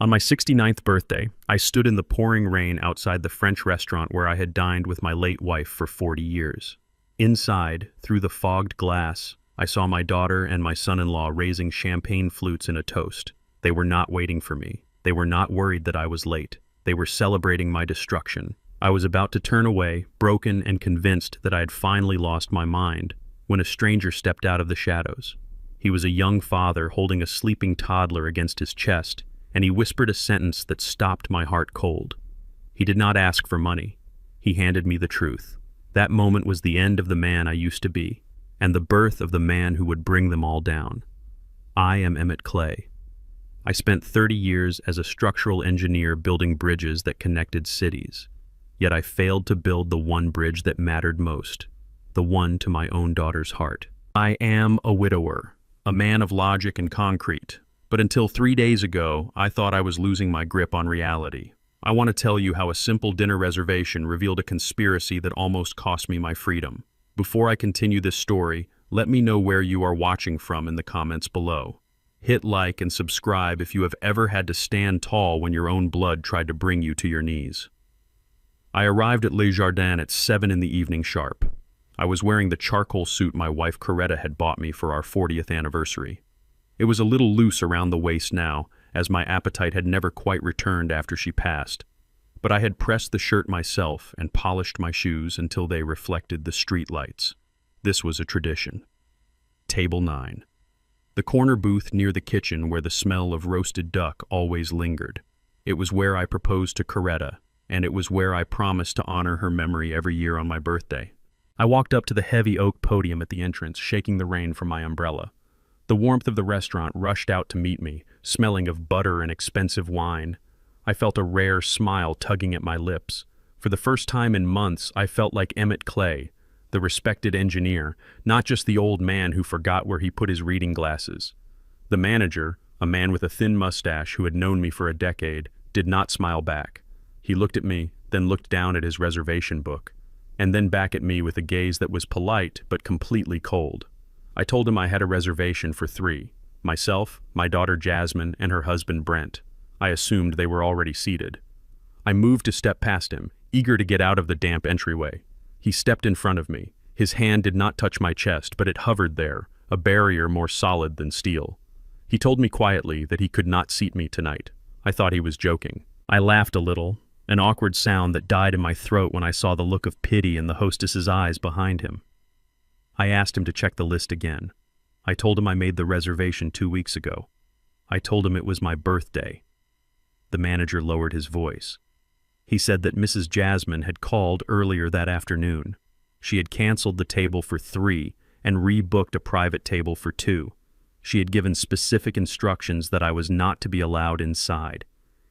On my 69th birthday, I stood in the pouring rain outside the French restaurant where I had dined with my late wife for 40 years. Inside, through the fogged glass, I saw my daughter and my son-in-law raising champagne flutes in a toast. They were not waiting for me. They were not worried that I was late. They were celebrating my destruction. I was about to turn away, broken and convinced that I had finally lost my mind, when a stranger stepped out of the shadows. He was a young father holding a sleeping toddler against his chest, and he whispered a sentence that stopped my heart cold. He did not ask for money. He handed me the truth. That moment was the end of the man I used to be, and the birth of the man who would bring them all down. I am Emmett Clay. I spent 30 years as a structural engineer building bridges that connected cities. Yet I failed to build the one bridge that mattered most, the one to my own daughter's heart. I am a widower, a man of logic and concrete, but until 3 days ago, I thought I was losing my grip on reality. I want to tell you how a simple dinner reservation revealed a conspiracy that almost cost me my freedom. Before I continue this story, let me know where you are watching from in the comments below. Hit like and subscribe if you have ever had to stand tall when your own blood tried to bring you to your knees. I arrived at Les Jardins at 7 in the evening sharp. I was wearing the charcoal suit my wife Coretta had bought me for our 40th anniversary. It was a little loose around the waist now, as my appetite had never quite returned after she passed. But I had pressed the shirt myself and polished my shoes until they reflected the street lights. This was a tradition. Table 9. The corner booth near the kitchen where the smell of roasted duck always lingered. It was where I proposed to Coretta, and it was where I promised to honor her memory every year on my birthday. I walked up to the heavy oak podium at the entrance, shaking the rain from my umbrella. The warmth of the restaurant rushed out to meet me, smelling of butter and expensive wine. I felt a rare smile tugging at my lips. For the first time in months, I felt like Emmett Clay, the respected engineer, not just the old man who forgot where he put his reading glasses. The manager, a man with a thin mustache who had known me for a decade, did not smile back. He looked at me, then looked down at his reservation book, and then back at me with a gaze that was polite but completely cold. I told him I had a reservation for 3, myself, my daughter Jasmine, and her husband Brent. I assumed they were already seated. I moved to step past him, eager to get out of the damp entryway. He stepped in front of me. His hand did not touch my chest, but it hovered there, a barrier more solid than steel. He told me quietly that he could not seat me tonight. I thought he was joking. I laughed a little, an awkward sound that died in my throat when I saw the look of pity in the hostess's eyes behind him. I asked him to check the list again. I told him I made the reservation 2 weeks ago. I told him it was my birthday. The manager lowered his voice. He said that Mrs. Jasmine had called earlier that afternoon. She had canceled the table for 3 and rebooked a private table for 2. She had given specific instructions that I was not to be allowed inside.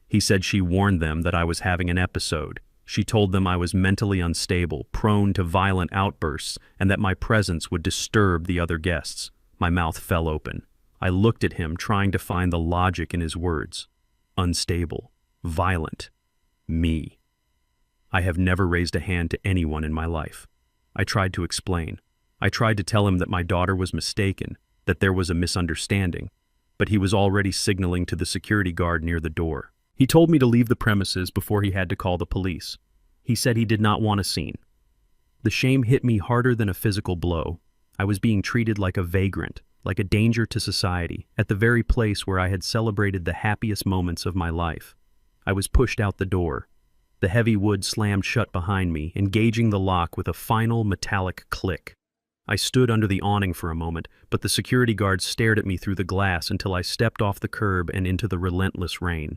He said she warned them that I was having an episode. She told them I was mentally unstable, prone to violent outbursts, and that my presence would disturb the other guests. My mouth fell open. I looked at him, trying to find the logic in his words. Unstable. Violent. Me. I have never raised a hand to anyone in my life. I tried to explain. I tried to tell him that my daughter was mistaken, that there was a misunderstanding, but he was already signaling to the security guard near the door. He told me to leave the premises before he had to call the police. He said he did not want a scene. The shame hit me harder than a physical blow. I was being treated like a vagrant, like a danger to society, at the very place where I had celebrated the happiest moments of my life. I was pushed out the door. The heavy wood slammed shut behind me, engaging the lock with a final metallic click. I stood under the awning for a moment, but the security guard stared at me through the glass until I stepped off the curb and into the relentless rain.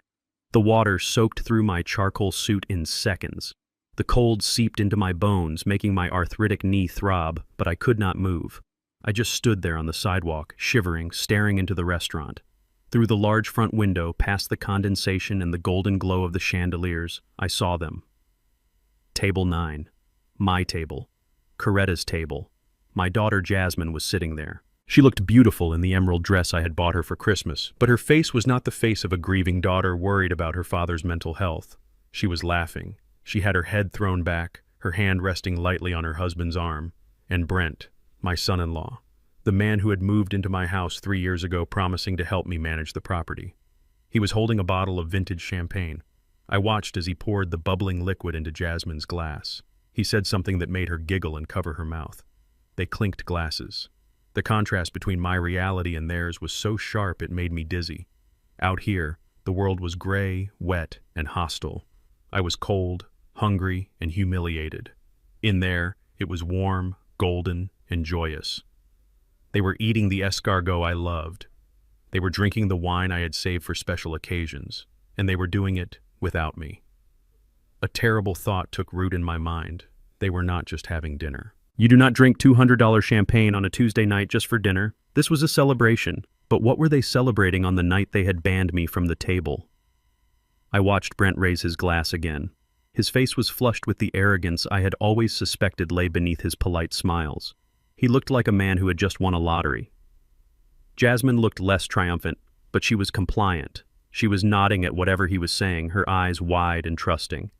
The water soaked through my charcoal suit in seconds. The cold seeped into my bones, making my arthritic knee throb, but I could not move. I just stood there on the sidewalk, shivering, staring into the restaurant. Through the large front window, past the condensation and the golden glow of the chandeliers, I saw them. Table 9. My table. Coretta's table. My daughter Jasmine was sitting there. She looked beautiful in the emerald dress I had bought her for Christmas, but her face was not the face of a grieving daughter worried about her father's mental health. She was laughing. She had her head thrown back, her hand resting lightly on her husband's arm. And Brent, my son-in-law, the man who had moved into my house 3 years ago promising to help me manage the property. He was holding a bottle of vintage champagne. I watched as he poured the bubbling liquid into Jasmine's glass. He said something that made her giggle and cover her mouth. They clinked glasses. The contrast between my reality and theirs was so sharp it made me dizzy. Out here, the world was gray, wet, and hostile. I was cold, hungry, and humiliated. In there, it was warm, golden, and joyous. They were eating the escargot I loved. They were drinking the wine I had saved for special occasions, and they were doing it without me. A terrible thought took root in my mind. They were not just having dinner. You do not drink $200 champagne on a Tuesday night just for dinner. This was a celebration, but what were they celebrating on the night they had banned me from the table? I watched Brent raise his glass again. His face was flushed with the arrogance I had always suspected lay beneath his polite smiles. He looked like a man who had just won a lottery. Jasmine looked less triumphant, but she was compliant. She was nodding at whatever he was saying, her eyes wide and trusting.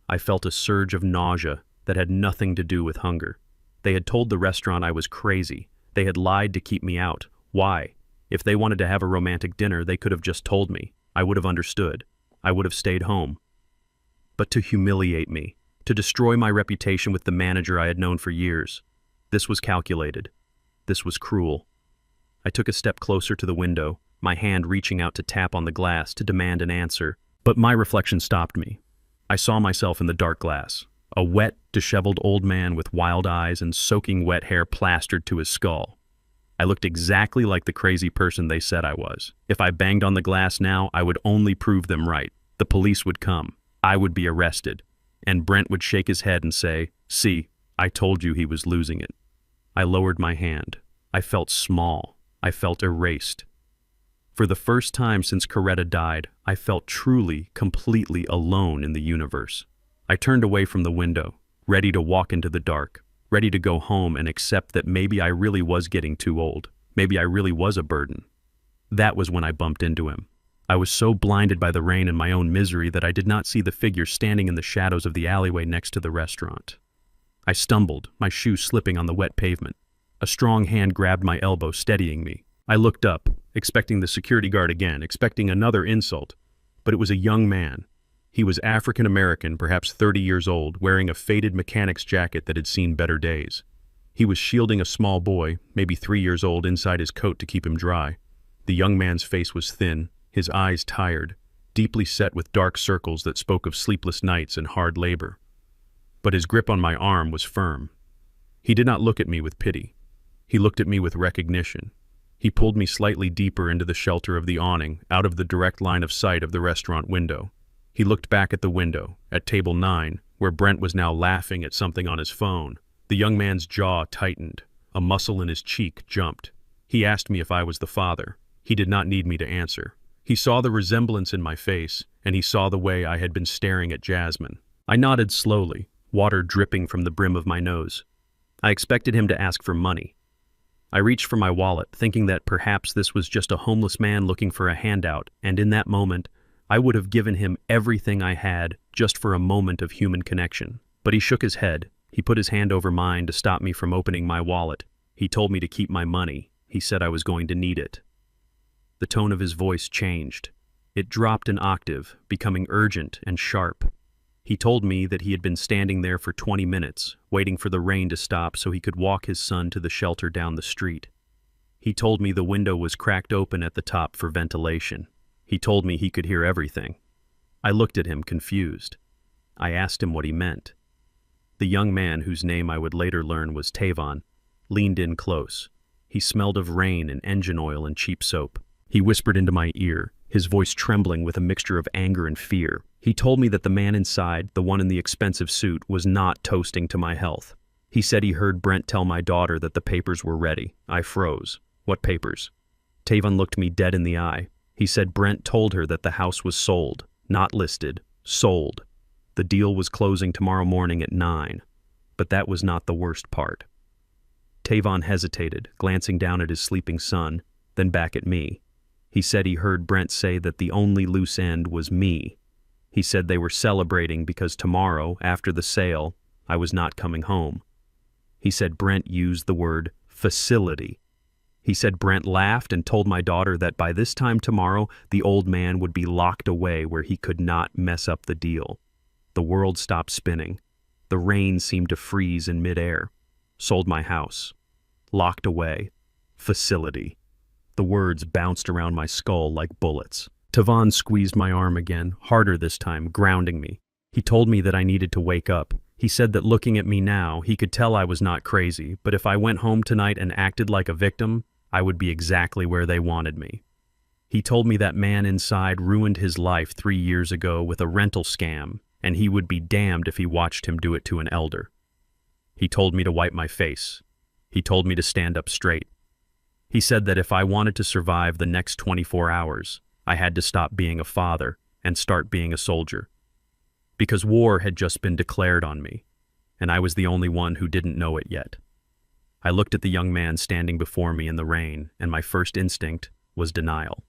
I felt a surge of nausea that had nothing to do with hunger. They had told the restaurant I was crazy. They had lied to keep me out. Why? If they wanted to have a romantic dinner, they could have just told me. I would have understood. I would have stayed home. But to humiliate me, to destroy my reputation with the manager I had known for years, this was calculated. This was cruel. I took a step closer to the window, my hand reaching out to tap on the glass to demand an answer, but my reflection stopped me. I saw myself in the dark glass, a wet, disheveled old man with wild eyes and soaking wet hair plastered to his skull. I looked exactly like the crazy person they said I was. If I banged on the glass now, I would only prove them right. The police would come. I would be arrested. And Brent would shake his head and say, "See, I told you he was losing it." I lowered my hand. I felt small. I felt erased. For the first time since Coretta died, I felt truly, completely alone in the universe. I turned away from the window, ready to walk into the dark, ready to go home and accept that maybe I really was getting too old. Maybe I really was a burden. That was when I bumped into him. I was so blinded by the rain and my own misery that I did not see the figure standing in the shadows of the alleyway next to the restaurant. I stumbled, my shoes slipping on the wet pavement. A strong hand grabbed my elbow, steadying me. I looked up, expecting the security guard again, expecting another insult. But it was a young man. He was African American, perhaps 30 years old, wearing a faded mechanic's jacket that had seen better days. He was shielding a small boy, maybe 3 years old, inside his coat to keep him dry. The young man's face was thin, his eyes tired, deeply set with dark circles that spoke of sleepless nights and hard labor. But his grip on my arm was firm. He did not look at me with pity. He looked at me with recognition. He pulled me slightly deeper into the shelter of the awning, out of the direct line of sight of the restaurant window. He looked back at the window, at table 9, where Brent was now laughing at something on his phone. The young man's jaw tightened. A muscle in his cheek jumped. He asked me if I was the father. He did not need me to answer. He saw the resemblance in my face, and he saw the way I had been staring at Jasmine. I nodded slowly, water dripping from the brim of my nose. I expected him to ask for money. I reached for my wallet, thinking that perhaps this was just a homeless man looking for a handout, and in that moment, I would have given him everything I had just for a moment of human connection. But he shook his head. He put his hand over mine to stop me from opening my wallet. He told me to keep my money. He said I was going to need it. The tone of his voice changed. It dropped an octave, becoming urgent and sharp. He told me that he had been standing there for 20 minutes, waiting for the rain to stop so he could walk his son to the shelter down the street. He told me the window was cracked open at the top for ventilation. He told me he could hear everything. I looked at him, confused. I asked him what he meant. The young man, whose name I would later learn was Tavon, leaned in close. He smelled of rain and engine oil and cheap soap. He whispered into my ear, his voice trembling with a mixture of anger and fear. He told me that the man inside, the one in the expensive suit, was not toasting to my health. He said he heard Brent tell my daughter that the papers were ready. I froze. What papers? Tavon looked me dead in the eye. He said Brent told her that the house was sold, not listed, sold. The deal was closing tomorrow morning at 9. But that was not the worst part. Tavon hesitated, glancing down at his sleeping son, then back at me. He said he heard Brent say that the only loose end was me. He said they were celebrating because tomorrow, after the sale, I was not coming home. He said Brent used the word facility. He said Brent laughed and told my daughter that by this time tomorrow, the old man would be locked away where he could not mess up the deal. The world stopped spinning. The rain seemed to freeze in midair. Sold my house. Locked away. Facility. The words bounced around my skull like bullets. Tavon squeezed my arm again, harder this time, grounding me. He told me that I needed to wake up. He said that looking at me now, he could tell I was not crazy, but if I went home tonight and acted like a victim, I would be exactly where they wanted me. He told me that man inside ruined his life 3 years ago with a rental scam, and he would be damned if he watched him do it to an elder. He told me to wipe my face. He told me to stand up straight. He said that if I wanted to survive the next 24 hours, I had to stop being a father and start being a soldier. Because war had just been declared on me, and I was the only one who didn't know it yet. I looked at the young man standing before me in the rain, and my first instinct was denial.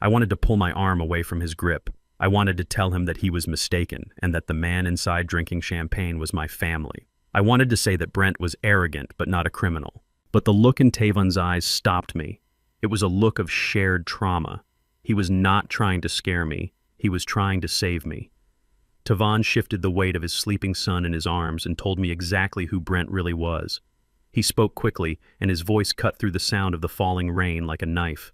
I wanted to pull my arm away from his grip. I wanted to tell him that he was mistaken and that the man inside drinking champagne was my family. I wanted to say that Brent was arrogant but not a criminal. But the look in Tavon's eyes stopped me. It was a look of shared trauma. He was not trying to scare me. He was trying to save me. Tavon shifted the weight of his sleeping son in his arms and told me exactly who Brent really was. He spoke quickly, and his voice cut through the sound of the falling rain like a knife.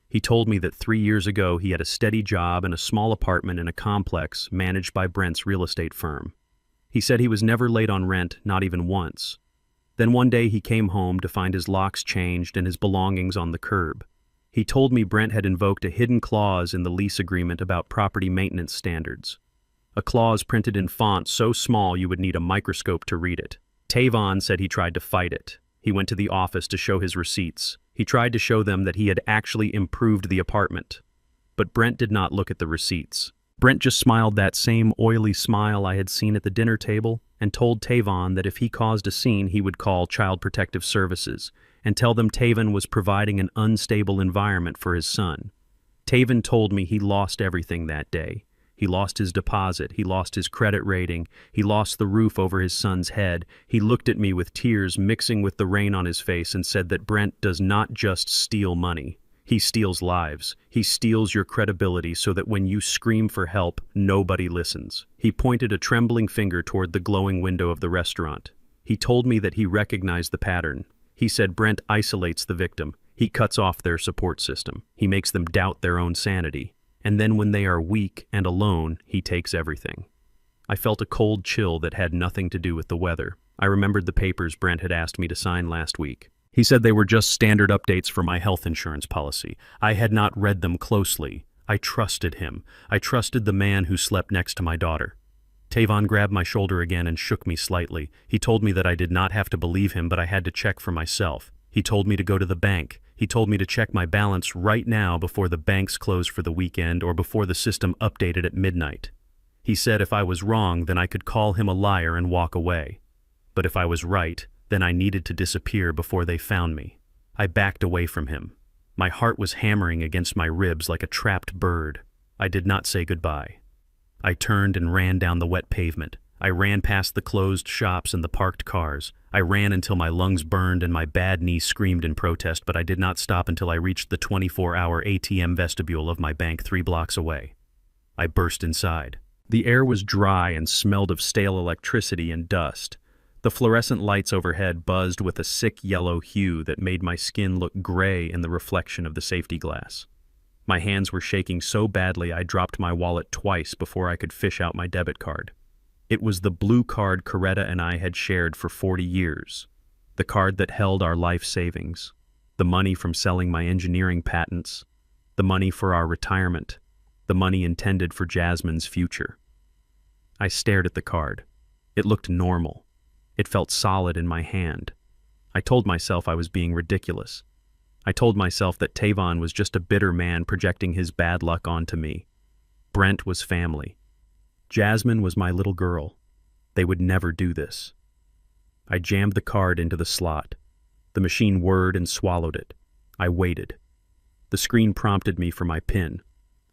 He told me that 3 years ago he had a steady job and a small apartment in a complex managed by Brent's real estate firm. He said he was never late on rent, not even once. Then one day he came home to find his locks changed and his belongings on the curb. He told me Brent had invoked a hidden clause in the lease agreement about property maintenance standards. A clause printed in font so small you would need a microscope to read it. Tavon said he tried to fight it. He went to the office to show his receipts. He tried to show them that he had actually improved the apartment. But Brent did not look at the receipts. Brent just smiled that same oily smile I had seen at the dinner table and told Tavon that if he caused a scene he would call Child Protective Services and tell them Tavon was providing an unstable environment for his son. Tavon told me he lost everything that day. He lost his deposit, he lost his credit rating, he lost the roof over his son's head. He looked at me with tears mixing with the rain on his face and said that Brent does not just steal money. He steals lives. He steals your credibility so that when you scream for help, nobody listens. He pointed a trembling finger toward the glowing window of the restaurant. He told me that he recognized the pattern. He said Brent isolates the victim. He cuts off their support system. He makes them doubt their own sanity. And then when they are weak and alone, he takes everything. I felt a cold chill that had nothing to do with the weather. I remembered the papers Brent had asked me to sign last week. He said they were just standard updates for my health insurance policy. I had not read them closely. I trusted him. I trusted the man who slept next to my daughter. Tavon grabbed my shoulder again and shook me slightly. He told me that I did not have to believe him, but I had to check for myself. He told me to go to the bank. He told me to check my balance right now before the banks closed for the weekend or before the system updated at midnight. He said if I was wrong, then I could call him a liar and walk away. But if I was right, then I needed to disappear before they found me. I backed away from him. My heart was hammering against my ribs like a trapped bird. I did not say goodbye. I turned and ran down the wet pavement. I ran past the closed shops and the parked cars. I ran until my lungs burned and my bad knee screamed in protest, but I did not stop until I reached the 24-hour ATM vestibule of my bank 3 blocks away. I burst inside. The air was dry and smelled of stale electricity and dust. The fluorescent lights overhead buzzed with a sick yellow hue that made my skin look gray in the reflection of the safety glass. My hands were shaking so badly I dropped my wallet twice before I could fish out my debit card. It was the blue card Coretta and I had shared for 40 years, the card that held our life savings, the money from selling my engineering patents, the money for our retirement, the money intended for Jasmine's future. I stared at the card. It looked normal. It felt solid in my hand. I told myself I was being ridiculous. I told myself that Tavon was just a bitter man projecting his bad luck onto me. Brent was family. Jasmine was my little girl. They would never do this. I jammed the card into the slot. The machine whirred and swallowed it. I waited. The screen prompted me for my PIN.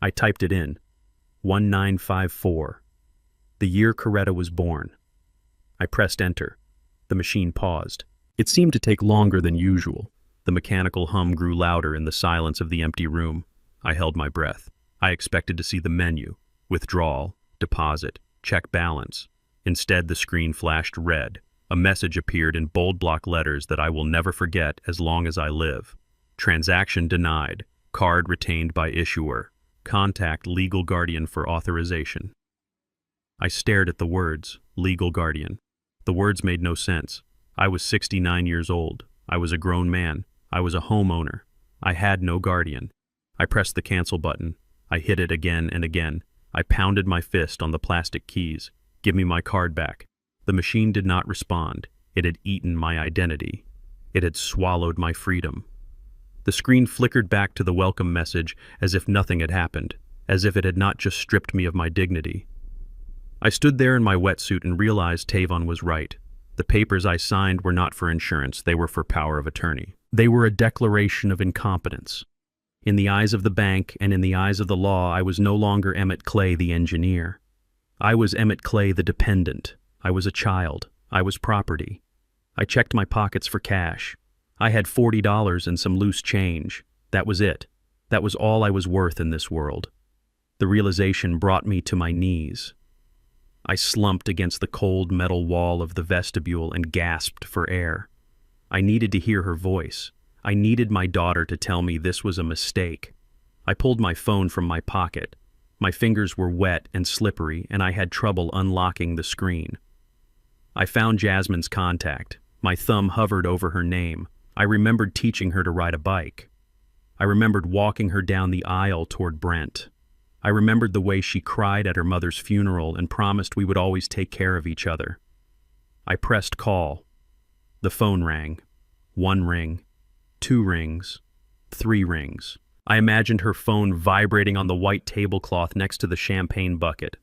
I typed it in. 1954. The year Coretta was born. I pressed enter. The machine paused. It seemed to take longer than usual. The mechanical hum grew louder in the silence of the empty room. I held my breath. I expected to see the menu: withdrawal, deposit, check balance. Instead, the screen flashed red. A message appeared in bold block letters that I will never forget as long as I live. Transaction denied. Card retained by issuer. Contact legal guardian for authorization. I stared at the words, legal guardian. The words made no sense. I was 69 years old. I was a grown man. I was a homeowner. I had no guardian. I pressed the cancel button. I hit it again and again. I pounded my fist on the plastic keys. Give me my card back. The machine did not respond. It had eaten my identity. It had swallowed my freedom. The screen flickered back to the welcome message as if nothing had happened, as if it had not just stripped me of my dignity. I stood there in my wetsuit and realized Tavon was right. The papers I signed were not for insurance, they were for power of attorney. They were a declaration of incompetence. In the eyes of the bank and in the eyes of the law, I was no longer Emmett Clay the engineer. I was Emmett Clay the dependent. I was a child. I was property. I checked my pockets for cash. I had $40 and some loose change. That was it. That was all I was worth in this world. The realization brought me to my knees. I slumped against the cold metal wall of the vestibule and gasped for air. I needed to hear her voice. I needed my daughter to tell me this was a mistake. I pulled my phone from my pocket. My fingers were wet and slippery, and I had trouble unlocking the screen. I found Jasmine's contact. My thumb hovered over her name. I remembered teaching her to ride a bike. I remembered walking her down the aisle toward Brent. I remembered the way she cried at her mother's funeral and promised we would always take care of each other. I pressed call. The phone rang. 1 ring, 2 rings, 3 rings. I imagined her phone vibrating on the white tablecloth next to the champagne bucket.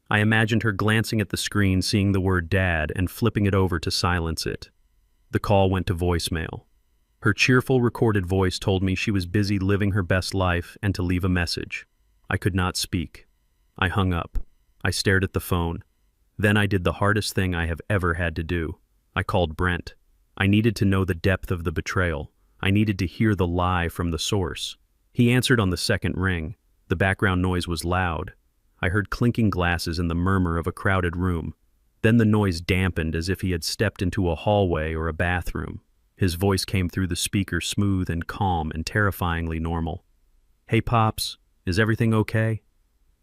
I imagined her glancing at the screen, seeing the word Dad, and flipping it over to silence it. The call went to voicemail. Her cheerful recorded voice told me she was busy living her best life and to leave a message. I could not speak. I hung up. I stared at the phone. Then I did the hardest thing I have ever had to do. I called Brent. I needed to know the depth of the betrayal. I needed to hear the lie from the source. He answered on the second ring. The background noise was loud. I heard clinking glasses and the murmur of a crowded room. Then the noise dampened as if he had stepped into a hallway or a bathroom. His voice came through the speaker smooth and calm and terrifyingly normal. "Hey, Pops. Is everything okay?"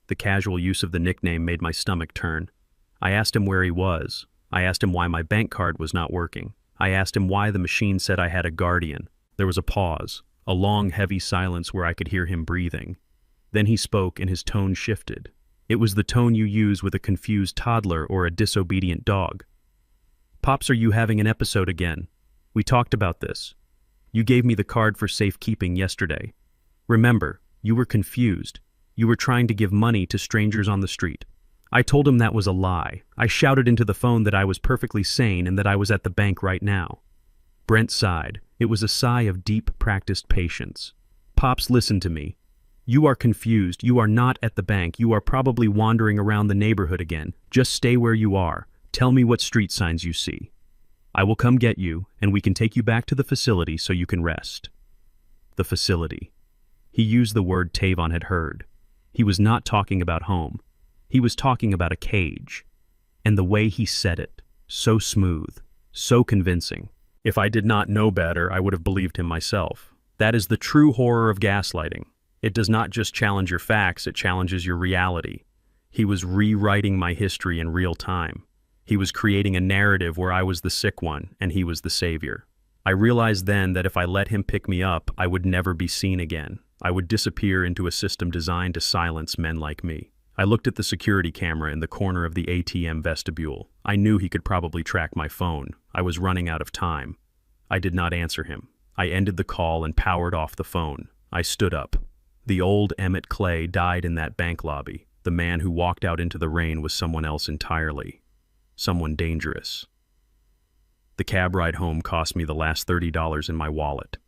The casual use of the nickname made my stomach turn. I asked him where he was. I asked him why my bank card was not working. I asked him why the machine said I had a guardian. There was a pause, a long, heavy silence where I could hear him breathing. Then he spoke and his tone shifted. It was the tone you use with a confused toddler or a disobedient dog. "Pops, are you having an episode again? We talked about this. You gave me the card for safekeeping yesterday. Remember, you were confused. You were trying to give money to strangers on the street. I told him that was a lie. I shouted into the phone that I was perfectly sane and that I was at the bank right now." Brent sighed. It was a sigh of deep, practiced patience. "Pops, listen to me. You are confused. You are not at the bank. You are probably wandering around the neighborhood again. Just stay where you are. Tell me what street signs you see. I will come get you, and we can take you back to the facility so you can rest." The facility. He used the word Tavon had heard. He was not talking about home. He was talking about a cage. And the way he said it, so smooth, so convincing. If I did not know better, I would have believed him myself. That is the true horror of gaslighting. It does not just challenge your facts, it challenges your reality. He was rewriting my history in real time. He was creating a narrative where I was the sick one and he was the savior. I realized then that if I let him pick me up, I would never be seen again. I would disappear into a system designed to silence men like me. I looked at the security camera in the corner of the ATM vestibule. I knew he could probably track my phone. I was running out of time. I did not answer him. I ended the call and powered off the phone. I stood up. The old Emmett Clay died in that bank lobby. The man who walked out into the rain was someone else entirely. Someone dangerous. The cab ride home cost me the last $30 in my wallet.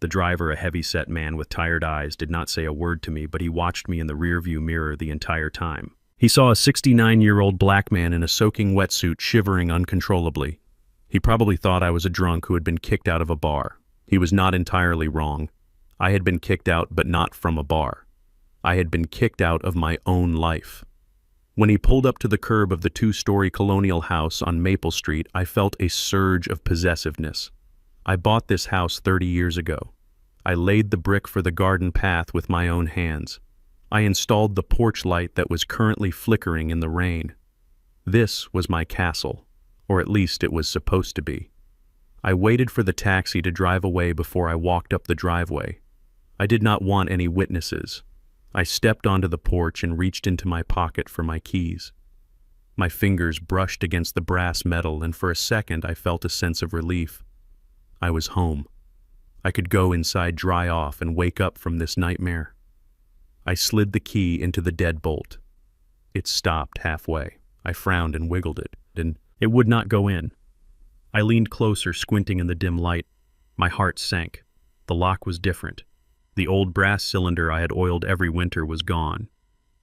The driver, a heavy-set man with tired eyes, did not say a word to me, but he watched me in the rearview mirror the entire time. He saw a 69-year-old black man in a soaking wetsuit shivering uncontrollably. He probably thought I was a drunk who had been kicked out of a bar. He was not entirely wrong. I had been kicked out, but not from a bar. I had been kicked out of my own life. When he pulled up to the curb of the two-story colonial house on Maple Street, I felt a surge of possessiveness. I bought this house 30 years ago. I laid the brick for the garden path with my own hands. I installed the porch light that was currently flickering in the rain. This was my castle, or at least it was supposed to be. I waited for the taxi to drive away before I walked up the driveway. I did not want any witnesses. I stepped onto the porch and reached into my pocket for my keys. My fingers brushed against the brass metal, and for a second I felt a sense of relief. I was home. I could go inside, dry off, and wake up from this nightmare. I slid the key into the deadbolt. It stopped halfway. I frowned and wiggled it, and it would not go in. I leaned closer, squinting in the dim light. My heart sank. The lock was different. The old brass cylinder I had oiled every winter was gone.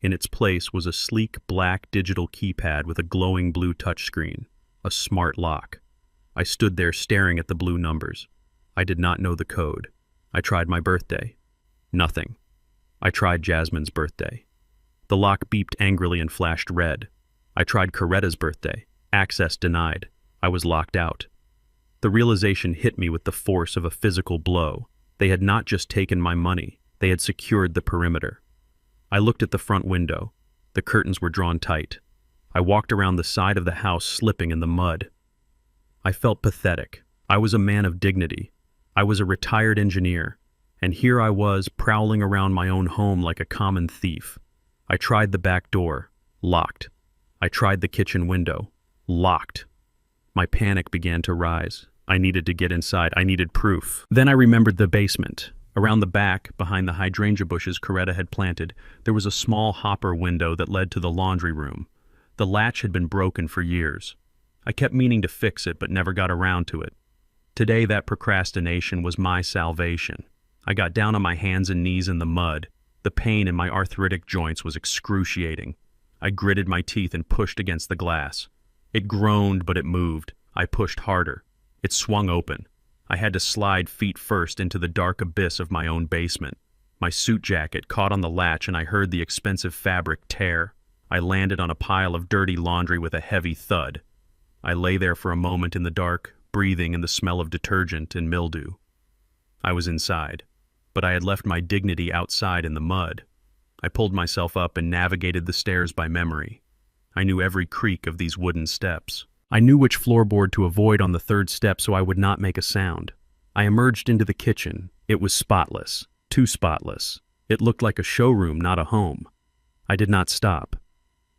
In its place was a sleek black digital keypad with a glowing blue touchscreen, a smart lock. I stood there staring at the blue numbers. I did not know the code. I tried my birthday. Nothing. I tried Jasmine's birthday. The lock beeped angrily and flashed red. I tried Coretta's birthday. Access denied. I was locked out. The realization hit me with the force of a physical blow. They had not just taken my money, they had secured the perimeter. I looked at the front window. The curtains were drawn tight. I walked around the side of the house, slipping in the mud. I felt pathetic. I was a man of dignity. I was a retired engineer, and here I was prowling around my own home like a common thief. I tried the back door. Locked. I tried the kitchen window. Locked. My panic began to rise. I needed to get inside. I needed proof. Then I remembered the basement. Around the back, behind the hydrangea bushes Coretta had planted, there was a small hopper window that led to the laundry room. The latch had been broken for years. I kept meaning to fix it, but never got around to it. Today, that procrastination was my salvation. I got down on my hands and knees in the mud. The pain in my arthritic joints was excruciating. I gritted my teeth and pushed against the glass. It groaned, but it moved. I pushed harder. It swung open. I had to slide feet first into the dark abyss of my own basement. My suit jacket caught on the latch and I heard the expensive fabric tear. I landed on a pile of dirty laundry with a heavy thud. I lay there for a moment in the dark, breathing in the smell of detergent and mildew. I was inside, but I had left my dignity outside in the mud. I pulled myself up and navigated the stairs by memory. I knew every creak of these wooden steps. I knew which floorboard to avoid on the third step so I would not make a sound. I emerged into the kitchen. It was spotless, too spotless. It looked like a showroom, not a home. I did not stop.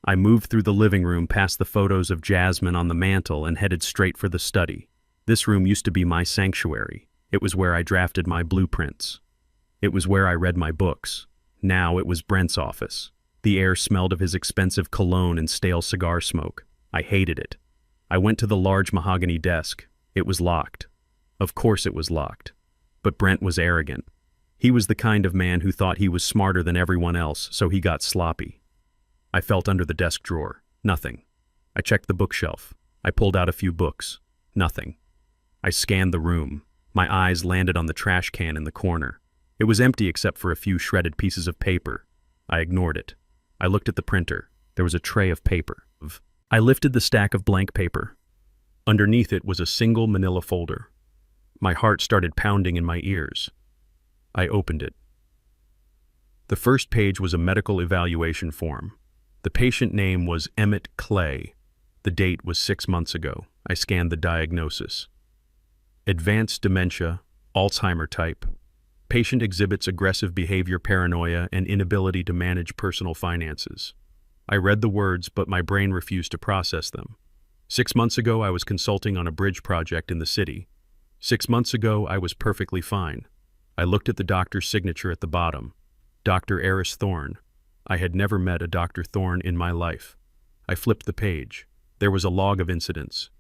I moved through the living room past the photos of Jasmine on the mantel and headed straight for the study. This room used to be my sanctuary. It was where I drafted my blueprints. It was where I read my books. Now it was Brent's office. The air smelled of his expensive cologne and stale cigar smoke. I hated it. I went to the large mahogany desk. It was locked. Of course it was locked. But Brent was arrogant. He was the kind of man who thought he was smarter than everyone else, so he got sloppy. I felt under the desk drawer. Nothing. I checked the bookshelf. I pulled out a few books. Nothing. I scanned the room. My eyes landed on the trash can in the corner. It was empty except for a few shredded pieces of paper. I ignored it. I looked at the printer. There was a tray of paper. I lifted the stack of blank paper. Underneath it was a single manila folder. My heart started pounding in my ears. I opened it. The first page was a medical evaluation form. The patient name was Emmett Clay. The date was 6 months ago. I scanned the diagnosis. Advanced dementia, Alzheimer type. Patient exhibits aggressive behavior, paranoia, and inability to manage personal finances. I read the words, but my brain refused to process them. 6 months ago, I was consulting on a bridge project in the city. 6 months ago, I was perfectly fine. I looked at the doctor's signature at the bottom. Dr. Eris Thorne. I had never met a Dr. Thorne in my life. I flipped the page. There was a log of incidents.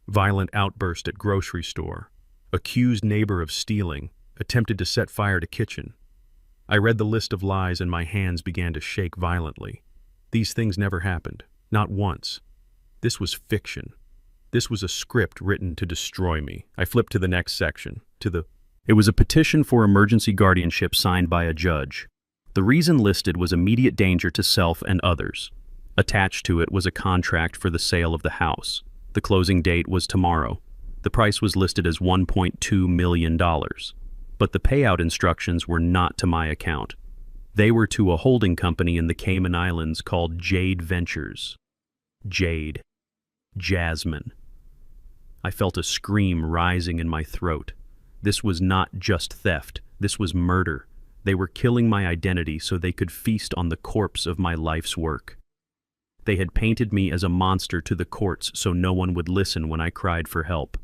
Violent outburst at grocery store. Accused neighbor of stealing. Attempted to set fire to kitchen. I read the list of lies and my hands began to shake violently. These things never happened. Not once. This was fiction. This was a script written to destroy me. I flipped to the next section, to the It was a petition for emergency guardianship signed by a judge. The reason listed was immediate danger to self and others. Attached to it was a contract for the sale of the house. The closing date was tomorrow. The price was listed as $1.2 million. But the payout instructions were not to my account. They were to a holding company in the Cayman Islands called Jade Ventures. Jade. Jasmine. I felt a scream rising in my throat. This was not just theft. This was murder. They were killing my identity so they could feast on the corpse of my life's work. They had painted me as a monster to the courts so no one would listen when I cried for help.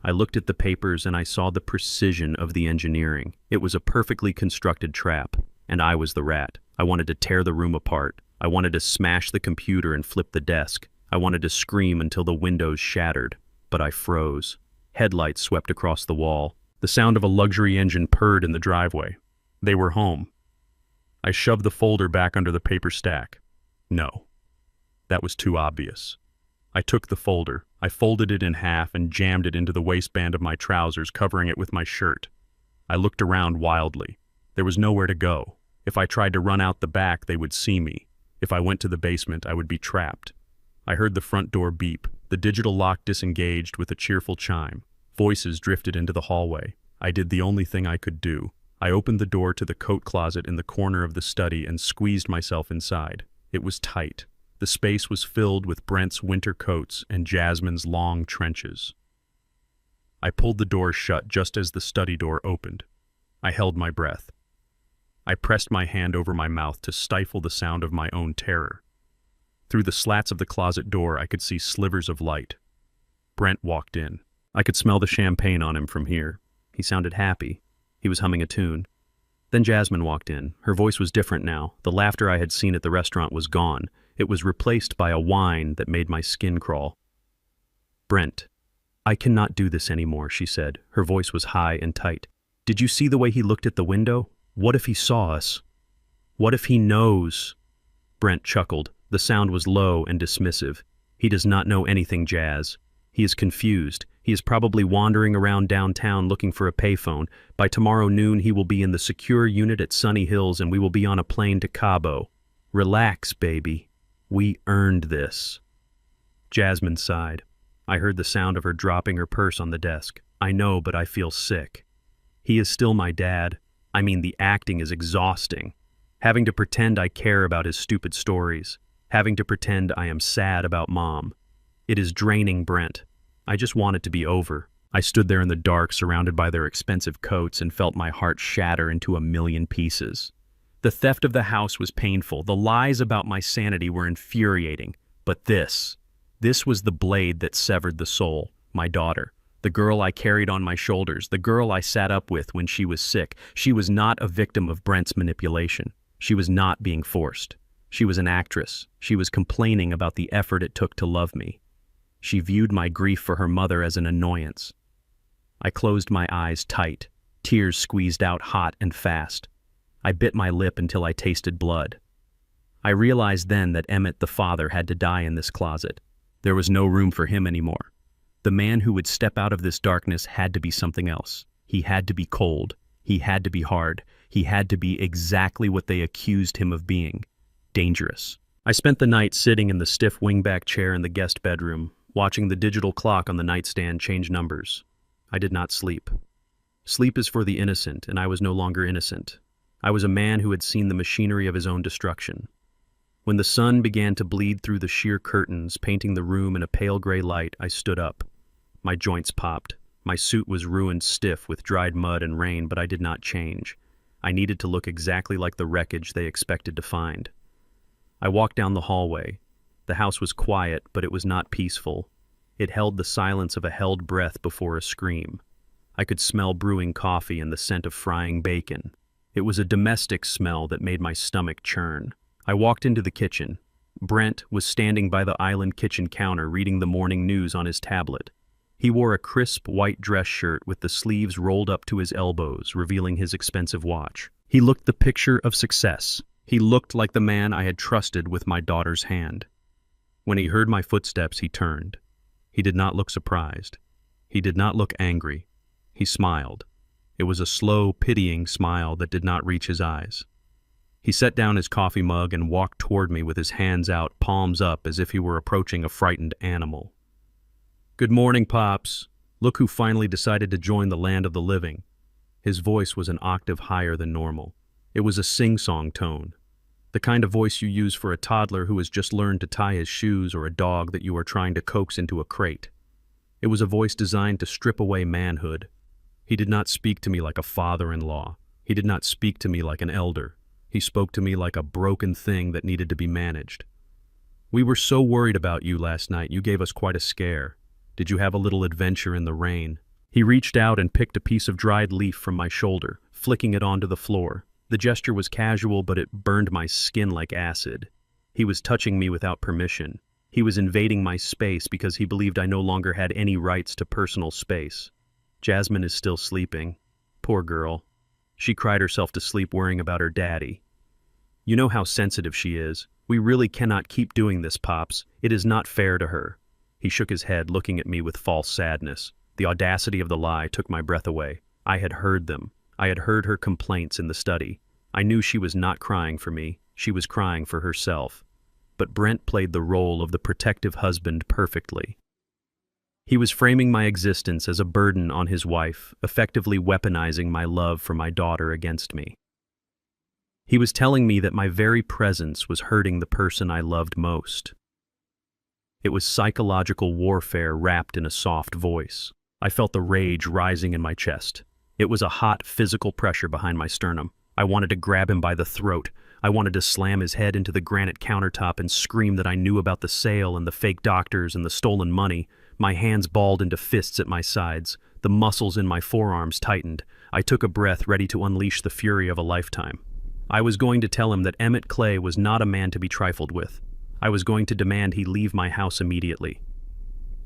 I looked at the papers and I saw the precision of the engineering. It was a perfectly constructed trap, and I was the rat. I wanted to tear the room apart. I wanted to smash the computer and flip the desk. I wanted to scream until the windows shattered, but I froze. Headlights swept across the wall. The sound of a luxury engine purred in the driveway. They were home. I shoved the folder back under the paper stack. No. That was too obvious. I took the folder. I folded it in half and jammed it into the waistband of my trousers, covering it with my shirt. I looked around wildly. There was nowhere to go. If I tried to run out the back, they would see me. If I went to the basement, I would be trapped. I heard the front door beep. The digital lock disengaged with a cheerful chime. Voices drifted into the hallway. I did the only thing I could do. I opened the door to the coat closet in the corner of the study and squeezed myself inside. It was tight. The space was filled with Brent's winter coats and Jasmine's long trenches. I pulled the door shut just as the study door opened. I held my breath. I pressed my hand over my mouth to stifle the sound of my own terror. Through the slats of the closet door, I could see slivers of light. Brent walked in. I could smell the champagne on him from here. He sounded happy. He was humming a tune. Then Jasmine walked in. Her voice was different now. The laughter I had seen at the restaurant was gone. It was replaced by a whine that made my skin crawl. "Brent, I cannot do this anymore," she said. Her voice was high and tight. "Did you see the way he looked at the window? What if he saw us? What if he knows?" Brent chuckled. The sound was low and dismissive. "He does not know anything, Jazz. He is confused. He is probably wandering around downtown looking for a payphone. By tomorrow noon, he will be in the secure unit at Sunny Hills and we will be on a plane to Cabo. Relax, baby. We earned this." Jasmine sighed. I heard the sound of her dropping her purse on the desk. "I know, but I feel sick. He is still my dad. I mean, the acting is exhausting. Having to pretend I care about his stupid stories. Having to pretend I am sad about Mom. It is draining, Brent. I just want it to be over." I stood there in the dark, surrounded by their expensive coats, and felt my heart shatter into a million pieces. The theft of the house was painful. The lies about my sanity were infuriating. But this was the blade that severed the soul. My daughter. The girl I carried on my shoulders. The girl I sat up with when she was sick. She was not a victim of Brent's manipulation. She was not being forced. She was an actress. She was complaining about the effort it took to love me. She viewed my grief for her mother as an annoyance. I closed my eyes tight. Tears squeezed out hot and fast. I bit my lip until I tasted blood. I realized then that Emmett, the father, had to die in this closet. There was no room for him anymore. The man who would step out of this darkness had to be something else. He had to be cold. He had to be hard. He had to be exactly what they accused him of being. Dangerous. I spent the night sitting in the stiff wingback chair in the guest bedroom, watching the digital clock on the nightstand change numbers. I did not sleep. Sleep is for the innocent, and I was no longer innocent. I was a man who had seen the machinery of his own destruction. When the sun began to bleed through the sheer curtains, painting the room in a pale gray light, I stood up. My joints popped. My suit was ruined stiff with dried mud and rain, but I did not change. I needed to look exactly like the wreckage they expected to find. I walked down the hallway. The house was quiet, but it was not peaceful. It held the silence of a held breath before a scream. I could smell brewing coffee and the scent of frying bacon. It was a domestic smell that made my stomach churn. I walked into the kitchen. Brent was standing by the island kitchen counter reading the morning news on his tablet. He wore a crisp white dress shirt with the sleeves rolled up to his elbows, revealing his expensive watch. He looked the picture of success. He looked like the man I had trusted with my daughter's hand. When he heard my footsteps, he turned. He did not look surprised. He did not look angry. He smiled. It was a slow, pitying smile that did not reach his eyes. He set down his coffee mug and walked toward me with his hands out, palms up, as if he were approaching a frightened animal. "Good morning, Pops. Look who finally decided to join the land of the living." His voice was an octave higher than normal. It was a sing-song tone, the kind of voice you use for a toddler who has just learned to tie his shoes or a dog that you are trying to coax into a crate. It was a voice designed to strip away manhood. He did not speak to me like a father-in-law. He did not speak to me like an elder. He spoke to me like a broken thing that needed to be managed. "We were so worried about you last night. You gave us quite a scare. Did you have a little adventure in the rain?" He reached out and picked a piece of dried leaf from my shoulder, flicking it onto the floor. The gesture was casual, but it burned my skin like acid. He was touching me without permission. He was invading my space because he believed I no longer had any rights to personal space. Jasmine is still sleeping. Poor girl. She cried herself to sleep worrying about her daddy. "You know how sensitive she is. We really cannot keep doing this, Pops. It is not fair to her." He shook his head, looking at me with false sadness. The audacity of the lie took my breath away. I had heard them. I had heard her complaints in the study. I knew she was not crying for me. She was crying for herself. But Brent played the role of the protective husband perfectly. He was framing my existence as a burden on his wife, effectively weaponizing my love for my daughter against me. He was telling me that my very presence was hurting the person I loved most. It was psychological warfare wrapped in a soft voice. I felt the rage rising in my chest. It was a hot, physical pressure behind my sternum. I wanted to grab him by the throat. I wanted to slam his head into the granite countertop and scream that I knew about the sale and the fake doctors and the stolen money. My hands balled into fists at my sides. The muscles in my forearms tightened. I took a breath, ready to unleash the fury of a lifetime. I was going to tell him that Emmett Clay was not a man to be trifled with. I was going to demand he leave my house immediately.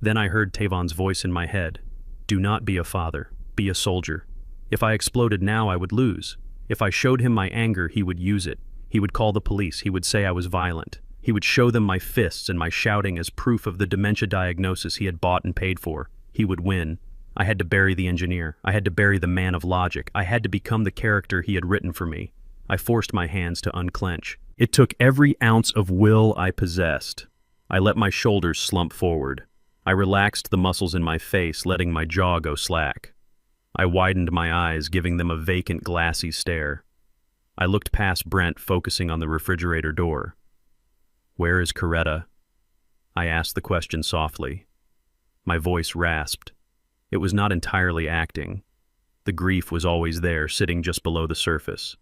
Then I heard Tavon's voice in my head. "Do not be a father. Be a soldier." If I exploded now, I would lose. If I showed him my anger, he would use it. He would call the police. He would say I was violent. He would show them my fists and my shouting as proof of the dementia diagnosis he had bought and paid for. He would win. I had to bury the engineer. I had to bury the man of logic. I had to become the character he had written for me. I forced my hands to unclench. It took every ounce of will I possessed. I let my shoulders slump forward. I relaxed the muscles in my face, letting my jaw go slack. I widened my eyes, giving them a vacant, glassy stare. I looked past Brent, focusing on the refrigerator door. "Where is Coretta?" I asked the question softly. My voice rasped. It was not entirely acting. The grief was always there, sitting just below the surface.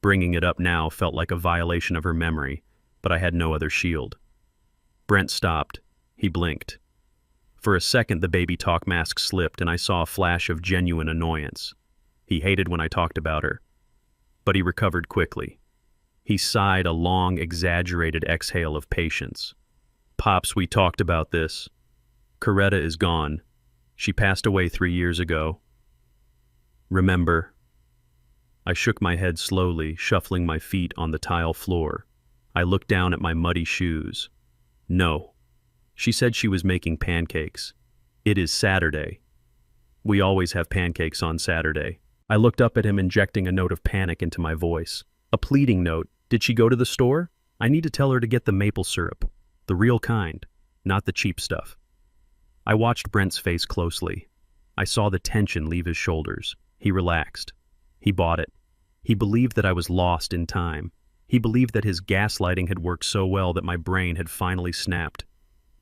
Bringing it up now felt like a violation of her memory, but I had no other shield. Brent stopped. He blinked. For a second, the baby talk mask slipped, and I saw a flash of genuine annoyance. He hated when I talked about her. But he recovered quickly. He sighed a long, exaggerated exhale of patience. "Pops, we talked about this. Coretta is gone. She passed away 3 years ago. Remember?" I shook my head slowly, shuffling my feet on the tile floor. I looked down at my muddy shoes. "No. She said she was making pancakes. It is Saturday. We always have pancakes on Saturday." I looked up at him, injecting a note of panic into my voice. A pleading note. "Did she go to the store? I need to tell her to get the maple syrup. The real kind, not the cheap stuff." I watched Brent's face closely. I saw the tension leave his shoulders. He relaxed. He bought it. He believed that I was lost in time. He believed that his gaslighting had worked so well that my brain had finally snapped.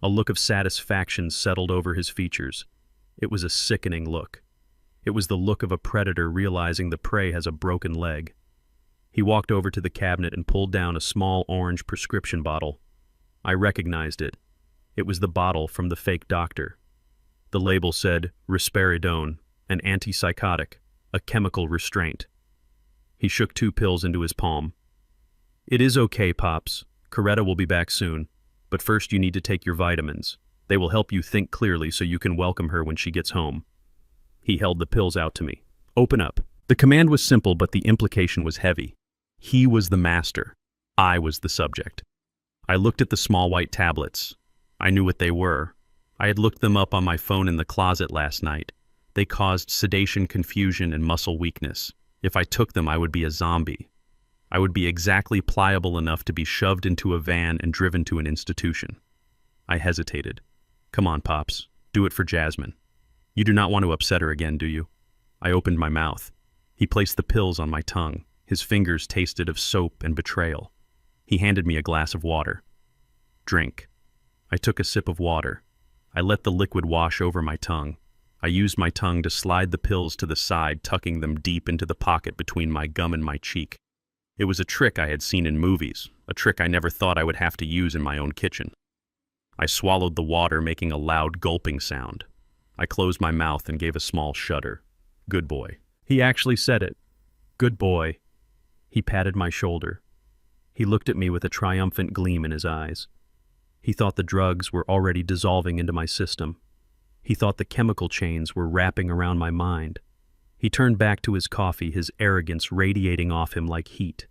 A look of satisfaction settled over his features. It was a sickening look. It was the look of a predator realizing the prey has a broken leg. He walked over to the cabinet and pulled down a small orange prescription bottle. I recognized it. It was the bottle from the fake doctor. The label said, "Risperidone, an antipsychotic, a chemical restraint." He shook 2 pills into his palm. "It is okay, Pops. Coretta will be back soon. But first you need to take your vitamins. They will help you think clearly so you can welcome her when she gets home." He held the pills out to me. "Open up." The command was simple, but the implication was heavy. He was the master. I was the subject. I looked at the small white tablets. I knew what they were. I had looked them up on my phone in the closet last night. They caused sedation, confusion, and muscle weakness. If I took them, I would be a zombie. I would be exactly pliable enough to be shoved into a van and driven to an institution. I hesitated. Come on, Pops. Do it for Jasmine. You do not want to upset her again, do you? I opened my mouth. He placed the pills on my tongue. His fingers tasted of soap and betrayal. He handed me a glass of water. Drink. I took a sip of water. I let the liquid wash over my tongue. I used my tongue to slide the pills to the side, tucking them deep into the pocket between my gum and my cheek. It was a trick I had seen in movies, a trick I never thought I would have to use in my own kitchen. I swallowed the water, making a loud gulping sound. I closed my mouth and gave a small shudder. Good boy. He actually said it. Good boy. He patted my shoulder. He looked at me with a triumphant gleam in his eyes. He thought the drugs were already dissolving into my system. He thought the chemical chains were wrapping around my mind. He turned back to his coffee, his arrogance radiating off him like heat.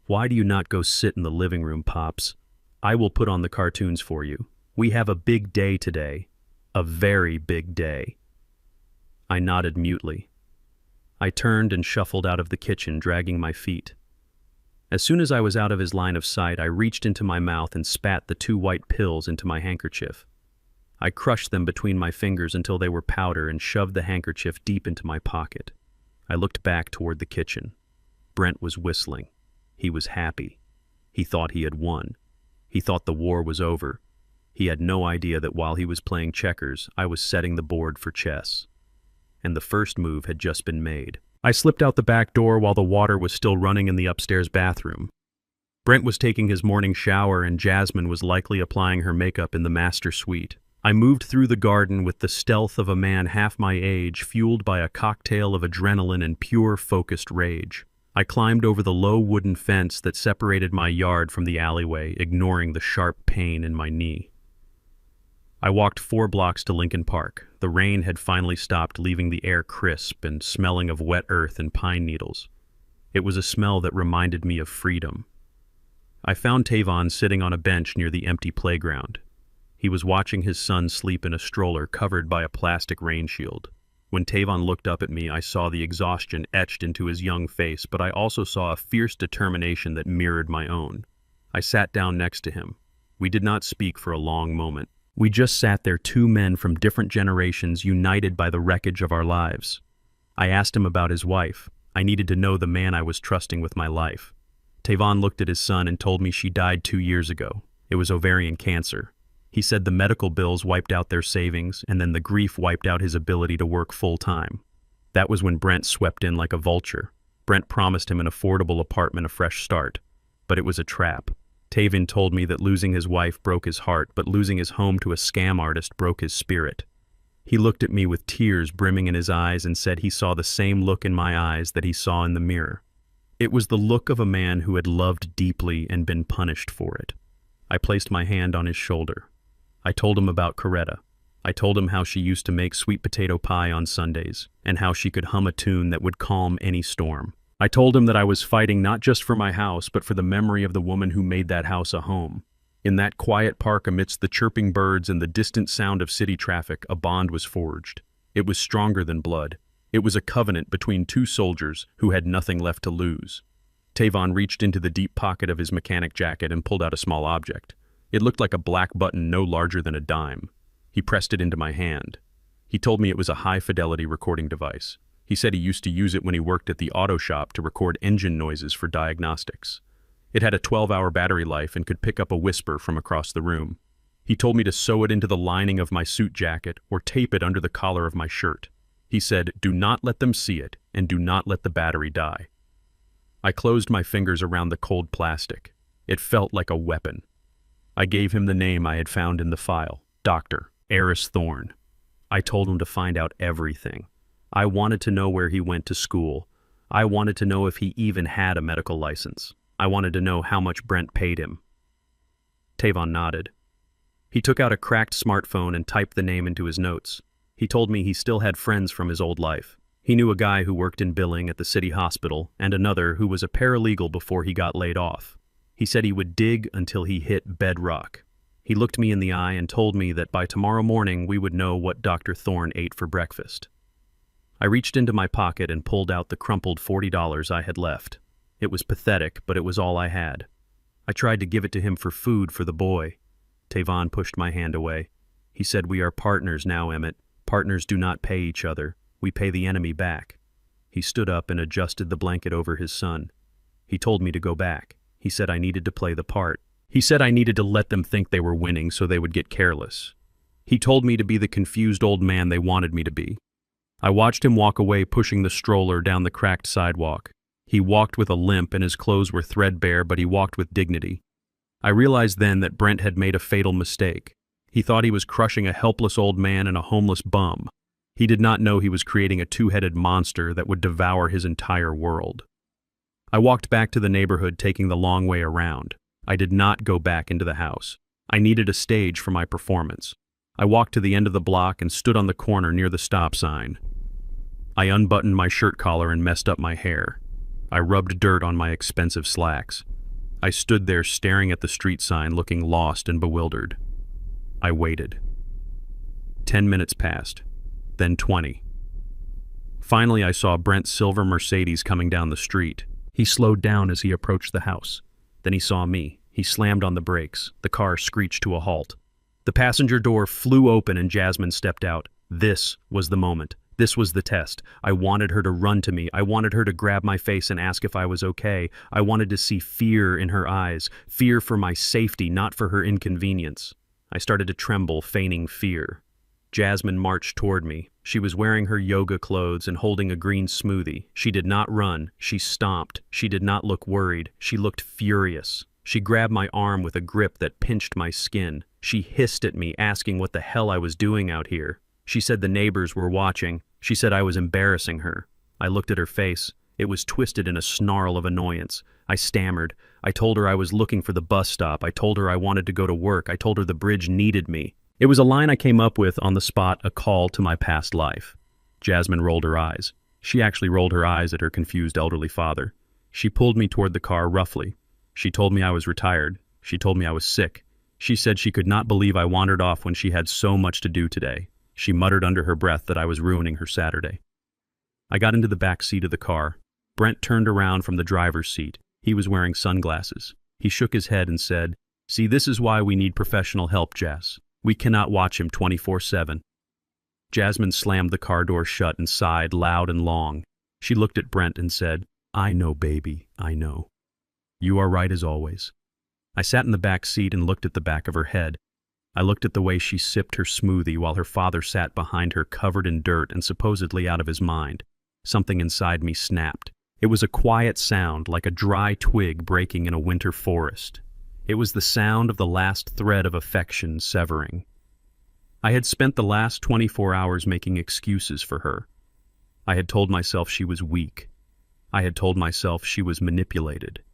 Why do you not go sit in the living room, Pops? I will put on the cartoons for you. We have a big day today. A very big day. I nodded mutely. I turned and shuffled out of the kitchen, dragging my feet. As soon as I was out of his line of sight, I reached into my mouth and spat the 2 white pills into my handkerchief. I crushed them between my fingers until they were powder and shoved the handkerchief deep into my pocket. I looked back toward the kitchen. Brent was whistling. He was happy. He thought he had won. He thought the war was over. He had no idea that while he was playing checkers, I was setting the board for chess. And the first move had just been made. I slipped out the back door while the water was still running in the upstairs bathroom. Brent was taking his morning shower and Jasmine was likely applying her makeup in the master suite. I moved through the garden with the stealth of a man half my age, fueled by a cocktail of adrenaline and pure, focused rage. I climbed over the low wooden fence that separated my yard from the alleyway, ignoring the sharp pain in my knee. I walked 4 blocks to Lincoln Park. The rain had finally stopped, leaving the air crisp and smelling of wet earth and pine needles. It was a smell that reminded me of freedom. I found Tavon sitting on a bench near the empty playground. He was watching his son sleep in a stroller covered by a plastic rain shield. When Tavon looked up at me, I saw the exhaustion etched into his young face, but I also saw a fierce determination that mirrored my own. I sat down next to him. We did not speak for a long moment. We just sat there, 2 men from different generations, united by the wreckage of our lives. I asked him about his wife. I needed to know the man I was trusting with my life. Tavon looked at his son and told me she died 2 years ago. It was ovarian cancer. He said the medical bills wiped out their savings, and then the grief wiped out his ability to work full-time. That was when Brent swept in like a vulture. Brent promised him an affordable apartment, a fresh start. But it was a trap. Tavon told me that losing his wife broke his heart, but losing his home to a scam artist broke his spirit. He looked at me with tears brimming in his eyes and said he saw the same look in my eyes that he saw in the mirror. It was the look of a man who had loved deeply and been punished for it. I placed my hand on his shoulder. I told him about Coretta. I told him how she used to make sweet potato pie on Sundays, and how she could hum a tune that would calm any storm. I told him that I was fighting not just for my house, but for the memory of the woman who made that house a home. In that quiet park, amidst the chirping birds and the distant sound of city traffic, a bond was forged. It was stronger than blood. It was a covenant between 2 soldiers who had nothing left to lose. Tavon reached into the deep pocket of his mechanic jacket and pulled out a small object. It looked like a black button no larger than a dime. He pressed it into my hand. He told me it was a high-fidelity recording device. He said he used to use it when he worked at the auto shop to record engine noises for diagnostics. It had a 12-hour battery life and could pick up a whisper from across the room. He told me to sew it into the lining of my suit jacket or tape it under the collar of my shirt. He said, "Do not let them see it, and do not let the battery die." I closed my fingers around the cold plastic. It felt like a weapon. I gave him the name I had found in the file, Dr. Eris Thorne. I told him to find out everything. I wanted to know where he went to school. I wanted to know if he even had a medical license. I wanted to know how much Brent paid him. Tavon nodded. He took out a cracked smartphone and typed the name into his notes. He told me he still had friends from his old life. He knew a guy who worked in billing at the city hospital and another who was a paralegal before he got laid off. He said he would dig until he hit bedrock. He looked me in the eye and told me that by tomorrow morning we would know what Dr. Thorne ate for breakfast. I reached into my pocket and pulled out the crumpled $40 I had left. It was pathetic, but it was all I had. I tried to give it to him for food for the boy. Tavon pushed my hand away. He said, "We are partners now, Emmett. Partners do not pay each other. We pay the enemy back." He stood up and adjusted the blanket over his son. He told me to go back. He said I needed to play the part. He said I needed to let them think they were winning so they would get careless. He told me to be the confused old man they wanted me to be. I watched him walk away, pushing the stroller down the cracked sidewalk. He walked with a limp and his clothes were threadbare, but he walked with dignity. I realized then that Brent had made a fatal mistake. He thought he was crushing a helpless old man and a homeless bum. He did not know he was creating a two-headed monster that would devour his entire world. I walked back to the neighborhood, taking the long way around. I did not go back into the house. I needed a stage for my performance. I walked to the end of the block and stood on the corner near the stop sign. I unbuttoned my shirt collar and messed up my hair. I rubbed dirt on my expensive slacks. I stood there staring at the street sign, looking lost and bewildered. I waited. 10 minutes passed, then 20. Finally, I saw Brent's silver Mercedes coming down the street. He slowed down as he approached the house. Then he saw me. He slammed on the brakes. The car screeched to a halt. The passenger door flew open and Jasmine stepped out. This was the moment. This was the test. I wanted her to run to me. I wanted her to grab my face and ask if I was okay. I wanted to see fear in her eyes. Fear for my safety, not for her inconvenience. I started to tremble, feigning fear. Jasmine marched toward me. She was wearing her yoga clothes and holding a green smoothie. She did not run. She stomped. She did not look worried. She looked furious. She grabbed my arm with a grip that pinched my skin. She hissed at me, asking what the hell I was doing out here. She said the neighbors were watching. She said I was embarrassing her. I looked at her face. It was twisted in a snarl of annoyance. I stammered. I told her I was looking for the bus stop. I told her I wanted to go to work. I told her the bridge needed me. It was a line I came up with on the spot, a call to my past life. Jasmine rolled her eyes. She actually rolled her eyes at her confused elderly father. She pulled me toward the car roughly. She told me I was retired. She told me I was sick. She said she could not believe I wandered off when she had so much to do today. She muttered under her breath that I was ruining her Saturday. I got into the back seat of the car. Brent turned around from the driver's seat. He was wearing sunglasses. He shook his head and said, "See, this is why we need professional help, Jess. We cannot watch him 24/7. Jasmine slammed the car door shut and sighed loud and long. She looked at Brent and said, "I know, baby, I know. You are right as always." I sat in the back seat and looked at the back of her head. I looked at the way she sipped her smoothie while her father sat behind her covered in dirt and supposedly out of his mind. Something inside me snapped. It was a quiet sound, like a dry twig breaking in a winter forest. It was the sound of the last thread of affection severing. I had spent the last 24 hours making excuses for her. I had told myself she was weak. I had told myself she was manipulated.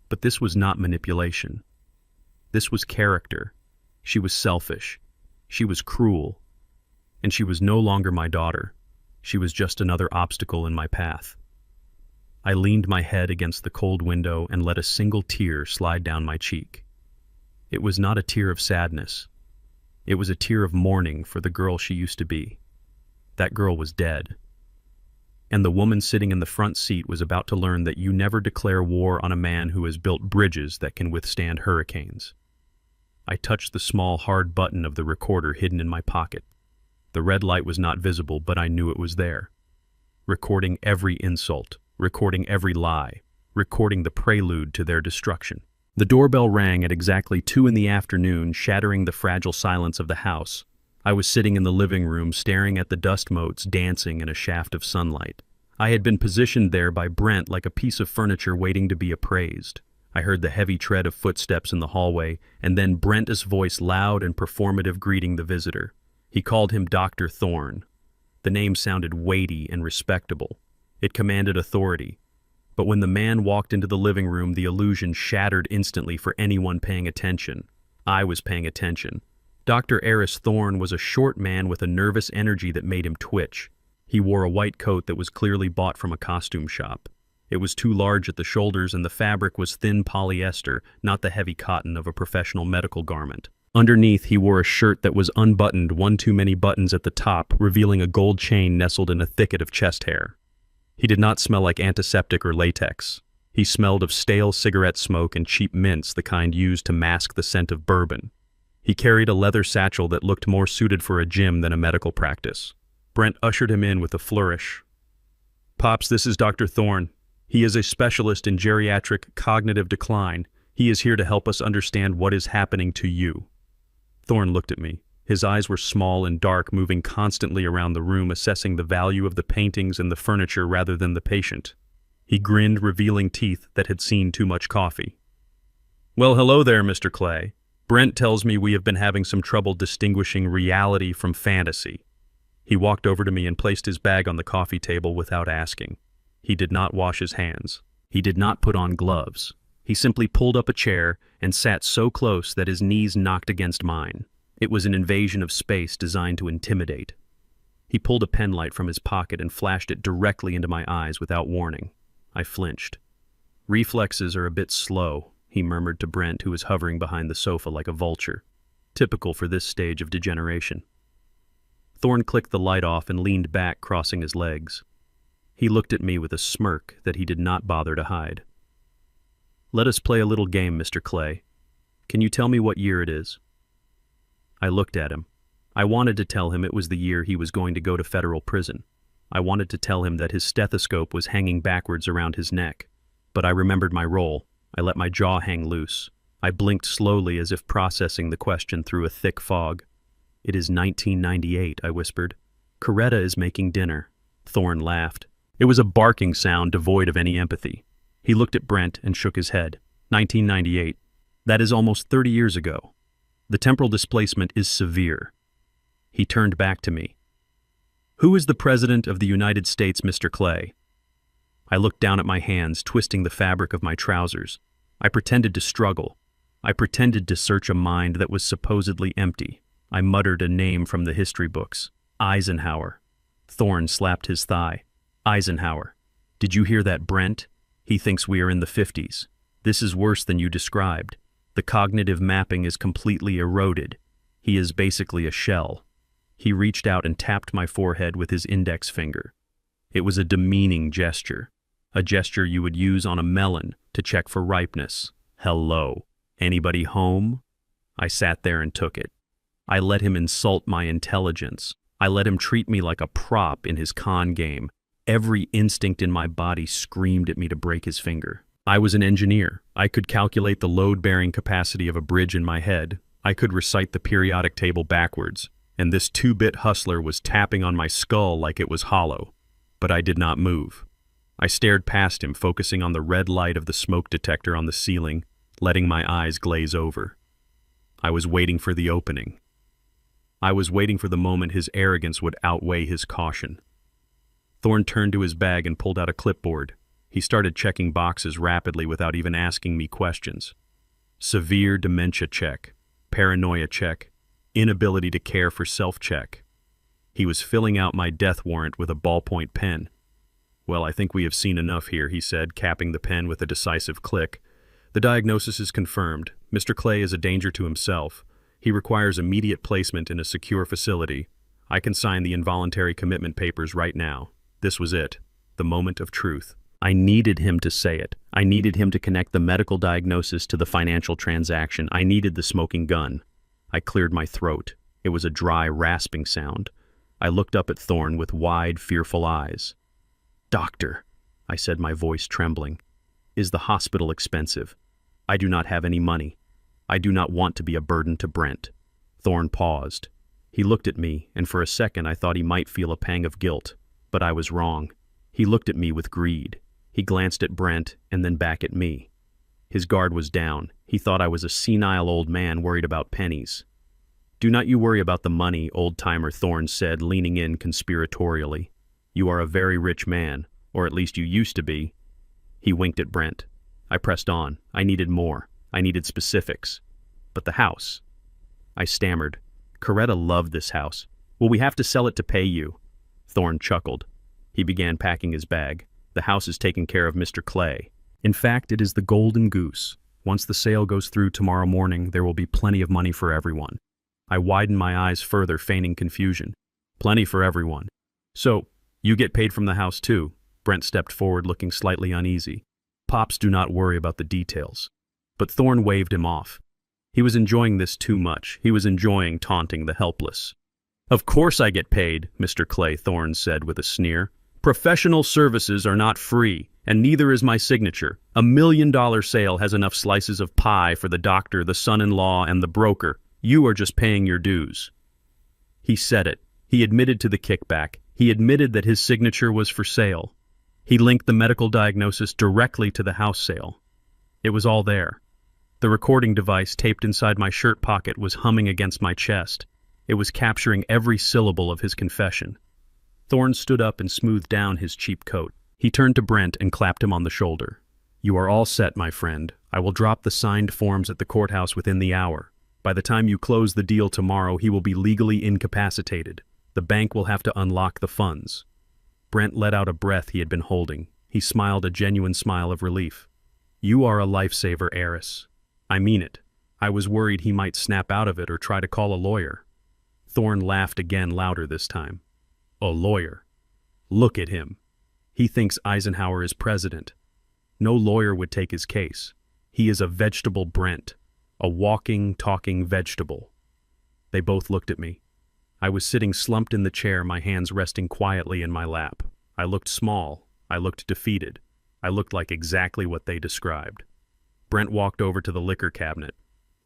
But this was not manipulation. This was character. She was selfish. She was cruel. And she was no longer my daughter. She was just another obstacle in my path. I leaned my head against the cold window and let a single tear slide down my cheek. It was not a tear of sadness. It was a tear of mourning for the girl she used to be. That girl was dead. And the woman sitting in the front seat was about to learn that you never declare war on a man who has built bridges that can withstand hurricanes. I touched the small, hard button of the recorder hidden in my pocket. The red light was not visible, but I knew it was there. Recording every insult, recording every lie, recording the prelude to their destruction. The doorbell rang at exactly 2 p.m, shattering the fragile silence of the house. I was sitting in the living room, staring at the dust motes dancing in a shaft of sunlight. I had been positioned there by Brent like a piece of furniture waiting to be appraised. I heard the heavy tread of footsteps in the hallway, and then Brent's voice, loud and performative, greeting the visitor. He called him Dr. Thorne. The name sounded weighty and respectable. It commanded authority. But when the man walked into the living room, the illusion shattered instantly for anyone paying attention. I was paying attention. Dr. Eris Thorne was a short man with a nervous energy that made him twitch. He wore a white coat that was clearly bought from a costume shop. It was too large at the shoulders, and the fabric was thin polyester, not the heavy cotton of a professional medical garment. Underneath, he wore a shirt that was unbuttoned, one too many buttons at the top, revealing a gold chain nestled in a thicket of chest hair. He did not smell like antiseptic or latex. He smelled of stale cigarette smoke and cheap mints, the kind used to mask the scent of bourbon. He carried a leather satchel that looked more suited for a gym than a medical practice. Brent ushered him in with a flourish. "Pops, this is Dr. Thorne. He is a specialist in geriatric cognitive decline. He is here to help us understand what is happening to you." Thorne looked at me. His eyes were small and dark, moving constantly around the room, assessing the value of the paintings and the furniture rather than the patient. He grinned, revealing teeth that had seen too much coffee. "Well, hello there, Mr. Clay. Brent tells me we have been having some trouble distinguishing reality from fantasy." He walked over to me and placed his bag on the coffee table without asking. He did not wash his hands. He did not put on gloves. He simply pulled up a chair and sat so close that his knees knocked against mine. It was an invasion of space designed to intimidate. He pulled a pen light from his pocket and flashed it directly into my eyes without warning. I flinched. "Reflexes are a bit slow," he murmured to Brent, who was hovering behind the sofa like a vulture. "Typical for this stage of degeneration." Thorne clicked the light off and leaned back, crossing his legs. He looked at me with a smirk that he did not bother to hide. "Let us play a little game, Mr. Clay. Can you tell me what year it is?" I looked at him. I wanted to tell him it was the year he was going to go to federal prison. I wanted to tell him that his stethoscope was hanging backwards around his neck. But I remembered my role. I let my jaw hang loose. I blinked slowly as if processing the question through a thick fog. "It is 1998, I whispered. "Coretta is making dinner." Thorne laughed. It was a barking sound devoid of any empathy. He looked at Brent and shook his head. 1998. That is almost 30 years ago. The temporal displacement is severe. He turned back to me. "Who is the President of the United States, Mr. Clay?" I looked down at my hands, twisting the fabric of my trousers. I pretended to struggle. I pretended to search a mind that was supposedly empty. I muttered a name from the history books. "Eisenhower." Thorne slapped his thigh. "Eisenhower. Did you hear that, Brent? He thinks we are in the 50s. This is worse than you described. The cognitive mapping is completely eroded. He is basically a shell." He reached out and tapped my forehead with his index finger. It was a demeaning gesture, a gesture you would use on a melon to check for ripeness. "Hello. Anybody home?" I sat there and took it. I let him insult my intelligence. I let him treat me like a prop in his con game. Every instinct in my body screamed at me to break his finger. I was an engineer. I could calculate the load-bearing capacity of a bridge in my head. I could recite the periodic table backwards, and this 2-bit hustler was tapping on my skull like it was hollow. But I did not move. I stared past him, focusing on the red light of the smoke detector on the ceiling, letting my eyes glaze over. I was waiting for the opening. I was waiting for the moment his arrogance would outweigh his caution. Thorne turned to his bag and pulled out a clipboard. He started checking boxes rapidly without even asking me questions. Severe dementia check, paranoia check, inability to care for self check. He was filling out my death warrant with a ballpoint pen. "Well, I think we have seen enough here," he said, capping the pen with a decisive click. "The diagnosis is confirmed. Mr. Clay is a danger to himself. He requires immediate placement in a secure facility. I can sign the involuntary commitment papers right now." This was it, the moment of truth. I needed him to say it. I needed him to connect the medical diagnosis to the financial transaction. I needed the smoking gun. I cleared my throat. It was a dry, rasping sound. I looked up at Thorne with wide, fearful eyes. "Doctor," I said, my voice trembling, "is the hospital expensive? I do not have any money. I do not want to be a burden to Brent." Thorne paused. He looked at me, and for a second I thought he might feel a pang of guilt. But I was wrong. He looked at me with greed. He glanced at Brent and then back at me. His guard was down. He thought I was a senile old man worried about pennies. "Do not you worry about the money," old-timer Thorne said, leaning in conspiratorially. "You are a very rich man, or at least you used to be." He winked at Brent. I pressed on. I needed more. I needed specifics. "But the house." I stammered. "Coretta loved this house. Will we have to sell it to pay you?" Thorne chuckled. He began packing his bag. "The house is taking care of Mr. Clay. In fact, it is the golden goose. Once the sale goes through tomorrow morning, there will be plenty of money for everyone. I widened my eyes further, feigning confusion. Plenty for everyone. So, you get paid from the house too? Brent stepped forward, looking slightly uneasy. Pops, do not worry about the details. But Thorne waved him off. He was enjoying this too much. He was enjoying taunting the helpless. Of course I get paid, Mr. Clay, Thorne said with a sneer. Professional services are not free, and neither is my signature. $1 million sale has enough slices of pie for the doctor, the son-in-law, and the broker. You are just paying your dues. He said it. He admitted to the kickback. He admitted that his signature was for sale. He linked the medical diagnosis directly to the house sale. It was all there. The recording device taped inside my shirt pocket was humming against my chest. It was capturing every syllable of his confession. Thorne stood up and smoothed down his cheap coat. He turned to Brent and clapped him on the shoulder. You are all set, my friend. I will drop the signed forms at the courthouse within the hour. By the time you close the deal tomorrow, he will be legally incapacitated. The bank will have to unlock the funds. Brent let out a breath he had been holding. He smiled a genuine smile of relief. You are a lifesaver, heiress. I mean it. I was worried he might snap out of it or try to call a lawyer. Thorne laughed again, louder this time. A lawyer. Look at him. He thinks Eisenhower is president. No lawyer would take his case. He is a vegetable, Brent. A walking, talking vegetable. They both looked at me. I was sitting slumped in the chair, my hands resting quietly in my lap. I looked small. I looked defeated. I looked like exactly what they described. Brent walked over to the liquor cabinet.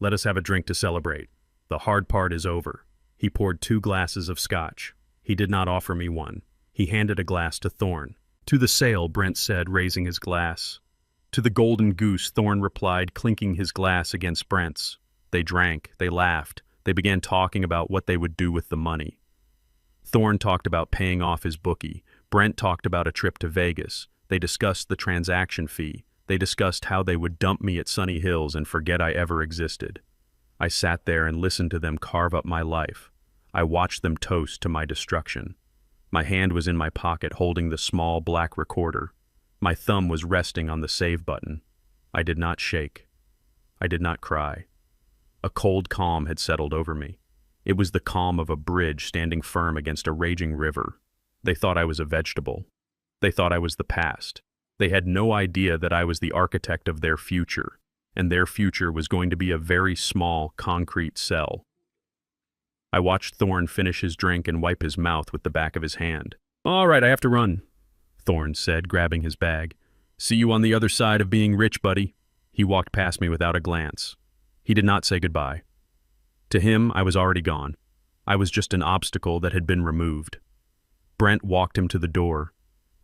Let us have a drink to celebrate. The hard part is over. He poured 2 glasses of scotch. He did not offer me one. He handed a glass to Thorne. To the sale, Brent said, raising his glass. To the Golden Goose, Thorne replied, clinking his glass against Brent's. They drank. They laughed. They began talking about what they would do with the money. Thorne talked about paying off his bookie. Brent talked about a trip to Vegas. They discussed the transaction fee. They discussed how they would dump me at Sunny Hills and forget I ever existed. I sat there and listened to them carve up my life. I watched them toast to my destruction. My hand was in my pocket holding the small black recorder. My thumb was resting on the save button. I did not shake. I did not cry. A cold calm had settled over me. It was the calm of a bridge standing firm against a raging river. They thought I was a vegetable. They thought I was the past. They had no idea that I was the architect of their future, and their future was going to be a very small, concrete cell. I watched Thorne finish his drink and wipe his mouth with the back of his hand. All right, I have to run, Thorne said, grabbing his bag. See you on the other side of being rich, buddy. He walked past me without a glance. He did not say goodbye. To him, I was already gone. I was just an obstacle that had been removed. Brent walked him to the door.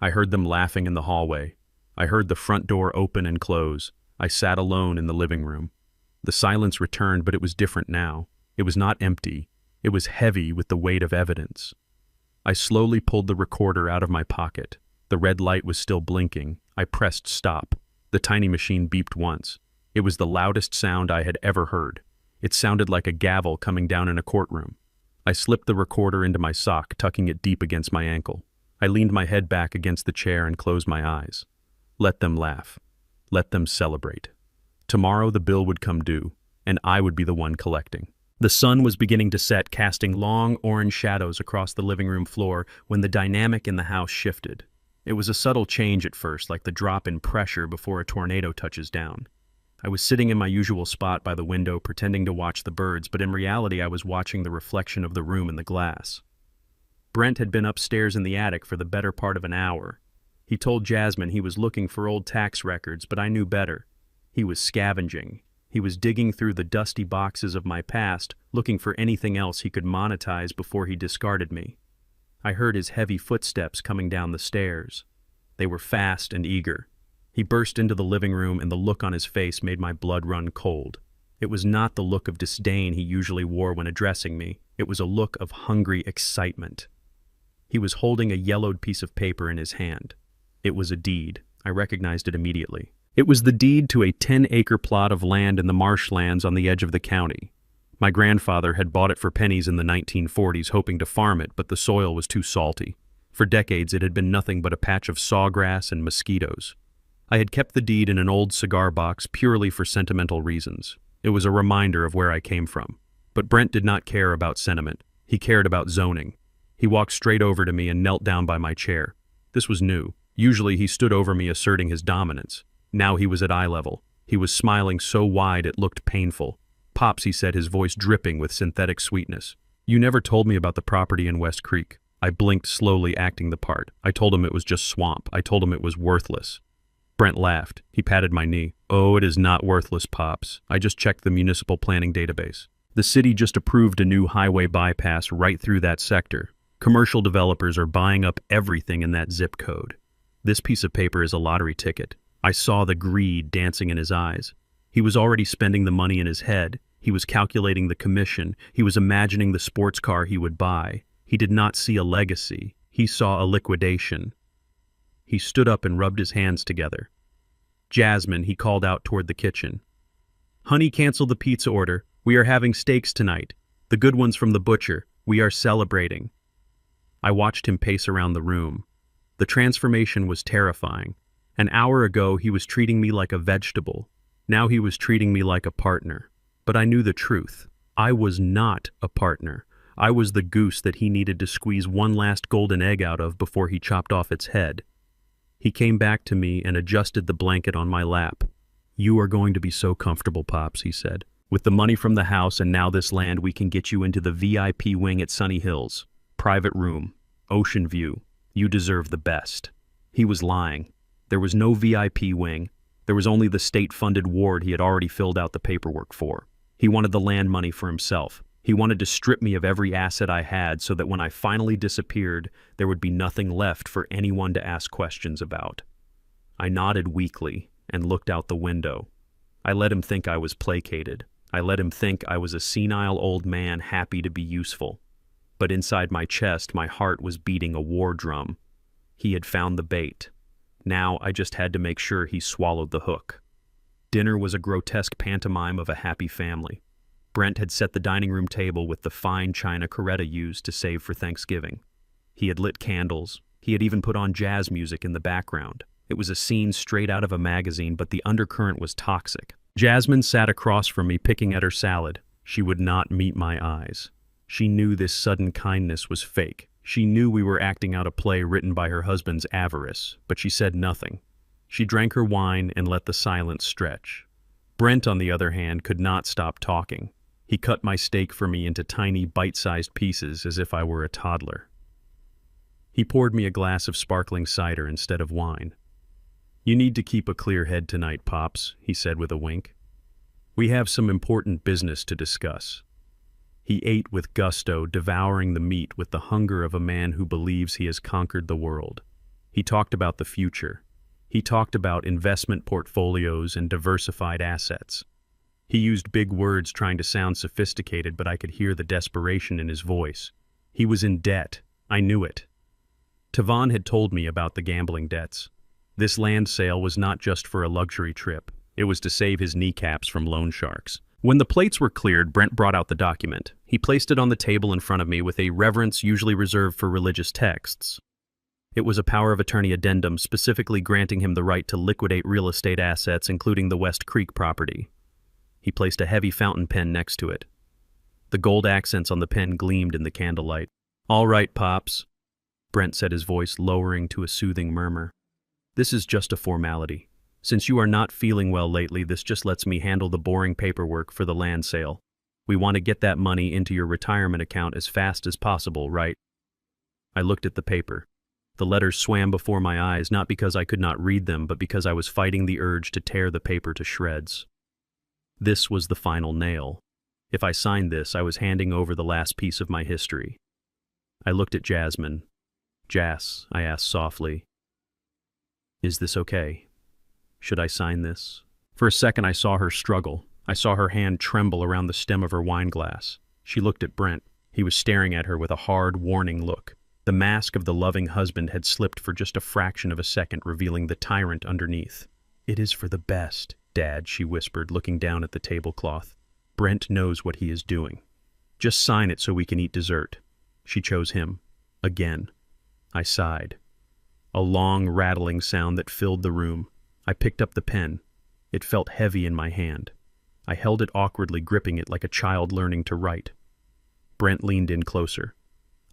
I heard them laughing in the hallway. I heard the front door open and close. I sat alone in the living room. The silence returned, but it was different now. It was not empty. It was heavy with the weight of evidence. I slowly pulled the recorder out of my pocket. The red light was still blinking. I pressed stop. The tiny machine beeped once. It was the loudest sound I had ever heard. It sounded like a gavel coming down in a courtroom. I slipped the recorder into my sock, tucking it deep against my ankle. I leaned my head back against the chair and closed my eyes. Let them laugh. Let them celebrate. Tomorrow the bill would come due, and I would be the one collecting. The sun was beginning to set, casting long orange shadows across the living room floor when the dynamic in the house shifted. It was a subtle change at first, like the drop in pressure before a tornado touches down. I was sitting in my usual spot by the window, pretending to watch the birds, but in reality I was watching the reflection of the room in the glass. Brent had been upstairs in the attic for the better part of an hour. He told Jasmine he was looking for old tax records, but I knew better. He was scavenging. He was digging through the dusty boxes of my past, looking for anything else he could monetize before he discarded me. I heard his heavy footsteps coming down the stairs. They were fast and eager. He burst into the living room, and the look on his face made my blood run cold. It was not the look of disdain he usually wore when addressing me. It was a look of hungry excitement. He was holding a yellowed piece of paper in his hand. It was a deed. I recognized it immediately. It was the deed to a 10-acre plot of land in the marshlands on the edge of the county. My grandfather had bought it for pennies in the 1940s, hoping to farm it, but the soil was too salty. For decades it had been nothing but a patch of sawgrass and mosquitoes. I had kept the deed in an old cigar box purely for sentimental reasons. It was a reminder of where I came from. But Brent did not care about sentiment. He cared about zoning. He walked straight over to me and knelt down by my chair. This was new. Usually he stood over me asserting his dominance. Now he was at eye level. He was smiling so wide it looked painful. "Pops," he said, his voice dripping with synthetic sweetness. "You never told me about the property in West Creek." I blinked slowly, acting the part. I told him it was just swamp. I told him it was worthless. Brent laughed. He patted my knee. "Oh, it is not worthless, Pops. I just checked the municipal planning database. The city just approved a new highway bypass right through that sector. Commercial developers are buying up everything in that zip code. This piece of paper is a lottery ticket." I saw the greed dancing in his eyes. He was already spending the money in his head. He was calculating the commission. He was imagining the sports car he would buy. He did not see a legacy. He saw a liquidation. He stood up and rubbed his hands together. "Jasmine," he called out toward the kitchen. "Honey, cancel the pizza order. We are having steaks tonight. The good ones from the butcher. We are celebrating." I watched him pace around the room. The transformation was terrifying. An hour ago, he was treating me like a vegetable. Now he was treating me like a partner. But I knew the truth. I was not a partner. I was the goose that he needed to squeeze one last golden egg out of before he chopped off its head. He came back to me and adjusted the blanket on my lap. "You are going to be so comfortable, Pops," he said. "With the money from the house and now this land, we can get you into the VIP wing at Sunny Hills. Private room. Ocean view. You deserve the best." He was lying. There was no VIP wing. There was only the state-funded ward he had already filled out the paperwork for. He wanted the land money for himself. He wanted to strip me of every asset I had so that when I finally disappeared, there would be nothing left for anyone to ask questions about. I nodded weakly and looked out the window. I let him think I was placated. I let him think I was a senile old man happy to be useful. But inside my chest, my heart was beating a war drum. He had found the bait. Now I just had to make sure he swallowed the hook. Dinner was a grotesque pantomime of a happy family. Brent had set the dining room table with the fine china Coretta used to save for Thanksgiving. He had lit candles. He had even put on jazz music in the background. It was a scene straight out of a magazine, but the undercurrent was toxic. Jasmine sat across from me, picking at her salad. She would not meet my eyes. She knew this sudden kindness was fake. She knew we were acting out a play written by her husband's avarice, but she said nothing. She drank her wine and let the silence stretch. Brent, on the other hand, could not stop talking. He cut my steak for me into tiny, bite-sized pieces as if I were a toddler. He poured me a glass of sparkling cider instead of wine. "You need to keep a clear head tonight, Pops," he said with a wink. "We have some important business to discuss." He ate with gusto, devouring the meat with the hunger of a man who believes he has conquered the world. He talked about the future. He talked about investment portfolios and diversified assets. He used big words trying to sound sophisticated, but I could hear the desperation in his voice. He was in debt. I knew it. Tavon had told me about the gambling debts. This land sale was not just for a luxury trip. It was to save his kneecaps from loan sharks. When the plates were cleared, Brent brought out the document. He placed it on the table in front of me with a reverence usually reserved for religious texts. It was a power of attorney addendum specifically granting him the right to liquidate real estate assets, including the West Creek property. He placed a heavy fountain pen next to it. The gold accents on the pen gleamed in the candlelight. "All right, Pops," Brent said, his voice lowering to a soothing murmur. "This is just a formality. Since you are not feeling well lately, this just lets me handle the boring paperwork for the land sale. We want to get that money into your retirement account as fast as possible, right?" I looked at the paper. The letters swam before my eyes, not because I could not read them, but because I was fighting the urge to tear the paper to shreds. This was the final nail. If I signed this, I was handing over the last piece of my history. I looked at Jasmine. "Jas," I asked softly, "is this okay? Should I sign this?" For a second I saw her struggle. I saw her hand tremble around the stem of her wine glass. She looked at Brent. He was staring at her with a hard, warning look. The mask of the loving husband had slipped for just a fraction of a second, revealing the tyrant underneath. "It is for the best, Dad," she whispered, looking down at the tablecloth. "Brent knows what he is doing. Just sign it so we can eat dessert." She chose him. Again. I sighed. A long, rattling sound that filled the room. I picked up the pen. It felt heavy in my hand. I held it awkwardly, gripping it like a child learning to write. Brent leaned in closer.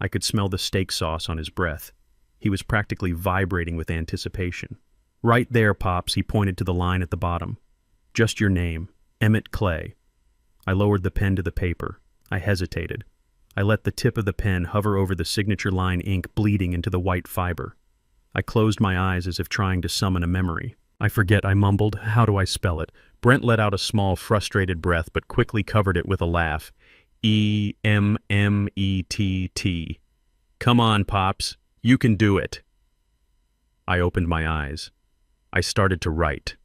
I could smell the steak sauce on his breath. He was practically vibrating with anticipation. "Right there, Pops," he pointed to the line at the bottom. "Just your name, Emmett Clay." I lowered the pen to the paper. I hesitated. I let the tip of the pen hover over the signature line, ink bleeding into the white fiber. I closed my eyes as if trying to summon a memory. "I forget," I mumbled. "How do I spell it?" Brent let out a small, frustrated breath, but quickly covered it with a laugh. "E-M-M-E-T-T. Come on, Pops. You can do it." I opened my eyes. I started to write.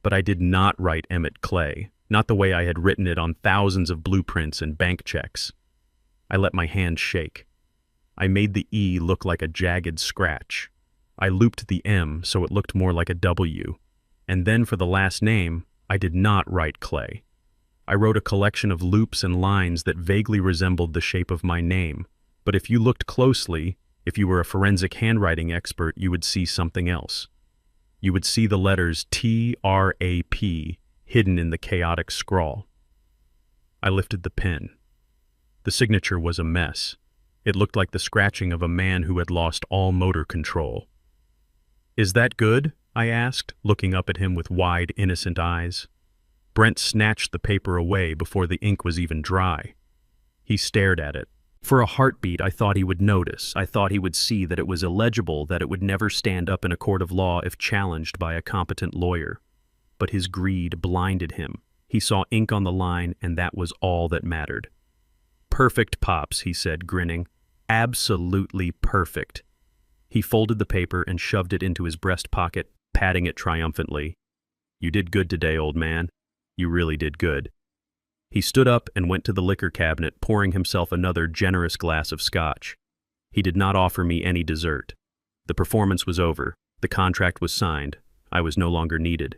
But I did not write Emmett Clay, not the way I had written it on thousands of blueprints and bank checks. I let my hand shake. I made the E look like a jagged scratch. I looped the M so it looked more like a W. And then for the last name, I did not write Clay. I wrote a collection of loops and lines that vaguely resembled the shape of my name. But if you looked closely, if you were a forensic handwriting expert, you would see something else. You would see the letters T-R-A-P hidden in the chaotic scrawl. I lifted the pen. The signature was a mess. It looked like the scratching of a man who had lost all motor control. "Is that good?" I asked, looking up at him with wide, innocent eyes. Brent snatched the paper away before the ink was even dry. He stared at it. For a heartbeat, I thought he would notice. I thought he would see that it was illegible, that it would never stand up in a court of law if challenged by a competent lawyer. But his greed blinded him. He saw ink on the line, and that was all that mattered. "Perfect, Pops," he said, grinning. "Absolutely perfect." He folded the paper and shoved it into his breast pocket, patting it triumphantly. "You did good today, old man. You really did good." He stood up and went to the liquor cabinet, pouring himself another generous glass of scotch. He did not offer me any dessert. The performance was over. The contract was signed. I was no longer needed.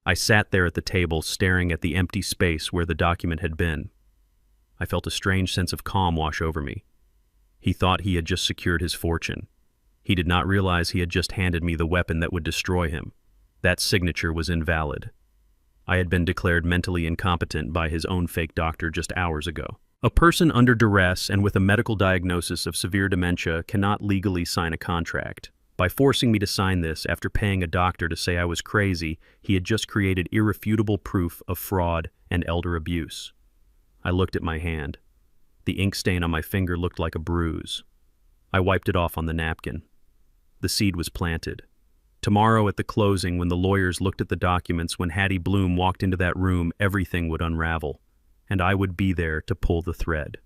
I sat there at the table, staring at the empty space where the document had been. I felt a strange sense of calm wash over me. He thought he had just secured his fortune. He did not realize he had just handed me the weapon that would destroy him. That signature was invalid. I had been declared mentally incompetent by his own fake doctor just hours ago. A person under duress and with a medical diagnosis of severe dementia cannot legally sign a contract. By forcing me to sign this after paying a doctor to say I was crazy, he had just created irrefutable proof of fraud and elder abuse. I looked at my hand. The ink stain on my finger looked like a bruise. I wiped it off on the napkin. The seed was planted. Tomorrow at the closing, when the lawyers looked at the documents, when Hattie Bloom walked into that room, everything would unravel, and I would be there to pull the thread.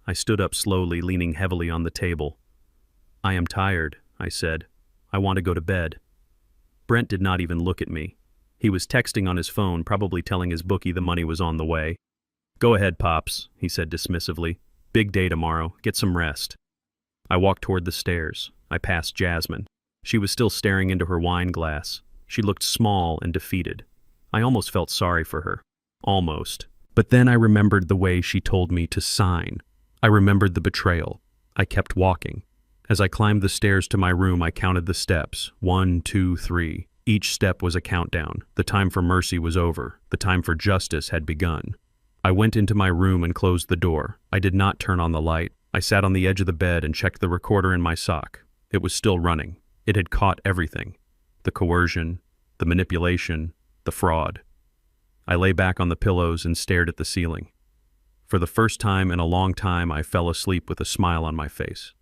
I stood up slowly, leaning heavily on the table. "I am tired," I said. "I want to go to bed." Brent did not even look at me. He was texting on his phone, probably telling his bookie the money was on the way. "Go ahead, Pops," he said dismissively. "Big day tomorrow. Get some rest." I walked toward the stairs. I passed Jasmine. She was still staring into her wine glass. She looked small and defeated. I almost felt sorry for her. Almost. But then I remembered the way she told me to sign. I remembered the betrayal. I kept walking. As I climbed the stairs to my room, I counted the steps. 1, 2, 3. Each step was a countdown. The time for mercy was over. The time for justice had begun. I went into my room and closed the door. I did not turn on the light. I sat on the edge of the bed and checked the recorder in my sock. It was still running. It had caught everything. The coercion, the manipulation, the fraud. I lay back on the pillows and stared at the ceiling. For the first time in a long time, I fell asleep with a smile on my face.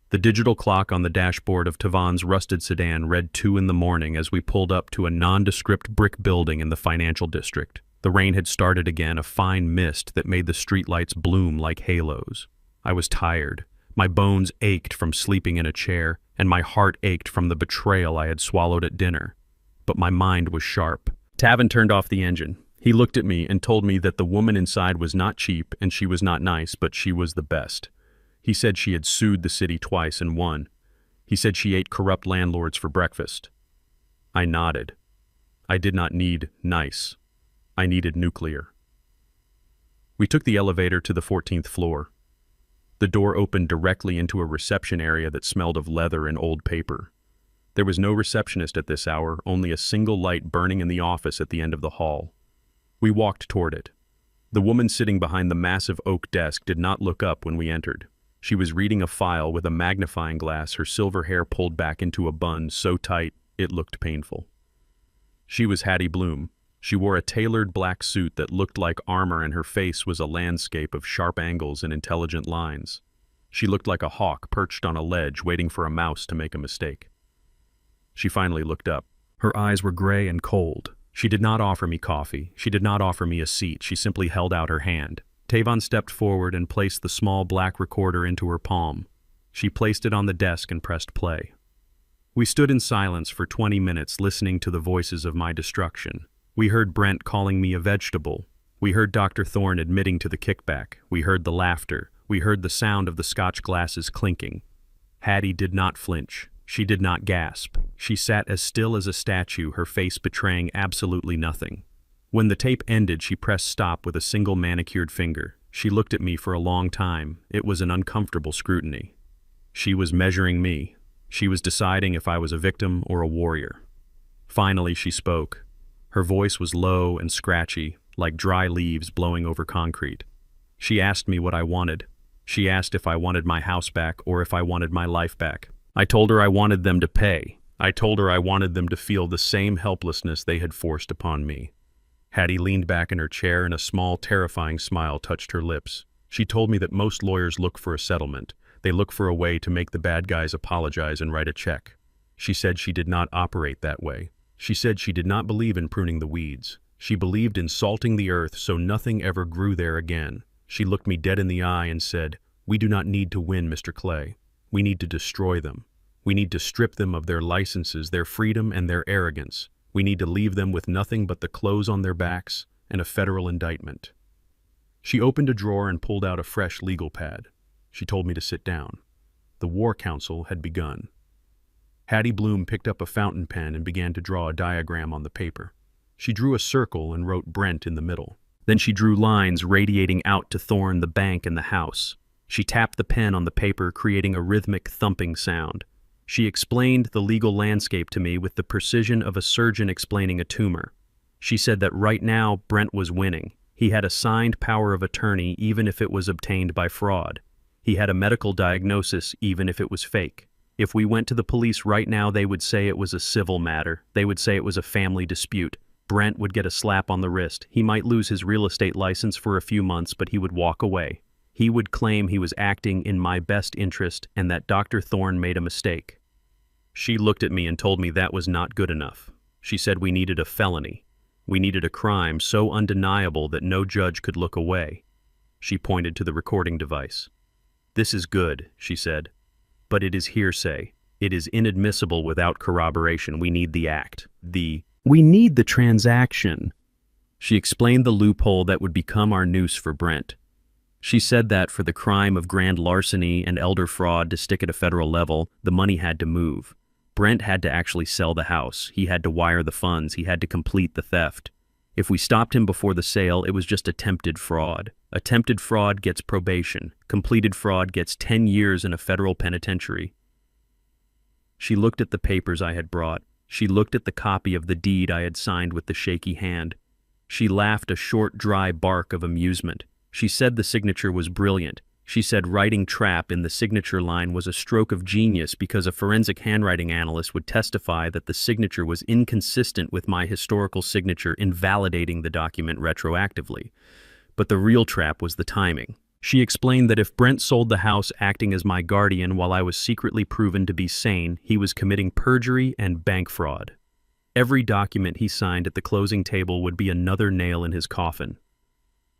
The digital clock on the dashboard of Tavon's rusted sedan read 2 in the morning as we pulled up to a nondescript brick building in the financial district. The rain had started again, a fine mist that made the streetlights bloom like halos. I was tired. My bones ached from sleeping in a chair, and my heart ached from the betrayal I had swallowed at dinner. But my mind was sharp. Tavon turned off the engine. He looked at me and told me that the woman inside was not cheap and she was not nice, but she was the best. He said she had sued the city twice and won. He said she ate corrupt landlords for breakfast. I nodded. I did not need nice. I needed nuclear. We took the elevator to the 14th floor. The door opened directly into a reception area that smelled of leather and old paper. There was no receptionist at this hour, only a single light burning in the office at the end of the hall. We walked toward it. The woman sitting behind the massive oak desk did not look up when we entered. She was reading a file with a magnifying glass, her silver hair pulled back into a bun so tight it looked painful. She was Hattie Bloom. She wore a tailored black suit that looked like armor, and her face was a landscape of sharp angles and intelligent lines. She looked like a hawk perched on a ledge waiting for a mouse to make a mistake. She finally looked up. Her eyes were gray and cold. She did not offer me coffee. She did not offer me a seat. She simply held out her hand. Tavon stepped forward and placed the small black recorder into her palm. She placed it on the desk and pressed play. We stood in silence for 20 minutes listening to the voices of my destruction. We heard Brent calling me a vegetable. We heard Dr. Thorne admitting to the kickback. We heard the laughter. We heard the sound of the Scotch glasses clinking. Hattie did not flinch. She did not gasp. She sat as still as a statue, her face betraying absolutely nothing. When the tape ended, she pressed stop with a single manicured finger. She looked at me for a long time. It was an uncomfortable scrutiny. She was measuring me. She was deciding if I was a victim or a warrior. Finally, she spoke. Her voice was low and scratchy, like dry leaves blowing over concrete. She asked me what I wanted. She asked if I wanted my house back or if I wanted my life back. I told her I wanted them to pay. I told her I wanted them to feel the same helplessness they had forced upon me. Hattie leaned back in her chair and a small, terrifying smile touched her lips. She told me that most lawyers look for a settlement. They look for a way to make the bad guys apologize and write a check. She said she did not operate that way. She said she did not believe in pruning the weeds. She believed in salting the earth so nothing ever grew there again. She looked me dead in the eye and said, "We do not need to win, Mr. Clay. We need to destroy them. We need to strip them of their licenses, their freedom, and their arrogance. We need to leave them with nothing but the clothes on their backs and a federal indictment." She opened a drawer and pulled out a fresh legal pad. She told me to sit down. The War Council had begun. Hattie Bloom picked up a fountain pen and began to draw a diagram on the paper. She drew a circle and wrote Brent in the middle. Then she drew lines radiating out to Thorne, the bank, and the house. She tapped the pen on the paper, creating a rhythmic thumping sound. She explained the legal landscape to me with the precision of a surgeon explaining a tumor. She said that right now Brent was winning. He had a signed power of attorney even if it was obtained by fraud. He had a medical diagnosis even if it was fake. If we went to the police right now, they would say it was a civil matter. They would say it was a family dispute. Brent would get a slap on the wrist. He might lose his real estate license for a few months, but he would walk away. He would claim he was acting in my best interest and that Dr. Thorne made a mistake. She looked at me and told me that was not good enough. She said we needed a felony. We needed a crime so undeniable that no judge could look away. She pointed to the recording device. "This is good," she said, "but it is hearsay. It is inadmissible without corroboration. We need the act. We need the transaction." She explained the loophole that would become our noose for Brent. She said that for the crime of grand larceny and elder fraud to stick at a federal level, the money had to move. Brent had to actually sell the house. He had to wire the funds. He had to complete the theft. If we stopped him before the sale, it was just attempted fraud. Attempted fraud gets probation. Completed fraud gets 10 years in a federal penitentiary. She looked at the papers I had brought. She looked at the copy of the deed I had signed with the shaky hand. She laughed a short, dry bark of amusement. She said the signature was brilliant. She said writing trap in the signature line was a stroke of genius because a forensic handwriting analyst would testify that the signature was inconsistent with my historical signature, invalidating the document retroactively. But the real trap was the timing. She explained that if Brent sold the house acting as my guardian while I was secretly proven to be sane, he was committing perjury and bank fraud. Every document he signed at the closing table would be another nail in his coffin.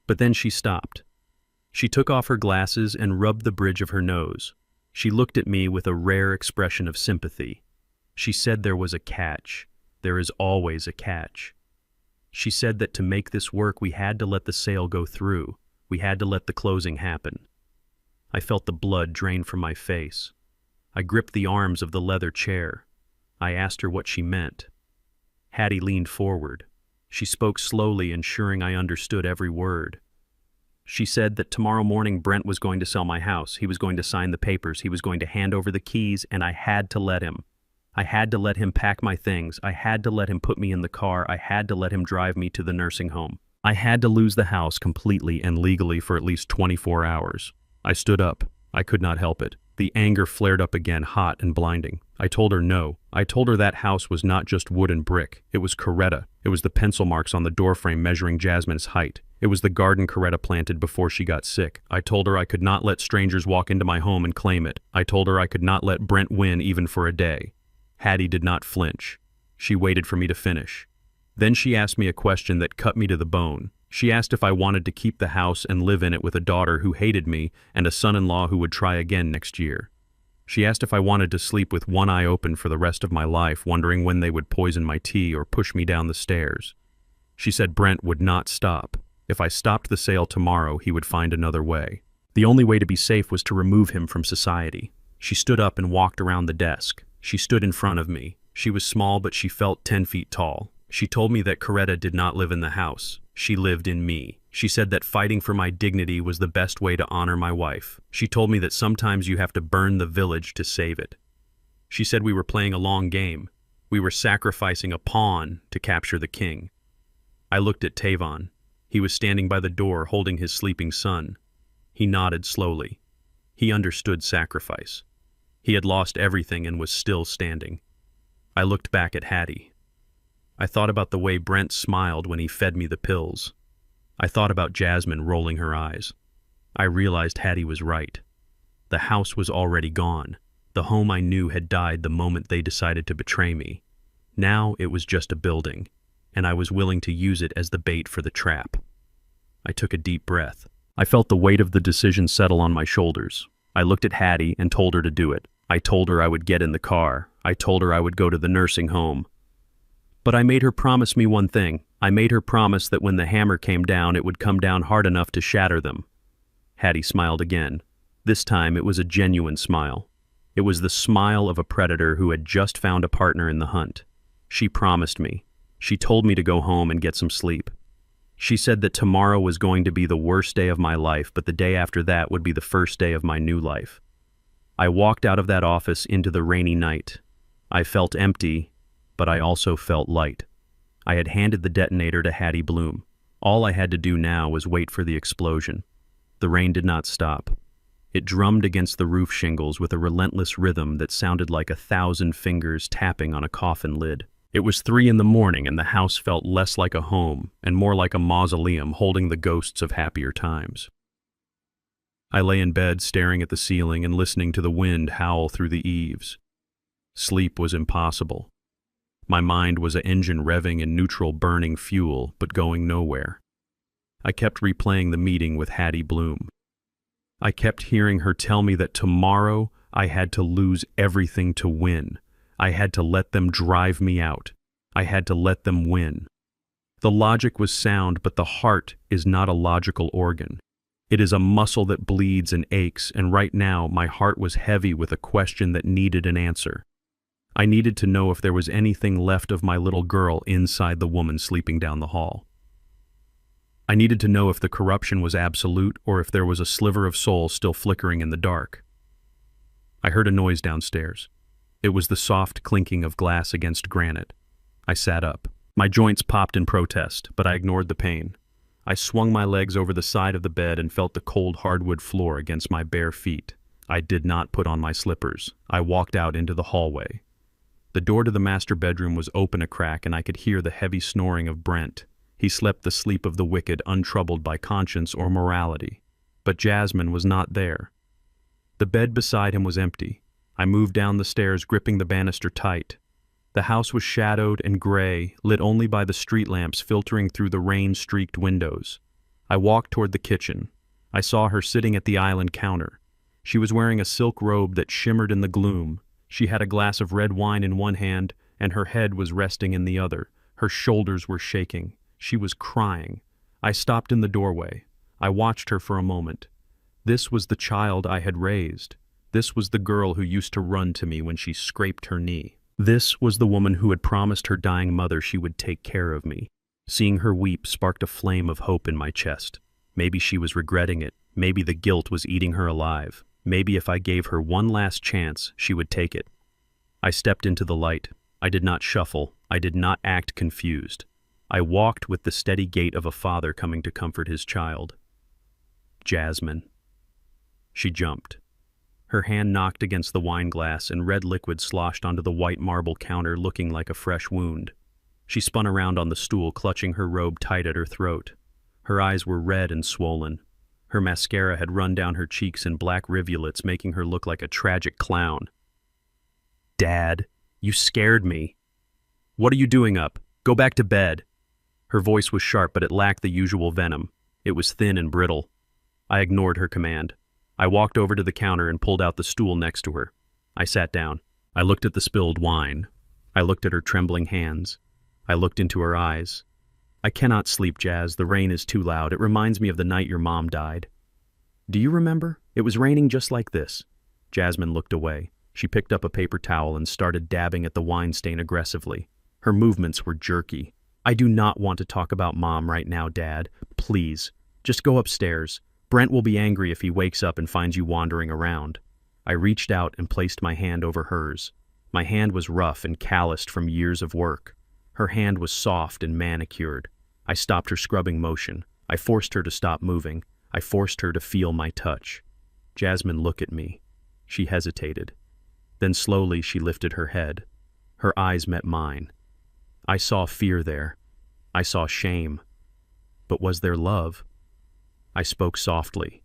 But then she stopped. She took off her glasses and rubbed the bridge of her nose. She looked at me with a rare expression of sympathy. She said there was a catch. There is always a catch. She said that to make this work, we had to let the sale go through. We had to let the closing happen. I felt the blood drain from my face. I gripped the arms of the leather chair. I asked her what she meant. Hattie leaned forward. She spoke slowly, ensuring I understood every word. She said that tomorrow morning Brent was going to sell my house. He was going to sign the papers. He was going to hand over the keys, and I had to let him. I had to let him pack my things. I had to let him put me in the car. I had to let him drive me to the nursing home. I had to lose the house completely and legally for at least 24 hours. I stood up. I could not help it. The anger flared up again, hot and blinding. I told her no. I told her that house was not just wood and brick. It was Coretta. It was the pencil marks on the doorframe measuring Jasmine's height. It was the garden Coretta planted before she got sick. I told her I could not let strangers walk into my home and claim it. I told her I could not let Brent win even for a day. Hattie did not flinch. She waited for me to finish. Then she asked me a question that cut me to the bone. She asked if I wanted to keep the house and live in it with a daughter who hated me and a son-in-law who would try again next year. She asked if I wanted to sleep with one eye open for the rest of my life, wondering when they would poison my tea or push me down the stairs. She said Brent would not stop. If I stopped the sale tomorrow, he would find another way. The only way to be safe was to remove him from society. She stood up and walked around the desk. She stood in front of me. She was small, but she felt 10 feet tall. She told me that Coretta did not live in the house. She lived in me. She said that fighting for my dignity was the best way to honor my wife. She told me that sometimes you have to burn the village to save it. She said we were playing a long game. We were sacrificing a pawn to capture the king. I looked at Tavon. He was standing by the door holding his sleeping son. He nodded slowly. He understood sacrifice. He had lost everything and was still standing. I looked back at Hattie. I thought about the way Brent smiled when he fed me the pills. I thought about Jasmine rolling her eyes. I realized Hattie was right. The house was already gone. The home I knew had died the moment they decided to betray me. Now it was just a building, and I was willing to use it as the bait for the trap. I took a deep breath. I felt the weight of the decision settle on my shoulders. I looked at Hattie and told her to do it. I told her I would get in the car. I told her I would go to the nursing home. But I made her promise me one thing. I made her promise that when the hammer came down, it would come down hard enough to shatter them. Hattie smiled again. This time it was a genuine smile. It was the smile of a predator who had just found a partner in the hunt. She promised me. She told me to go home and get some sleep. She said that tomorrow was going to be the worst day of my life, but the day after that would be the first day of my new life. I walked out of that office into the rainy night. I felt empty, but I also felt light. I had handed the detonator to Hattie Bloom. All I had to do now was wait for the explosion. The rain did not stop. It drummed against the roof shingles with a relentless rhythm that sounded like 1,000 fingers tapping on a coffin lid. It was 3 a.m, and the house felt less like a home and more like a mausoleum holding the ghosts of happier times. I lay in bed staring at the ceiling and listening to the wind howl through the eaves. Sleep was impossible. My mind was an engine revving in neutral burning fuel, but going nowhere. I kept replaying the meeting with Hattie Bloom. I kept hearing her tell me that tomorrow I had to lose everything to win. I had to let them drive me out. I had to let them win. The logic was sound, but the heart is not a logical organ. It is a muscle that bleeds and aches, and right now my heart was heavy with a question that needed an answer. I needed to know if there was anything left of my little girl inside the woman sleeping down the hall. I needed to know if the corruption was absolute or if there was a sliver of soul still flickering in the dark. I heard a noise downstairs. It was the soft clinking of glass against granite. I sat up. My joints popped in protest, but I ignored the pain. I swung my legs over the side of the bed and felt the cold hardwood floor against my bare feet. I did not put on my slippers. I walked out into the hallway. The door to the master bedroom was open a crack, and I could hear the heavy snoring of Brent. He slept the sleep of the wicked, untroubled by conscience or morality. But Jasmine was not there. The bed beside him was empty. I moved down the stairs, gripping the banister tight. The house was shadowed and gray, lit only by the street lamps filtering through the rain-streaked windows. I walked toward the kitchen. I saw her sitting at the island counter. She was wearing a silk robe that shimmered in the gloom. She had a glass of red wine in one hand, and her head was resting in the other. Her shoulders were shaking. She was crying. I stopped in the doorway. I watched her for a moment. This was the child I had raised. This was the girl who used to run to me when she scraped her knee. This was the woman who had promised her dying mother she would take care of me. Seeing her weep sparked a flame of hope in my chest. Maybe she was regretting it. Maybe the guilt was eating her alive. Maybe if I gave her one last chance, she would take it. I stepped into the light. I did not shuffle. I did not act confused. I walked with the steady gait of a father coming to comfort his child. Jasmine. She jumped. Her hand knocked against the wine glass and red liquid sloshed onto the white marble counter looking like a fresh wound. She spun around on the stool, clutching her robe tight at her throat. Her eyes were red and swollen. Her mascara had run down her cheeks in black rivulets, making her look like a tragic clown. Dad, you scared me. What are you doing up? Go back to bed. Her voice was sharp, but it lacked the usual venom. It was thin and brittle. I ignored her command. I walked over to the counter and pulled out the stool next to her. I sat down. I looked at the spilled wine. I looked at her trembling hands. I looked into her eyes. I cannot sleep, Jazz. The rain is too loud. It reminds me of the night your mom died. Do you remember? It was raining just like this. Jasmine looked away. She picked up a paper towel and started dabbing at the wine stain aggressively. Her movements were jerky. I do not want to talk about Mom right now, Dad. Please, just go upstairs. Brent will be angry if he wakes up and finds you wandering around. I reached out and placed my hand over hers. My hand was rough and calloused from years of work. Her hand was soft and manicured. I stopped her scrubbing motion. I forced her to stop moving. I forced her to feel my touch. Jasmine looked at me. She hesitated. Then slowly she lifted her head. Her eyes met mine. I saw fear there. I saw shame. But was there love? I spoke softly.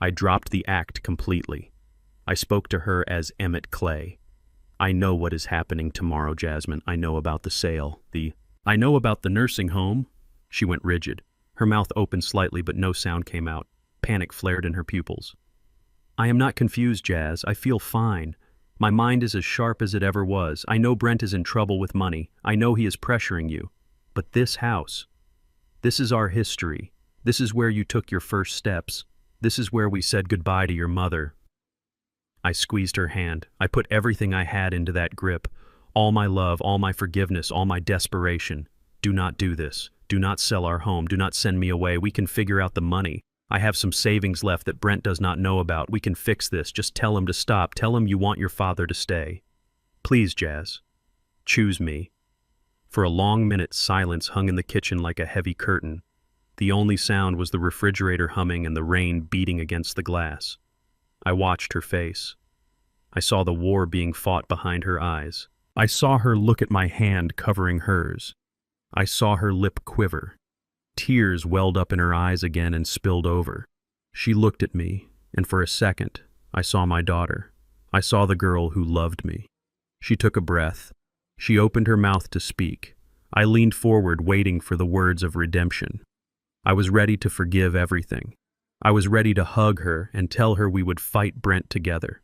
I dropped the act completely. I spoke to her as Emmett Clay. I know what is happening tomorrow, Jasmine. I know about the sale. I know about the nursing home. She went rigid. Her mouth opened slightly, but no sound came out. Panic flared in her pupils. I am not confused, Jazz. I feel fine. My mind is as sharp as it ever was. I know Brent is in trouble with money. I know he is pressuring you. But this house, this is our history. This is where you took your first steps. This is where we said goodbye to your mother. I squeezed her hand. I put everything I had into that grip. All my love, all my forgiveness, all my desperation. Do not do this. Do not sell our home. Do not send me away. We can figure out the money. I have some savings left that Brent does not know about. We can fix this. Just tell him to stop. Tell him you want your father to stay. Please, Jazz. Choose me. For a long minute, silence hung in the kitchen like a heavy curtain. The only sound was the refrigerator humming and the rain beating against the glass. I watched her face. I saw the war being fought behind her eyes. I saw her look at my hand covering hers. I saw her lip quiver. Tears welled up in her eyes again and spilled over. She looked at me, and for a second, I saw my daughter. I saw the girl who loved me. She took a breath. She opened her mouth to speak. I leaned forward, waiting for the words of redemption. I was ready to forgive everything. I was ready to hug her and tell her we would fight Brent together.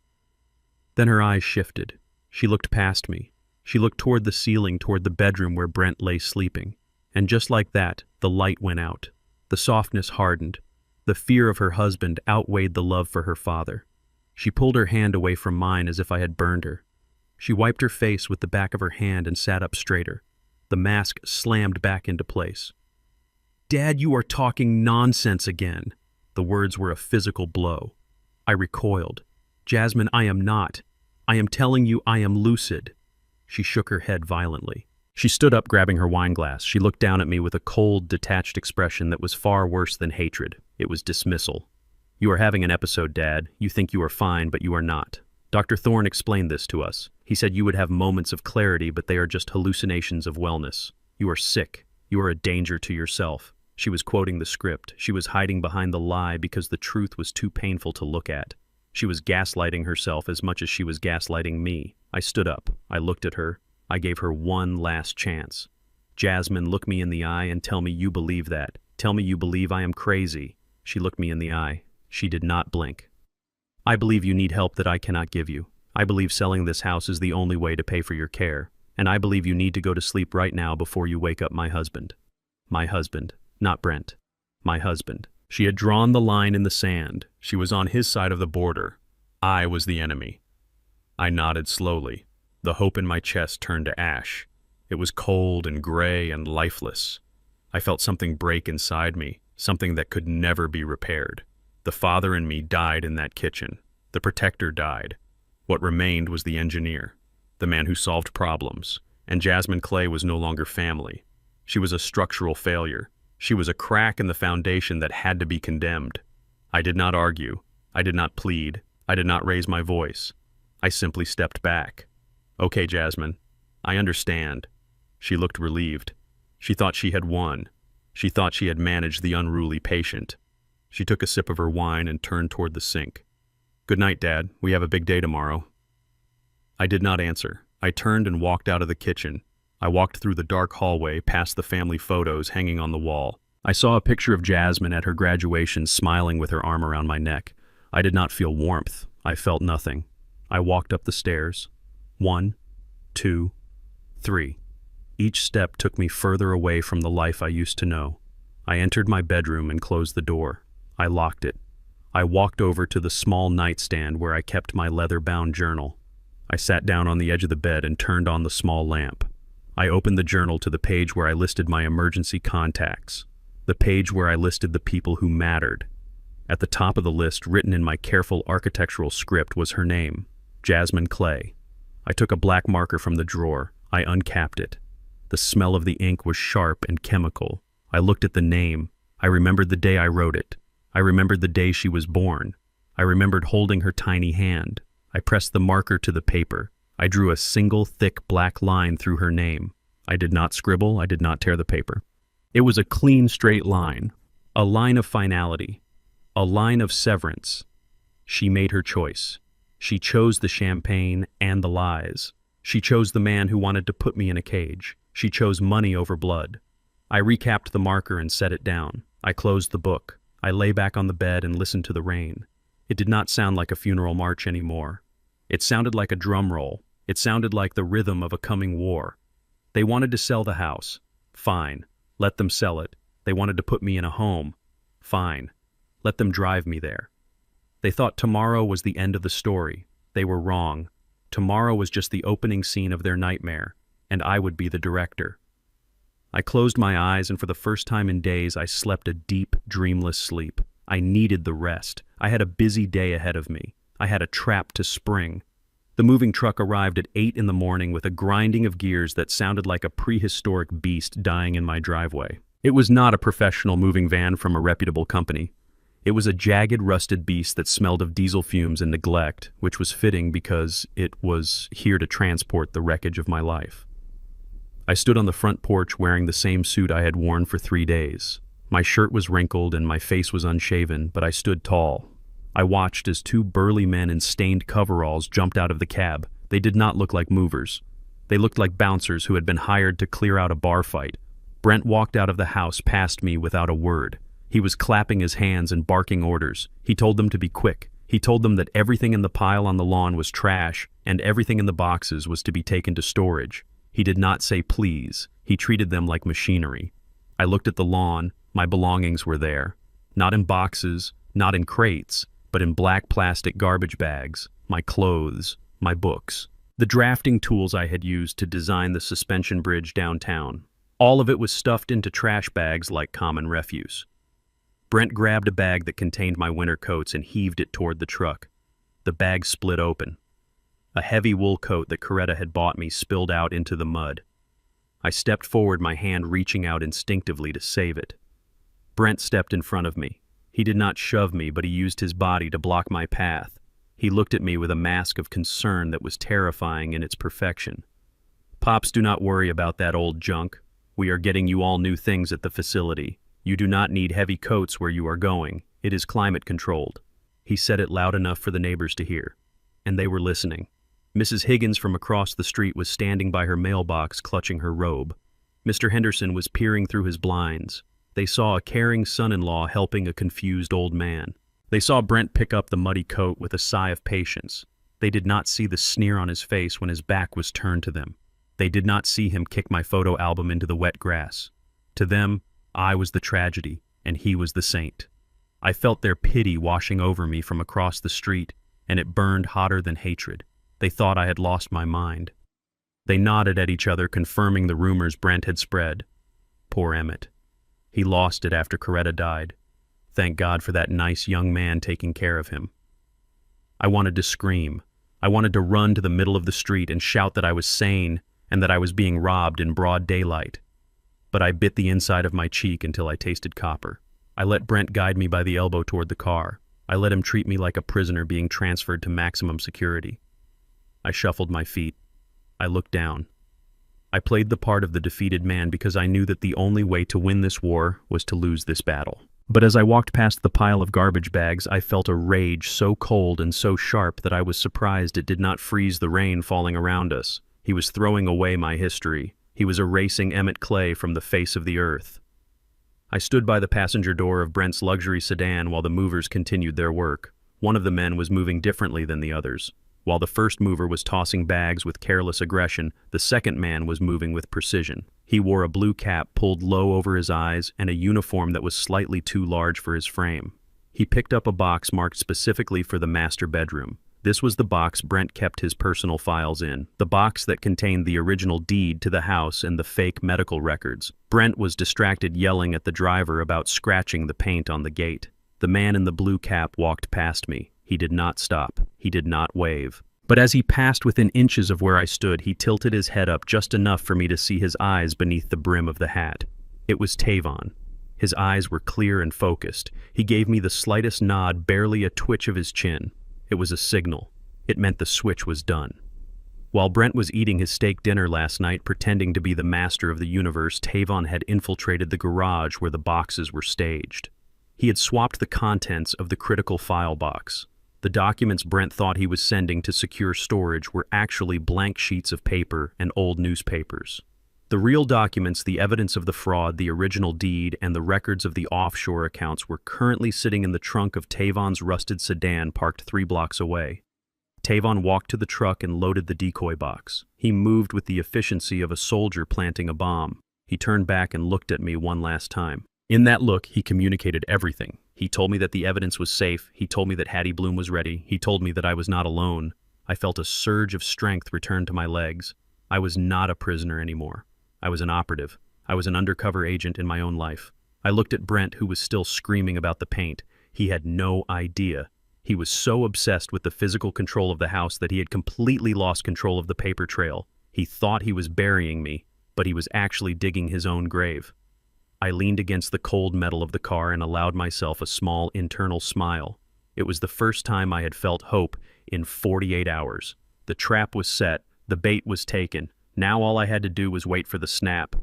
Then her eyes shifted. She looked past me. She looked toward the ceiling, toward the bedroom where Brent lay sleeping. And just like that, the light went out. The softness hardened. The fear of her husband outweighed the love for her father. She pulled her hand away from mine as if I had burned her. She wiped her face with the back of her hand and sat up straighter. The mask slammed back into place. Dad, you are talking nonsense again. The words were a physical blow. I recoiled. Jasmine, I am not. I am telling you I am lucid. She shook her head violently. She stood up, grabbing her wine glass. She looked down at me with a cold, detached expression that was far worse than hatred. It was dismissal. You are having an episode, Dad. You think you are fine, but you are not. Dr. Thorne explained this to us. He said you would have moments of clarity, but they are just hallucinations of wellness. You are sick. You are a danger to yourself. She was quoting the script. She was hiding behind the lie because the truth was too painful to look at. She was gaslighting herself as much as she was gaslighting me. I stood up. I looked at her. I gave her one last chance. Jasmine, look me in the eye and tell me you believe that. Tell me you believe I am crazy. She looked me in the eye. She did not blink. I believe you need help that I cannot give you. I believe selling this house is the only way to pay for your care. And I believe you need to go to sleep right now before you wake up my husband. My husband. Not Brent. My husband. She had drawn the line in the sand. She was on his side of the border. I was the enemy. I nodded slowly. The hope in my chest turned to ash. It was cold and gray and lifeless. I felt something break inside me, something that could never be repaired. The father in me died in that kitchen. The protector died. What remained was the engineer. the man who solved problems, and Jasmine Clay was no longer family. She was a structural failure. She was a crack in the foundation that had to be condemned. I did not argue. I did not plead. I did not raise my voice. I simply stepped back. Okay, Jasmine, I understand. She looked relieved. She thought she had won. She thought she had managed the unruly patient. She took a sip of her wine and turned toward the sink. Good night, Dad. We have a big day tomorrow. I did not answer. I turned and walked out of the kitchen. I walked through the dark hallway, past the family photos hanging on the wall. I saw a picture of Jasmine at her graduation smiling with her arm around my neck. I did not feel warmth. I felt nothing. I walked up the stairs. 1, 2, 3. Each step took me further away from the life I used to know. I entered my bedroom and closed the door. I locked it. I walked over to the small nightstand where I kept my leather-bound journal. I sat down on the edge of the bed and turned on the small lamp. I opened the journal to the page where I listed my emergency contacts, the page where I listed the people who mattered. At the top of the list, written in my careful architectural script, was her name, Jasmine Clay. I took a black marker from the drawer. I uncapped it. The smell of the ink was sharp and chemical. I looked at the name. I remembered the day I wrote it. I remembered the day she was born. I remembered holding her tiny hand. I pressed the marker to the paper. I drew a single thick black line through her name. I did not scribble. I did not tear the paper. It was a clean, straight line. A line of finality. A line of severance. She made her choice. She chose the champagne and the lies. She chose the man who wanted to put me in a cage. She chose money over blood. I recapped the marker and set it down. I closed the book. I lay back on the bed and listened to the rain. It did not sound like a funeral march anymore. It sounded like a drum roll. It sounded like the rhythm of a coming war. They wanted to sell the house. Fine. Let them sell it. They wanted to put me in a home. Fine. Let them drive me there. They thought tomorrow was the end of the story. They were wrong. Tomorrow was just the opening scene of their nightmare, and I would be the director. I closed my eyes, and for the first time in days, I slept a deep, dreamless sleep. I needed the rest. I had a busy day ahead of me. I had a trap to spring. The moving truck arrived at 8 in the morning with a grinding of gears that sounded like a prehistoric beast dying in my driveway. It was not a professional moving van from a reputable company. It was a jagged, rusted beast that smelled of diesel fumes and neglect, which was fitting because it was here to transport the wreckage of my life. I stood on the front porch wearing the same suit I had worn for 3 days. My shirt was wrinkled and my face was unshaven, but I stood tall. I watched as 2 burly men in stained coveralls jumped out of the cab. They did not look like movers. They looked like bouncers who had been hired to clear out a bar fight. Brent walked out of the house past me without a word. He was clapping his hands and barking orders. He told them to be quick. He told them that everything in the pile on the lawn was trash and everything in the boxes was to be taken to storage. He did not say please. He treated them like machinery. I looked at the lawn. My belongings were there. Not in boxes, not in crates, but in black plastic garbage bags. My clothes, my books, the drafting tools I had used to design the suspension bridge downtown. All of it was stuffed into trash bags like common refuse. Brent grabbed a bag that contained my winter coats and heaved it toward the truck. The bag split open. A heavy wool coat that Coretta had bought me spilled out into the mud. I stepped forward, my hand reaching out instinctively to save it. Brent stepped in front of me. He did not shove me, but he used his body to block my path. He looked at me with a mask of concern that was terrifying in its perfection. Pops, do not worry about that old junk. We are getting you all new things at the facility. You do not need heavy coats where you are going. It is climate controlled. He said it loud enough for the neighbors to hear. And they were listening. Mrs. Higgins from across the street was standing by her mailbox clutching her robe. Mr. Henderson was peering through his blinds. They saw a caring son-in-law helping a confused old man. They saw Brent pick up the muddy coat with a sigh of patience. They did not see the sneer on his face when his back was turned to them. They did not see him kick my photo album into the wet grass. To them, I was the tragedy, and he was the saint. I felt their pity washing over me from across the street, and it burned hotter than hatred. They thought I had lost my mind. They nodded at each other, confirming the rumors Brent had spread. Poor Emmett. He lost it after Coretta died. Thank God for that nice young man taking care of him. I wanted to scream. I wanted to run to the middle of the street and shout that I was sane and that I was being robbed in broad daylight. But I bit the inside of my cheek until I tasted copper. I let Brent guide me by the elbow toward the car. I let him treat me like a prisoner being transferred to maximum security. I shuffled my feet. I looked down. I played the part of the defeated man because I knew that the only way to win this war was to lose this battle. But as I walked past the pile of garbage bags, I felt a rage so cold and so sharp that I was surprised it did not freeze the rain falling around us. He was throwing away my history. He was erasing Emmett Clay from the face of the earth. I stood by the passenger door of Brent's luxury sedan while the movers continued their work. One of the men was moving differently than the others. While the first mover was tossing bags with careless aggression, the second man was moving with precision. He wore a blue cap pulled low over his eyes and a uniform that was slightly too large for his frame. He picked up a box marked specifically for the master bedroom. This was the box Brent kept his personal files in, the box that contained the original deed to the house and the fake medical records. Brent was distracted yelling at the driver about scratching the paint on the gate. The man in the blue cap walked past me. He did not stop. He did not wave. But as he passed within inches of where I stood, he tilted his head up just enough for me to see his eyes beneath the brim of the hat. It was Tavon. His eyes were clear and focused. He gave me the slightest nod, barely a twitch of his chin. It was a signal. It meant the switch was done. While Brent was eating his steak dinner last night, pretending to be the master of the universe, Tavon had infiltrated the garage where the boxes were staged. He had swapped the contents of the critical file box. The documents Brent thought he was sending to secure storage were actually blank sheets of paper and old newspapers. The real documents, the evidence of the fraud, the original deed, and the records of the offshore accounts were currently sitting in the trunk of Tavon's rusted sedan parked 3 blocks away. Tavon walked to the truck and loaded the decoy box. He moved with the efficiency of a soldier planting a bomb. He turned back and looked at me one last time. In that look, he communicated everything. He told me that the evidence was safe. He told me that Hattie Bloom was ready. He told me that I was not alone. I felt a surge of strength return to my legs. I was not a prisoner anymore. I was an operative. I was an undercover agent in my own life. I looked at Brent, who was still screaming about the paint. He had no idea. He was so obsessed with the physical control of the house that he had completely lost control of the paper trail. He thought he was burying me, but he was actually digging his own grave. I leaned against the cold metal of the car and allowed myself a small internal smile. It was the first time I had felt hope in 48 hours. The trap was set. The bait was taken. Now all I had to do was wait for the snap.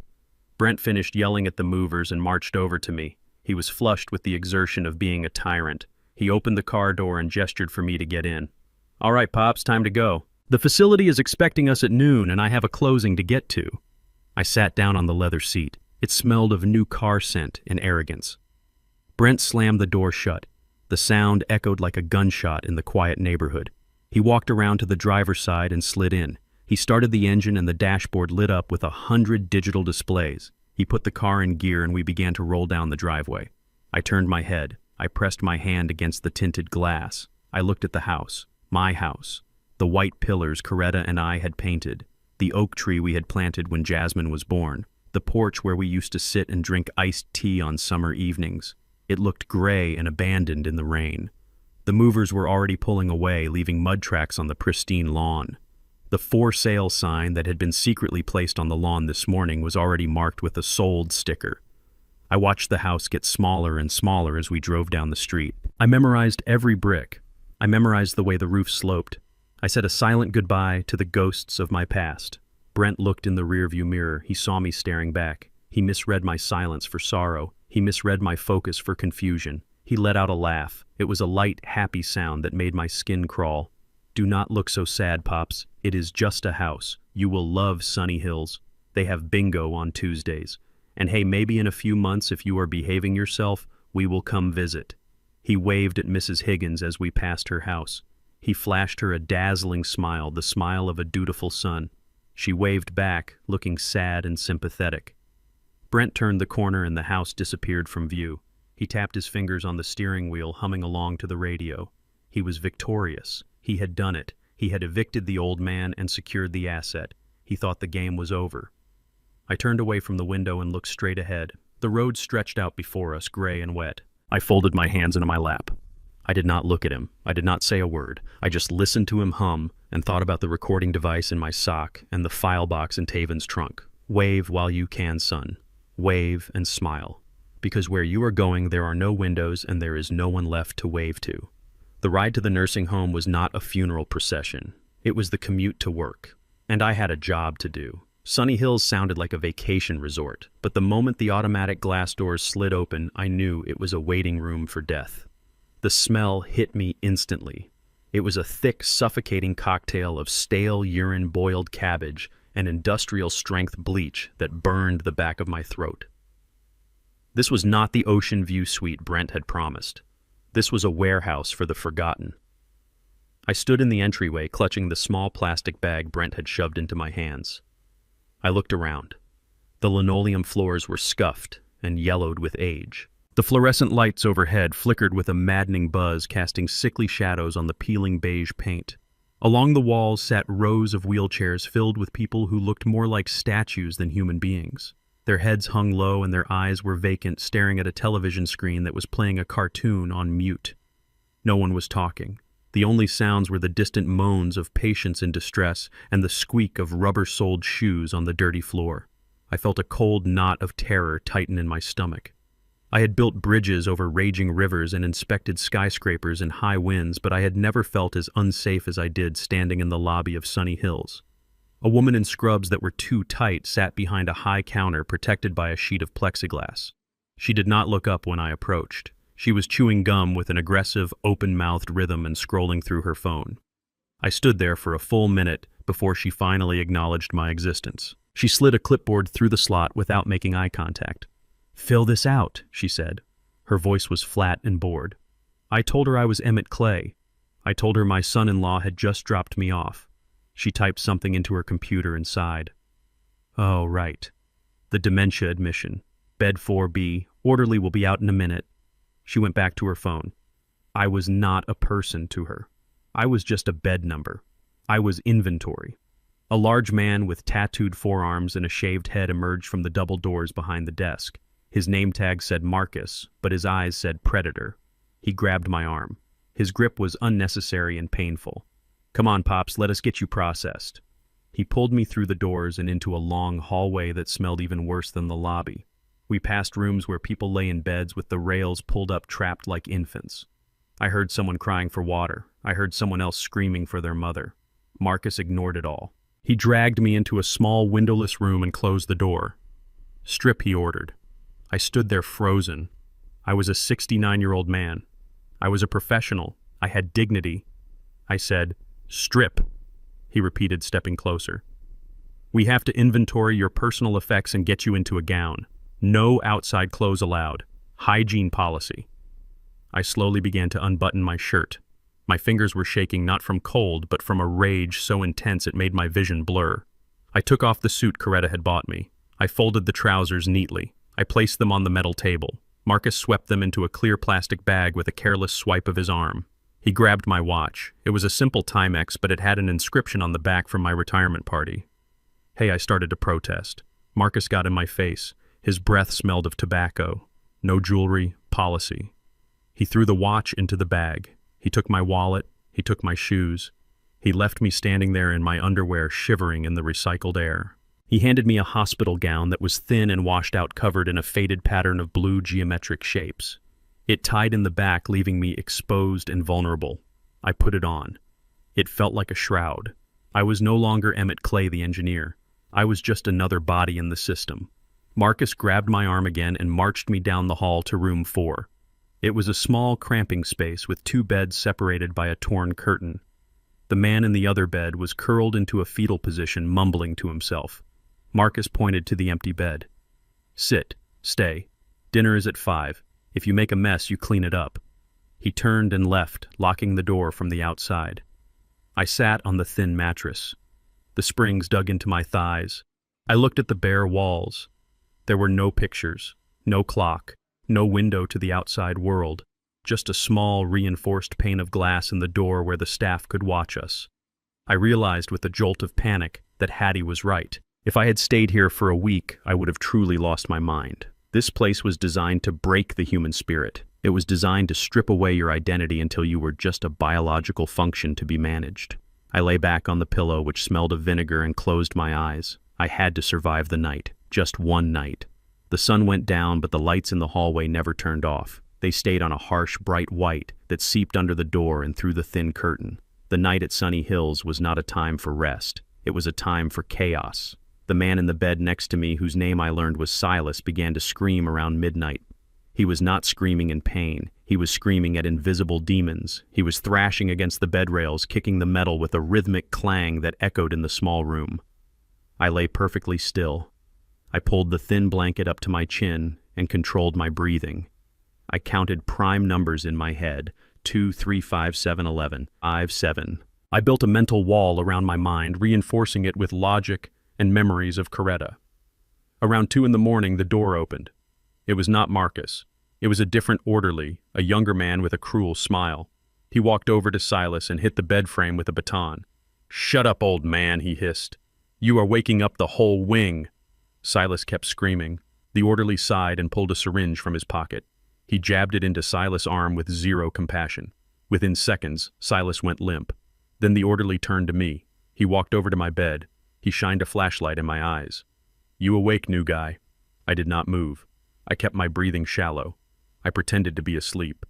Brent finished yelling at the movers and marched over to me. He was flushed with the exertion of being a tyrant. He opened the car door and gestured for me to get in. "All right, Pops, time to go. The facility is expecting us at noon, and I have a closing to get to." I sat down on the leather seat. It smelled of new car scent and arrogance. Brent slammed the door shut. The sound echoed like a gunshot in the quiet neighborhood. He walked around to the driver's side and slid in. He started the engine and the dashboard lit up with 100 digital displays. He put the car in gear and we began to roll down the driveway. I turned my head. I pressed my hand against the tinted glass. I looked at the house. My house. The white pillars Coretta and I had painted. The oak tree we had planted when Jasmine was born. The porch where we used to sit and drink iced tea on summer evenings. It looked gray and abandoned in the rain. The movers were already pulling away, leaving mud tracks on the pristine lawn. The for sale sign that had been secretly placed on the lawn this morning was already marked with a sold sticker. I watched the house get smaller and smaller as we drove down the street. I memorized every brick. I memorized the way the roof sloped. I said a silent goodbye to the ghosts of my past. Brent looked in the rearview mirror. He saw me staring back. He misread my silence for sorrow. He misread my focus for confusion. He let out a laugh. It was a light, happy sound that made my skin crawl. "Do not look so sad, Pops. It is just a house. You will love Sunny Hills. They have bingo on Tuesdays. And hey, maybe in a few months, if you are behaving yourself, we will come visit." He waved at Mrs. Higgins as we passed her house. He flashed her a dazzling smile, the smile of a dutiful son. She waved back, looking sad and sympathetic. Brent turned the corner and the house disappeared from view. He tapped his fingers on the steering wheel, humming along to the radio. He was victorious. He had done it. He had evicted the old man and secured the asset. He thought the game was over. I turned away from the window and looked straight ahead. The road stretched out before us, gray and wet. I folded my hands into my lap. I did not look at him. I did not say a word. I just listened to him hum and thought about the recording device in my sock and the file box in Taven's trunk. Wave while you can, son. Wave and smile. Because where you are going, there are no windows and there is no one left to wave to. The ride to the nursing home was not a funeral procession. It was the commute to work. And I had a job to do. Sunny Hills sounded like a vacation resort, but the moment the automatic glass doors slid open, I knew it was a waiting room for death. The smell hit me instantly. It was a thick, suffocating cocktail of stale urine, boiled cabbage, and industrial-strength bleach that burned the back of my throat. This was not the ocean view suite Brent had promised. This was a warehouse for the forgotten. I stood in the entryway, clutching the small plastic bag Brent had shoved into my hands. I looked around. The linoleum floors were scuffed and yellowed with age. The fluorescent lights overhead flickered with a maddening buzz, casting sickly shadows on the peeling beige paint. Along the walls sat rows of wheelchairs filled with people who looked more like statues than human beings. Their heads hung low and their eyes were vacant, staring at a television screen that was playing a cartoon on mute. No one was talking. The only sounds were the distant moans of patients in distress and the squeak of rubber-soled shoes on the dirty floor. I felt a cold knot of terror tighten in my stomach. I had built bridges over raging rivers and inspected skyscrapers in high winds, but I had never felt as unsafe as I did standing in the lobby of Sunny Hills. A woman in scrubs that were too tight sat behind a high counter protected by a sheet of plexiglass. She did not look up when I approached. She was chewing gum with an aggressive, open-mouthed rhythm and scrolling through her phone. I stood there for a full minute before she finally acknowledged my existence. She slid a clipboard through the slot without making eye contact. "Fill this out," she said. Her voice was flat and bored. I told her I was Emmett Clay. I told her my son-in-law had just dropped me off. She typed something into her computer and sighed. "Oh, right. The dementia admission. Bed 4B. Orderly will be out in a minute." She went back to her phone. I was not a person to her. I was just a bed number. I was inventory. A large man with tattooed forearms and a shaved head emerged from the double doors behind the desk. His name tag said Marcus, but his eyes said Predator. He grabbed my arm. His grip was unnecessary and painful. "Come on, Pops, let us get you processed." He pulled me through the doors and into a long hallway that smelled even worse than the lobby. We passed rooms where people lay in beds with the rails pulled up, trapped like infants. I heard someone crying for water. I heard someone else screaming for their mother. Marcus ignored it all. He dragged me into a small windowless room and closed the door. "Strip," he ordered. I stood there frozen. I was a 69-year-old man. I was a professional. I had dignity. I said, "Strip," he repeated, stepping closer. "We have to inventory your personal effects and get you into a gown. No outside clothes allowed. Hygiene policy." I slowly began to unbutton my shirt. My fingers were shaking not from cold, but from a rage so intense it made my vision blur. I took off the suit Coretta had bought me. I folded the trousers neatly. I placed them on the metal table. Marcus swept them into a clear plastic bag with a careless swipe of his arm. He grabbed my watch. It was a simple Timex, but it had an inscription on the back from my retirement party. "Hey," I started to protest. Marcus got in my face. His breath smelled of tobacco. No jewelry, policy. He threw the watch into the bag. He took my wallet. He took my shoes. He left me standing there in my underwear, shivering in the recycled air. He handed me a hospital gown that was thin and washed out, covered in a faded pattern of blue geometric shapes. It tied in the back, leaving me exposed and vulnerable. I put it on. It felt like a shroud. I was no longer Emmett Clay, the engineer. I was just another body in the system. Marcus grabbed my arm again and marched me down the hall to room 4. It was a small, cramping space with 2 beds separated by a torn curtain. The man in the other bed was curled into a fetal position, mumbling to himself. Marcus pointed to the empty bed. "Sit. Stay. Dinner is at 5. If you make a mess, you clean it up." He turned and left, locking the door from the outside. I sat on the thin mattress. The springs dug into my thighs. I looked at the bare walls. There were no pictures, no clock, no window to the outside world, just a small reinforced pane of glass in the door where the staff could watch us. I realized with a jolt of panic that Hattie was right. If I had stayed here for a week, I would have truly lost my mind. This place was designed to break the human spirit. It was designed to strip away your identity until you were just a biological function to be managed. I lay back on the pillow, which smelled of vinegar, and closed my eyes. I had to survive the night. Just one night. The sun went down, but the lights in the hallway never turned off. They stayed on a harsh, bright white that seeped under the door and through the thin curtain. The night at Sunny Hills was not a time for rest. It was a time for chaos. The man in the bed next to me, whose name I learned was Silas, began to scream around midnight. He was not screaming in pain. He was screaming at invisible demons. He was thrashing against the bed rails, kicking the metal with a rhythmic clang that echoed in the small room. I lay perfectly still. I pulled the thin blanket up to my chin and controlled my breathing. I counted prime numbers in my head: 2, 3, 5, 7, 11, 5, 7. I built a mental wall around my mind, reinforcing it with logic and memories of Coretta. Around 2 in the morning, the door opened. It was not Marcus. It was a different orderly, a younger man with a cruel smile. He walked over to Silas and hit the bed frame with a baton. "Shut up, old man," he hissed. "You are waking up the whole wing." Silas kept screaming. The orderly sighed and pulled a syringe from his pocket. He jabbed it into Silas' arm with zero compassion. Within seconds, Silas went limp. Then the orderly turned to me. He walked over to my bed. He shined a flashlight in my eyes. "You awake, new guy?" I did not move. I kept my breathing shallow. I pretended to be asleep.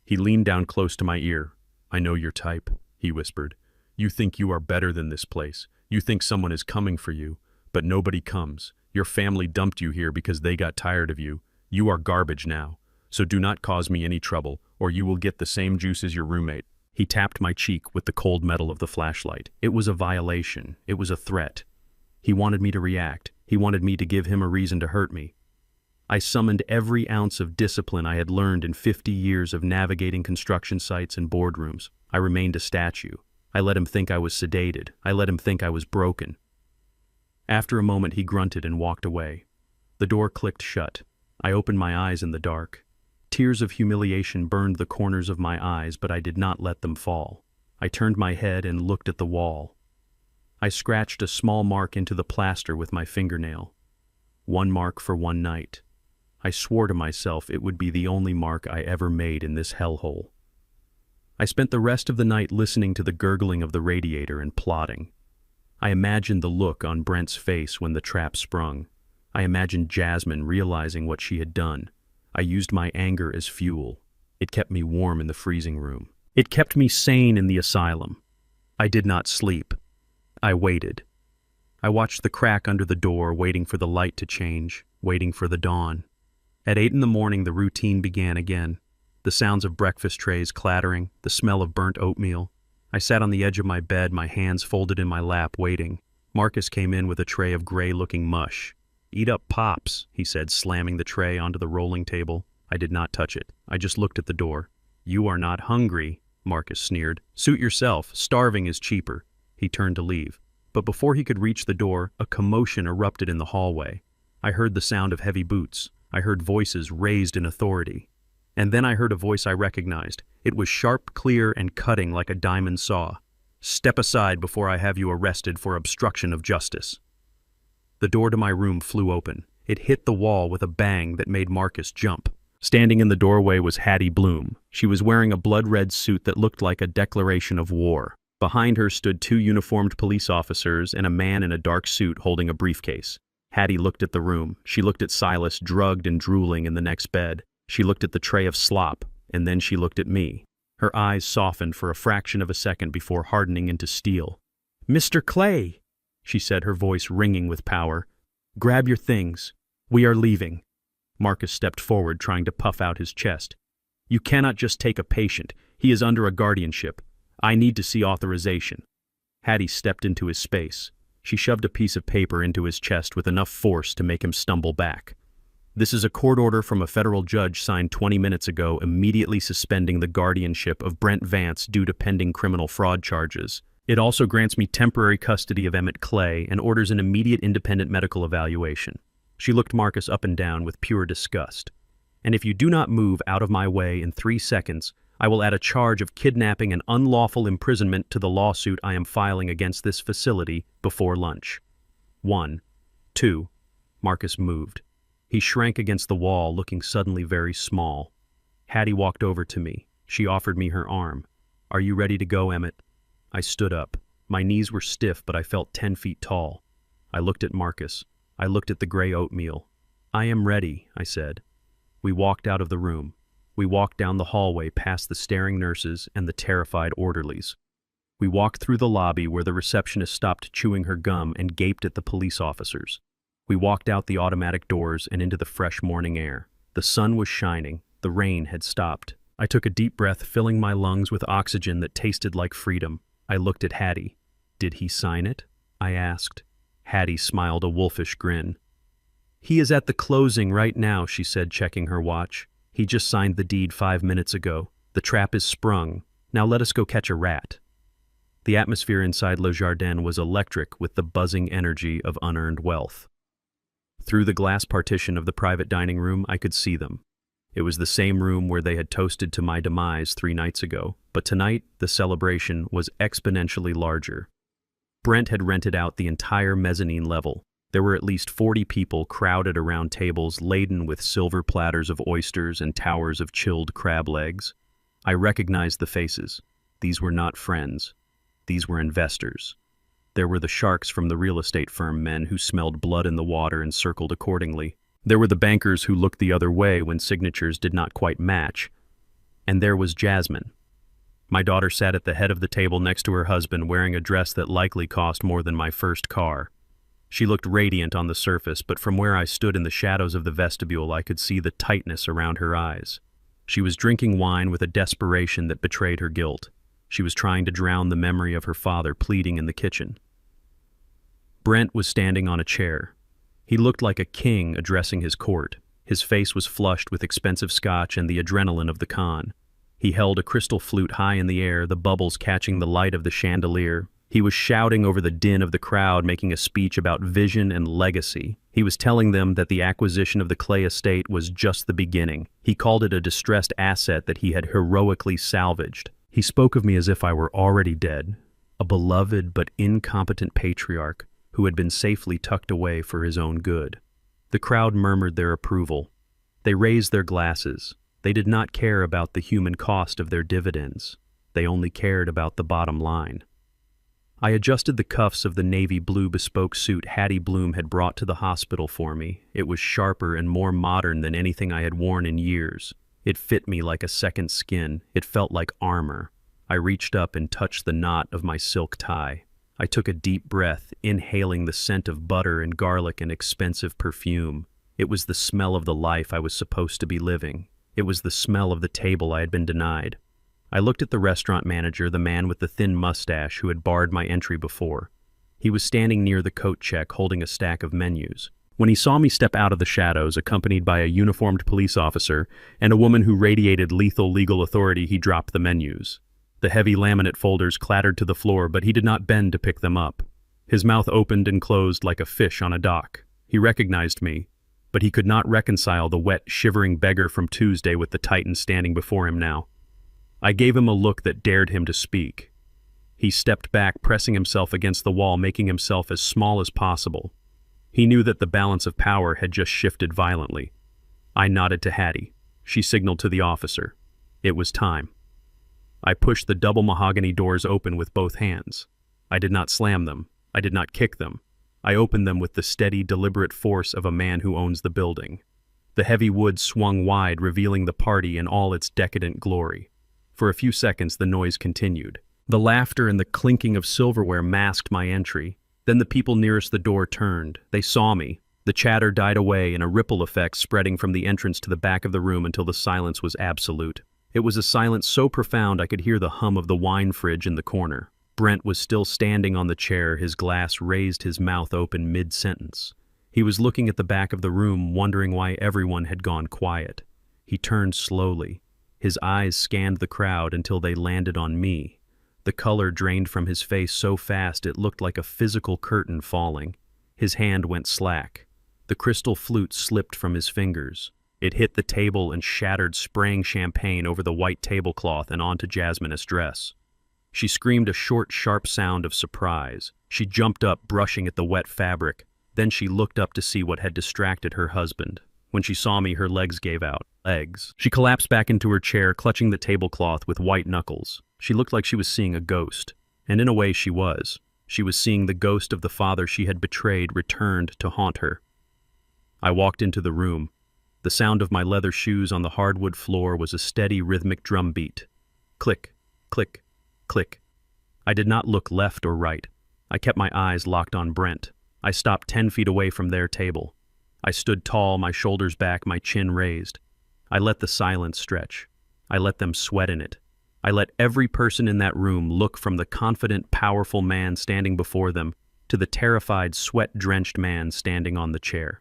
He leaned down close to my ear. "I know your type," he whispered. "You think you are better than this place. You think someone is coming for you, but nobody comes. Your family dumped you here because they got tired of you. You are garbage now. So do not cause me any trouble, or you will get the same juice as your roommate." He tapped my cheek with the cold metal of the flashlight. It was a violation. It was a threat. He wanted me to react. He wanted me to give him a reason to hurt me. I summoned every ounce of discipline I had learned in 50 years of navigating construction sites and boardrooms. I remained a statue. I let him think I was sedated. I let him think I was broken. After a moment, he grunted and walked away. The door clicked shut. I opened my eyes in the dark. Tears of humiliation burned the corners of my eyes, but I did not let them fall. I turned my head and looked at the wall. I scratched a small mark into the plaster with my fingernail. One mark for one night. I swore to myself it would be the only mark I ever made in this hellhole. I spent the rest of the night listening to the gurgling of the radiator and plotting. I imagined the look on Brent's face when the trap sprung. I imagined Jasmine realizing what she had done. I used my anger as fuel. It kept me warm in the freezing room. It kept me sane in the asylum. I did not sleep. I waited. I watched the crack under the door, waiting for the light to change, waiting for the dawn. At 8 in the morning, the routine began again. The sounds of breakfast trays clattering, the smell of burnt oatmeal. I sat on the edge of my bed, my hands folded in my lap, waiting. Marcus came in with a tray of gray-looking mush. "Eat up, Pops," he said, slamming the tray onto the rolling table. I did not touch it. I just looked at the door. "You are not hungry," Marcus sneered. "Suit yourself. Starving is cheaper." He turned to leave. But before he could reach the door, a commotion erupted in the hallway. I heard the sound of heavy boots. I heard voices raised in authority. And then I heard a voice I recognized. It was sharp, clear, and cutting like a diamond saw. "Step aside before I have you arrested for obstruction of justice." The door to my room flew open. It hit the wall with a bang that made Marcus jump. Standing in the doorway was Hattie Bloom. She was wearing a blood-red suit that looked like a declaration of war. Behind her stood 2 uniformed police officers and a man in a dark suit holding a briefcase. Hattie looked at the room. She looked at Silas, drugged and drooling in the next bed. She looked at the tray of slop, and then she looked at me. Her eyes softened for a fraction of a second before hardening into steel. "Mr. Clay," she said, her voice ringing with power. "Grab your things. We are leaving." Marcus stepped forward, trying to puff out his chest. "You cannot just take a patient. He is under a guardianship. I need to see authorization." Hattie stepped into his space. She shoved a piece of paper into his chest with enough force to make him stumble back. "This is a court order from a federal judge signed 20 minutes ago, immediately suspending the guardianship of Brent Vance due to pending criminal fraud charges. It also grants me temporary custody of Emmett Clay and orders an immediate independent medical evaluation." She looked Marcus up and down with pure disgust. "And if you do not move out of my way in 3 seconds, I will add a charge of kidnapping and unlawful imprisonment to the lawsuit I am filing against this facility before lunch." 1, 2. Marcus moved. He shrank against the wall, looking suddenly very small. Hattie walked over to me. She offered me her arm. "Are you ready to go, Emmett?" I stood up. My knees were stiff, but I felt 10 feet tall. I looked at Marcus. I looked at the gray oatmeal. "I am ready," I said. We walked out of the room. We walked down the hallway past the staring nurses and the terrified orderlies. We walked through the lobby where the receptionist stopped chewing her gum and gaped at the police officers. We walked out the automatic doors and into the fresh morning air. The sun was shining. The rain had stopped. I took a deep breath, filling my lungs with oxygen that tasted like freedom. I looked at Hattie. "Did he sign it?" I asked. Hattie smiled a wolfish grin. "He is at the closing right now," she said, checking her watch. "He just signed the deed 5 minutes ago. The trap is sprung. Now let us go catch a rat." The atmosphere inside Le Jardin was electric with the buzzing energy of unearned wealth. Through the glass partition of the private dining room, I could see them. It was the same room where they had toasted to my demise 3 nights ago, but tonight the celebration was exponentially larger. Brent had rented out the entire mezzanine level. There were at least 40 people crowded around tables laden with silver platters of oysters and towers of chilled crab legs. I recognized the faces. These were not friends. These were investors. There were the sharks from the real estate firm men who smelled blood in the water and circled accordingly. There were the bankers who looked the other way when signatures did not quite match. And there was Jasmine. My daughter sat at the head of the table next to her husband, wearing a dress that likely cost more than my first car. She looked radiant on the surface, but from where I stood in the shadows of the vestibule, I could see the tightness around her eyes. She was drinking wine with a desperation that betrayed her guilt. She was trying to drown the memory of her father pleading in the kitchen. Brent was standing on a chair. He looked like a king addressing his court. His face was flushed with expensive scotch and the adrenaline of the con. He held a crystal flute high in the air, the bubbles catching the light of the chandelier. He was shouting over the din of the crowd, making a speech about vision and legacy. He was telling them that the acquisition of the Clay estate was just the beginning. He called it a distressed asset that he had heroically salvaged. He spoke of me as if I were already dead, a beloved but incompetent patriarch who had been safely tucked away for his own good. The crowd murmured their approval. They raised their glasses. They did not care about the human cost of their dividends. They only cared about the bottom line. I adjusted the cuffs of the navy blue bespoke suit Hattie Bloom had brought to the hospital for me. It was sharper and more modern than anything I had worn in years. It fit me like a second skin. It felt like armor. I reached up and touched the knot of my silk tie. I took a deep breath, inhaling the scent of butter and garlic and expensive perfume. It was the smell of the life I was supposed to be living. It was the smell of the table I had been denied. I looked at the restaurant manager, the man with the thin mustache who had barred my entry before. He was standing near the coat check, holding a stack of menus. When he saw me step out of the shadows, accompanied by a uniformed police officer and a woman who radiated lethal legal authority, he dropped the menus. The heavy laminate folders clattered to the floor, but he did not bend to pick them up. His mouth opened and closed like a fish on a dock. He recognized me, but he could not reconcile the wet, shivering beggar from Tuesday with the titan standing before him now. I gave him a look that dared him to speak. He stepped back, pressing himself against the wall, making himself as small as possible. He knew that the balance of power had just shifted violently. I nodded to Hattie. She signaled to the officer. It was time. I pushed the double mahogany doors open with both hands. I did not slam them. I did not kick them. I opened them with the steady, deliberate force of a man who owns the building. The heavy wood swung wide, revealing the party in all its decadent glory. For a few seconds, the noise continued. The laughter and the clinking of silverware masked my entry. Then the people nearest the door turned. They saw me. The chatter died away in a ripple effect spreading from the entrance to the back of the room until the silence was absolute. It was a silence so profound I could hear the hum of the wine fridge in the corner. Brent was still standing on the chair, his glass raised, his mouth open mid-sentence. He was looking at the back of the room, wondering why everyone had gone quiet. He turned slowly. His eyes scanned the crowd until they landed on me. The color drained from his face so fast it looked like a physical curtain falling. His hand went slack. The crystal flute slipped from his fingers. It hit the table and shattered, spraying champagne over the white tablecloth and onto Jasmine's dress. She screamed a short, sharp sound of surprise. She jumped up, brushing at the wet fabric. Then she looked up to see what had distracted her husband. When she saw me, her legs gave out. Legs. She collapsed back into her chair, clutching the tablecloth with white knuckles. She looked like she was seeing a ghost. And in a way she was. She was seeing the ghost of the father she had betrayed returned to haunt her. I walked into the room. The sound of my leather shoes on the hardwood floor was a steady rhythmic drum beat. Click, click, click. I did not look left or right. I kept my eyes locked on Brent. I stopped 10 feet away from their table. I stood tall, my shoulders back, my chin raised. I let the silence stretch. I let them sweat in it. I let every person in that room look from the confident, powerful man standing before them to the terrified, sweat-drenched man standing on the chair.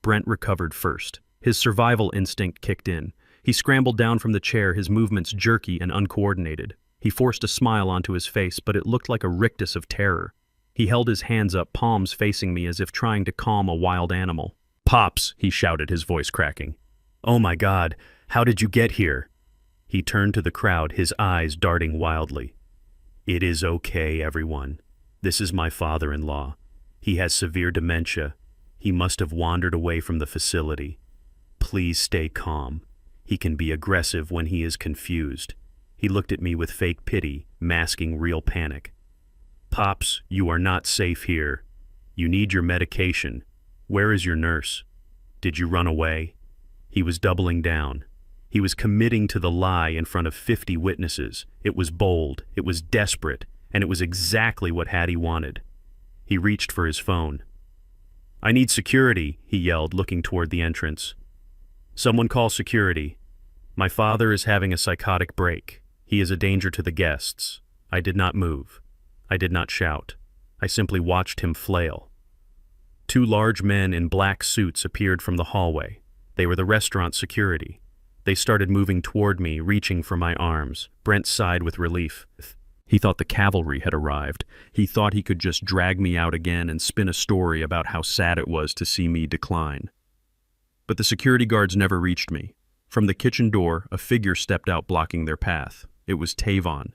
Brent recovered first. His survival instinct kicked in. He scrambled down from the chair, his movements jerky and uncoordinated. He forced a smile onto his face, but it looked like a rictus of terror. He held his hands up, palms facing me as if trying to calm a wild animal. "Pops," he shouted, his voice cracking. "Oh my God, how did you get here?" He turned to the crowd, his eyes darting wildly. "It is okay, everyone. This is my father-in-law. He has severe dementia. He must have wandered away from the facility. Please stay calm. He can be aggressive when he is confused." He looked at me with fake pity, masking real panic. "Pops, you are not safe here. You need your medication. Where is your nurse? Did you run away?" He was doubling down. He was committing to the lie in front of 50 witnesses. It was bold, it was desperate, and it was exactly what Hattie wanted. He reached for his phone. "I need security," he yelled, looking toward the entrance. "Someone call security. My father is having a psychotic break. He is a danger to the guests." I did not move. I did not shout. I simply watched him flail. 2 large men in black suits appeared from the hallway. They were the restaurant security. They started moving toward me, reaching for my arms. Brent sighed with relief. He thought the cavalry had arrived. He thought he could just drag me out again and spin a story about how sad it was to see me decline. But the security guards never reached me. From the kitchen door, a figure stepped out, blocking their path. It was Tavon.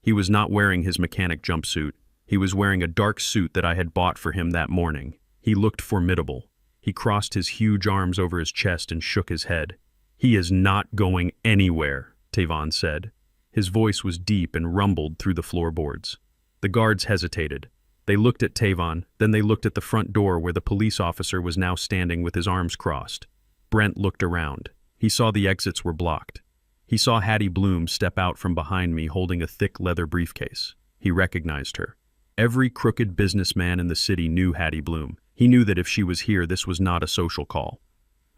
He was not wearing his mechanic jumpsuit. He was wearing a dark suit that I had bought for him that morning. He looked formidable. He crossed his huge arms over his chest and shook his head. "He is not going anywhere," Tavon said. His voice was deep and rumbled through the floorboards. The guards hesitated. They looked at Tavon, then they looked at the front door where the police officer was now standing with his arms crossed. Brent looked around. He saw the exits were blocked. He saw Hattie Bloom step out from behind me holding a thick leather briefcase. He recognized her. Every crooked businessman in the city knew Hattie Bloom. He knew that if she was here, this was not a social call.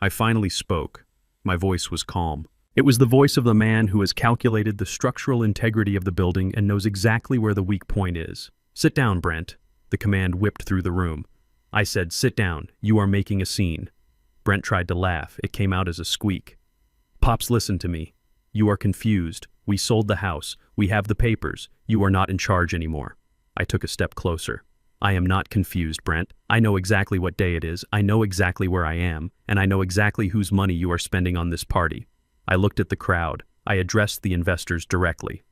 I finally spoke. My voice was calm. It was the voice of the man who has calculated the structural integrity of the building and knows exactly where the weak point is. "Sit down, Brent." The command whipped through the room. I said, "Sit down. You are making a scene." Brent tried to laugh. It came out as a squeak. "Pops, listen to me. You are confused. We sold the house. We have the papers. You are not in charge anymore." I took a step closer. "I am not confused, Brent. I know exactly what day it is. I know exactly where I am, and I know exactly whose money you are spending on this party." I looked at the crowd. I addressed the investors directly.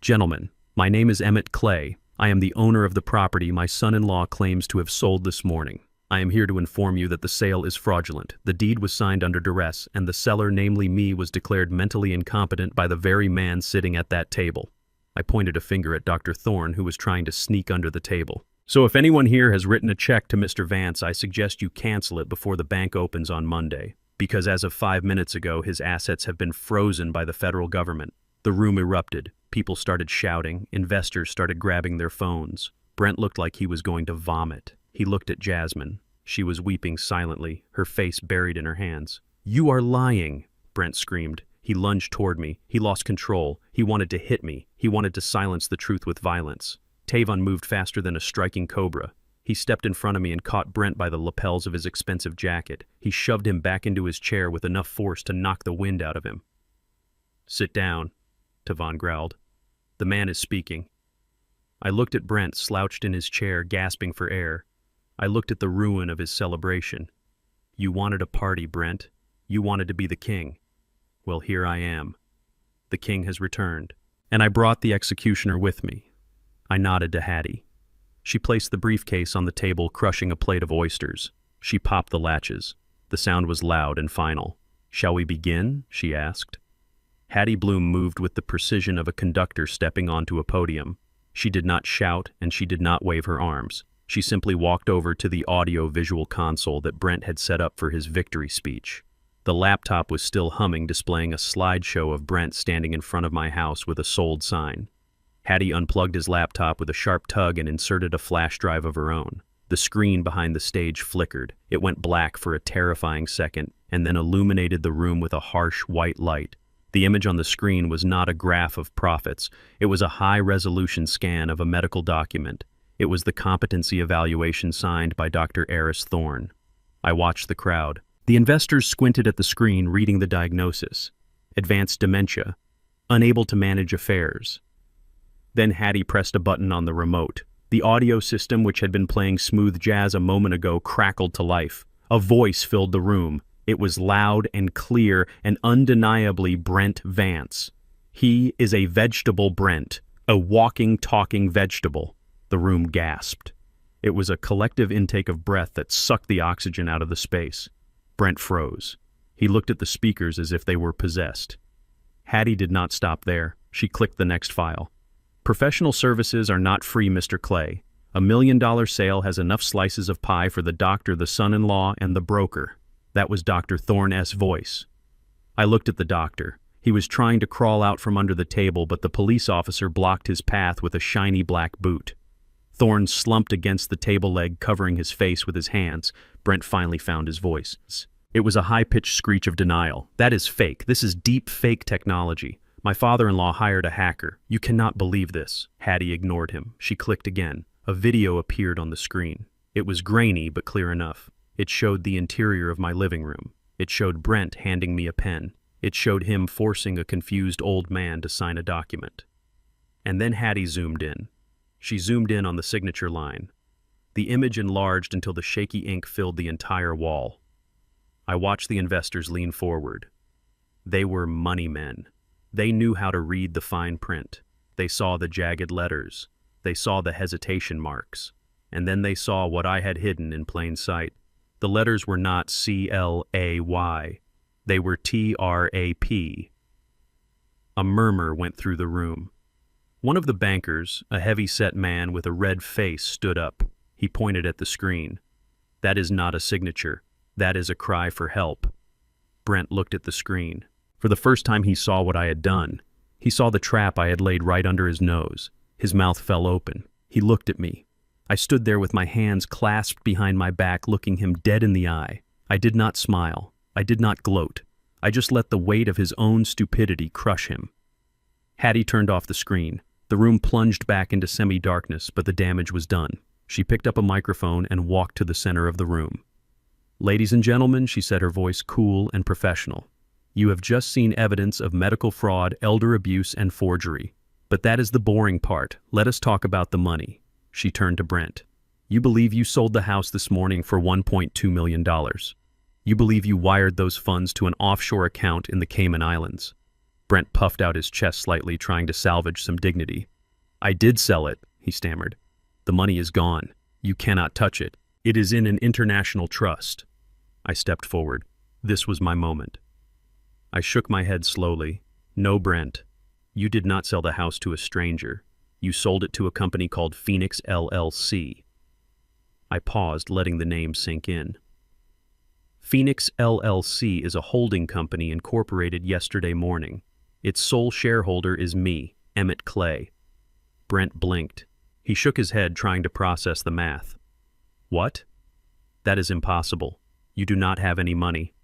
"Gentlemen, my name is Emmett Clay. I am the owner of the property my son-in-law claims to have sold this morning. I am here to inform you that the sale is fraudulent. The deed was signed under duress, and the seller, namely me, was declared mentally incompetent by the very man sitting at that table." I pointed a finger at Dr. Thorne, who was trying to sneak under the table. "So if anyone here has written a check to Mr. Vance, I suggest you cancel it before the bank opens on Monday, because as of 5 minutes ago, his assets have been frozen by the federal government." The room erupted. People started shouting. Investors started grabbing their phones. Brent looked like he was going to vomit. He looked at Jasmine. She was weeping silently, her face buried in her hands. "You are lying," Brent screamed. He lunged toward me. He lost control. He wanted to hit me. He wanted to silence the truth with violence. Tavon moved faster than a striking cobra. He stepped in front of me and caught Brent by the lapels of his expensive jacket. He shoved him back into his chair with enough force to knock the wind out of him. "Sit down," Tavon growled. "The man is speaking." I looked at Brent, slouched in his chair, gasping for air. I looked at the ruin of his celebration. "You wanted a party, Brent. You wanted to be the king. Well, here I am. The king has returned." And I brought the executioner with me. I nodded to Hattie. She placed the briefcase on the table, crushing a plate of oysters. She popped the latches. The sound was loud and final. "Shall we begin?" she asked. Hattie Bloom moved with the precision of a conductor stepping onto a podium. She did not shout and she did not wave her arms. She simply walked over to the audio-visual console that Brent had set up for his victory speech. The laptop was still humming, displaying a slideshow of Brent standing in front of my house with a sold sign. Hattie unplugged his laptop with a sharp tug and inserted a flash drive of her own. The screen behind the stage flickered. It went black for a terrifying second and then illuminated the room with a harsh white light. The image on the screen was not a graph of profits. It was a high-resolution scan of a medical document. It was the competency evaluation signed by Dr. Eris Thorne. I watched the crowd. The investors squinted at the screen, reading the diagnosis. Advanced dementia. Unable to manage affairs. Then Hattie pressed a button on the remote. The audio system, which had been playing smooth jazz a moment ago, crackled to life. A voice filled the room. It was loud and clear and undeniably Brent Vance. He is a vegetable, Brent. A walking, talking vegetable. The room gasped. It was a collective intake of breath that sucked the oxygen out of the space. Brent froze. He looked at the speakers as if they were possessed. Hattie did not stop there. She clicked the next file. "Professional services are not free, Mr. Clay. $1 million sale has enough slices of pie for the doctor, the son-in-law, and the broker." That was Dr. Thorne's voice. I looked at the doctor. He was trying to crawl out from under the table, but the police officer blocked his path with a shiny black boot. Thorne slumped against the table leg, covering his face with his hands. Brent finally found his voice. It was a high-pitched screech of denial. "That is fake. This is deep fake technology. My father-in-law hired a hacker. You cannot believe this." Hattie ignored him. She clicked again. A video appeared on the screen. It was grainy but clear enough. It showed the interior of my living room. It showed Brent handing me a pen. It showed him forcing a confused old man to sign a document. And then Hattie zoomed in. She zoomed in on the signature line. The image enlarged until the shaky ink filled the entire wall. I watched the investors lean forward. They were money men. They knew how to read the fine print. They saw the jagged letters. They saw the hesitation marks. And then they saw what I had hidden in plain sight. The letters were not CLAY. They were TRAP. A murmur went through the room. One of the bankers, a heavy-set man with a red face, stood up. He pointed at the screen. "That is not a signature. That is a cry for help." Brent looked at the screen. For the first time he saw what I had done. He saw the trap I had laid right under his nose. His mouth fell open. He looked at me. I stood there with my hands clasped behind my back, looking him dead in the eye. I did not smile. I did not gloat. I just let the weight of his own stupidity crush him. Hattie turned off the screen. The room plunged back into semi-darkness, but the damage was done. She picked up a microphone and walked to the center of the room. "Ladies and gentlemen," she said, her voice cool and professional, "you have just seen evidence of medical fraud, elder abuse, and forgery. But that is the boring part. Let us talk about the money." She turned to Brent. "You believe you sold the house this morning for $1.2 million. You believe you wired those funds to an offshore account in the Cayman Islands." Brent puffed out his chest slightly, trying to salvage some dignity. "I did sell it," he stammered. "The money is gone. You cannot touch it. It is in an international trust." I stepped forward. This was my moment. I shook my head slowly. "No, Brent. You did not sell the house to a stranger. You sold it to a company called Phoenix LLC. I paused, letting the name sink in. Phoenix LLC is a holding company incorporated yesterday morning. Its sole shareholder is me, Emmett Clay. Brent blinked. He shook his head, trying to process the math. "What? That is impossible. You do not have any money."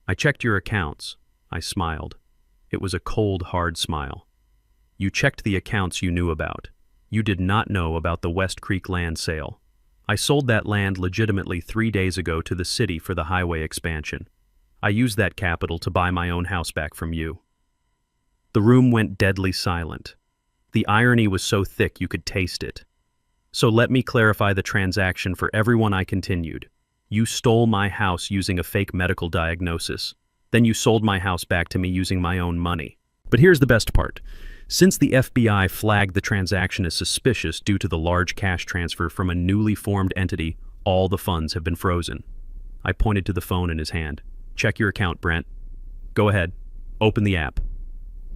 "I checked your accounts." I smiled. It was a cold, hard smile. "You checked the accounts you knew about. You did not know about the West Creek land sale. I sold that land legitimately 3 days ago to the city for the highway expansion. I used that capital to buy my own house back from you." The room went deadly silent. The irony was so thick you could taste it. "So let me clarify the transaction for everyone," I continued. "You stole my house using a fake medical diagnosis. Then you sold my house back to me using my own money. But here's the best part. Since the FBI flagged the transaction as suspicious due to the large cash transfer from a newly formed entity, all the funds have been frozen. I pointed to the phone in his hand. "Check your account, Brent." "Go ahead. Open the app."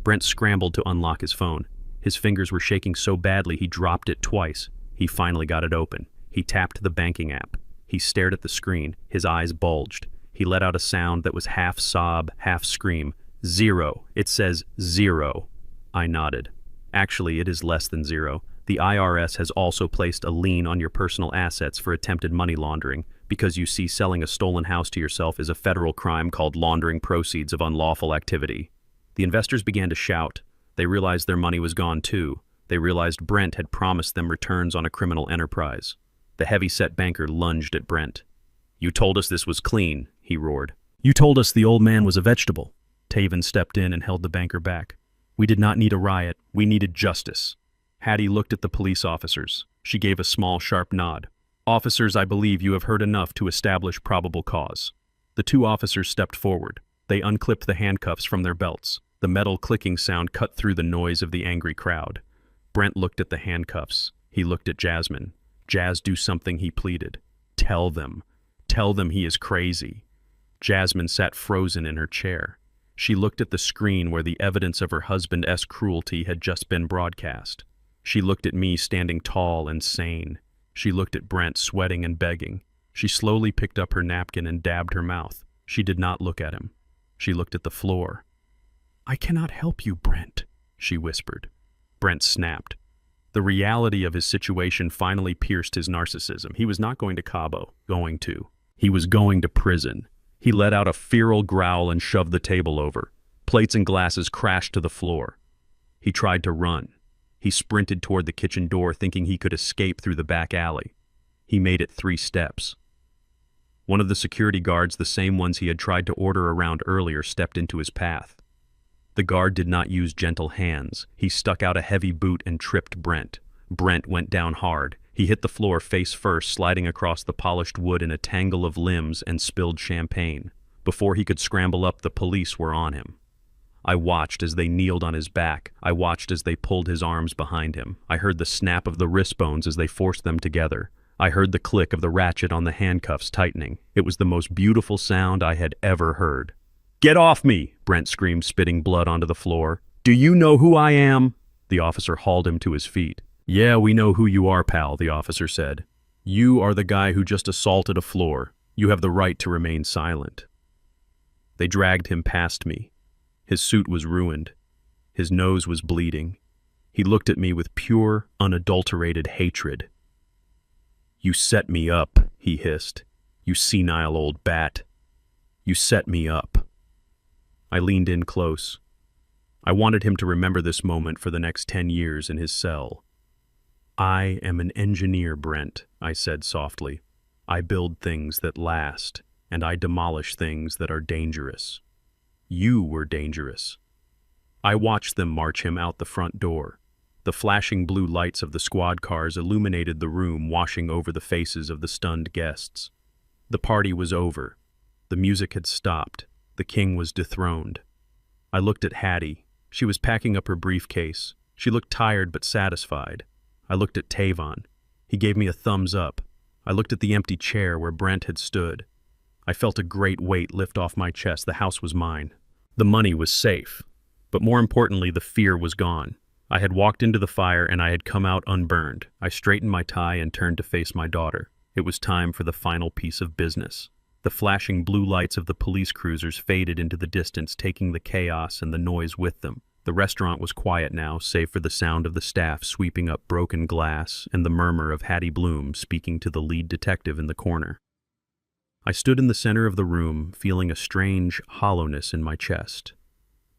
Brent scrambled to unlock his phone. His fingers were shaking so badly he dropped it twice. He finally got it open. He tapped the banking app. He stared at the screen. His eyes bulged. He let out a sound that was half sob, half scream. "Zero. It says 0. I nodded. "Actually, it is less than 0. The IRS has also placed a lien on your personal assets for attempted money laundering, because you see selling a stolen house to yourself is a federal crime called laundering proceeds of unlawful activity." The investors began to shout. They realized their money was gone too. They realized Brent had promised them returns on a criminal enterprise. The heavy-set banker lunged at Brent. "You told us this was clean," he roared. "You told us the old man was a vegetable." Taven stepped in and held the banker back. "We did not need a riot. We needed justice." Hattie looked at the police officers. She gave a small, sharp nod. "Officers, I believe you have heard enough to establish probable cause." The two officers stepped forward. They unclipped the handcuffs from their belts. The metal clicking sound cut through the noise of the angry crowd. Brent looked at the handcuffs. He looked at Jasmine. "Jazz, do something," he pleaded. "Tell them. Tell them he is crazy." Jasmine sat frozen in her chair. She looked at the screen where the evidence of her husband's cruelty had just been broadcast. She looked at me standing tall and sane. She looked at Brent sweating and begging. She slowly picked up her napkin and dabbed her mouth. She did not look at him. She looked at the floor. "I cannot help you, Brent," she whispered. Brent snapped. The reality of his situation finally pierced his narcissism. He was not going to Cabo. He was going to prison. He let out a feral growl and shoved the table over. Plates and glasses crashed to the floor. He tried to run. He sprinted toward the kitchen door, thinking he could escape through the back alley. He made it 3 steps. One of the security guards, the same ones he had tried to order around earlier, stepped into his path. The guard did not use gentle hands. He stuck out a heavy boot and tripped Brent. Brent went down hard. He hit the floor face first, sliding across the polished wood in a tangle of limbs and spilled champagne. Before he could scramble up, the police were on him. I watched as they kneeled on his back. I watched as they pulled his arms behind him. I heard the snap of the wrist bones as they forced them together. I heard the click of the ratchet on the handcuffs tightening. It was the most beautiful sound I had ever heard. "Get off me!" Brent screamed, spitting blood onto the floor. "Do you know who I am?" The officer hauled him to his feet. "Yeah, we know who you are, pal," the officer said. "You are the guy who just assaulted a floor. You have the right to remain silent." They dragged him past me. His suit was ruined. His nose was bleeding. He looked at me with pure, unadulterated hatred. "You set me up," he hissed. "You senile old bat. You set me up." I leaned in close. I wanted him to remember this moment for the next 10 years in his cell. "I am an engineer, Brent," I said softly. "I build things that last, and I demolish things that are dangerous. You were dangerous." I watched them march him out the front door. The flashing blue lights of the squad cars illuminated the room, washing over the faces of the stunned guests. The party was over. The music had stopped. The king was dethroned. I looked at Hattie. She was packing up her briefcase. She looked tired but satisfied. I looked at Tavon. He gave me a thumbs up. I looked at the empty chair where Brent had stood. I felt a great weight lift off my chest. The house was mine. The money was safe. But more importantly, the fear was gone. I had walked into the fire and I had come out unburned. I straightened my tie and turned to face my daughter. It was time for the final piece of business. The flashing blue lights of the police cruisers faded into the distance, taking the chaos and the noise with them. The restaurant was quiet now, save for the sound of the staff sweeping up broken glass and the murmur of Hattie Bloom speaking to the lead detective in the corner. I stood in the center of the room, feeling a strange hollowness in my chest.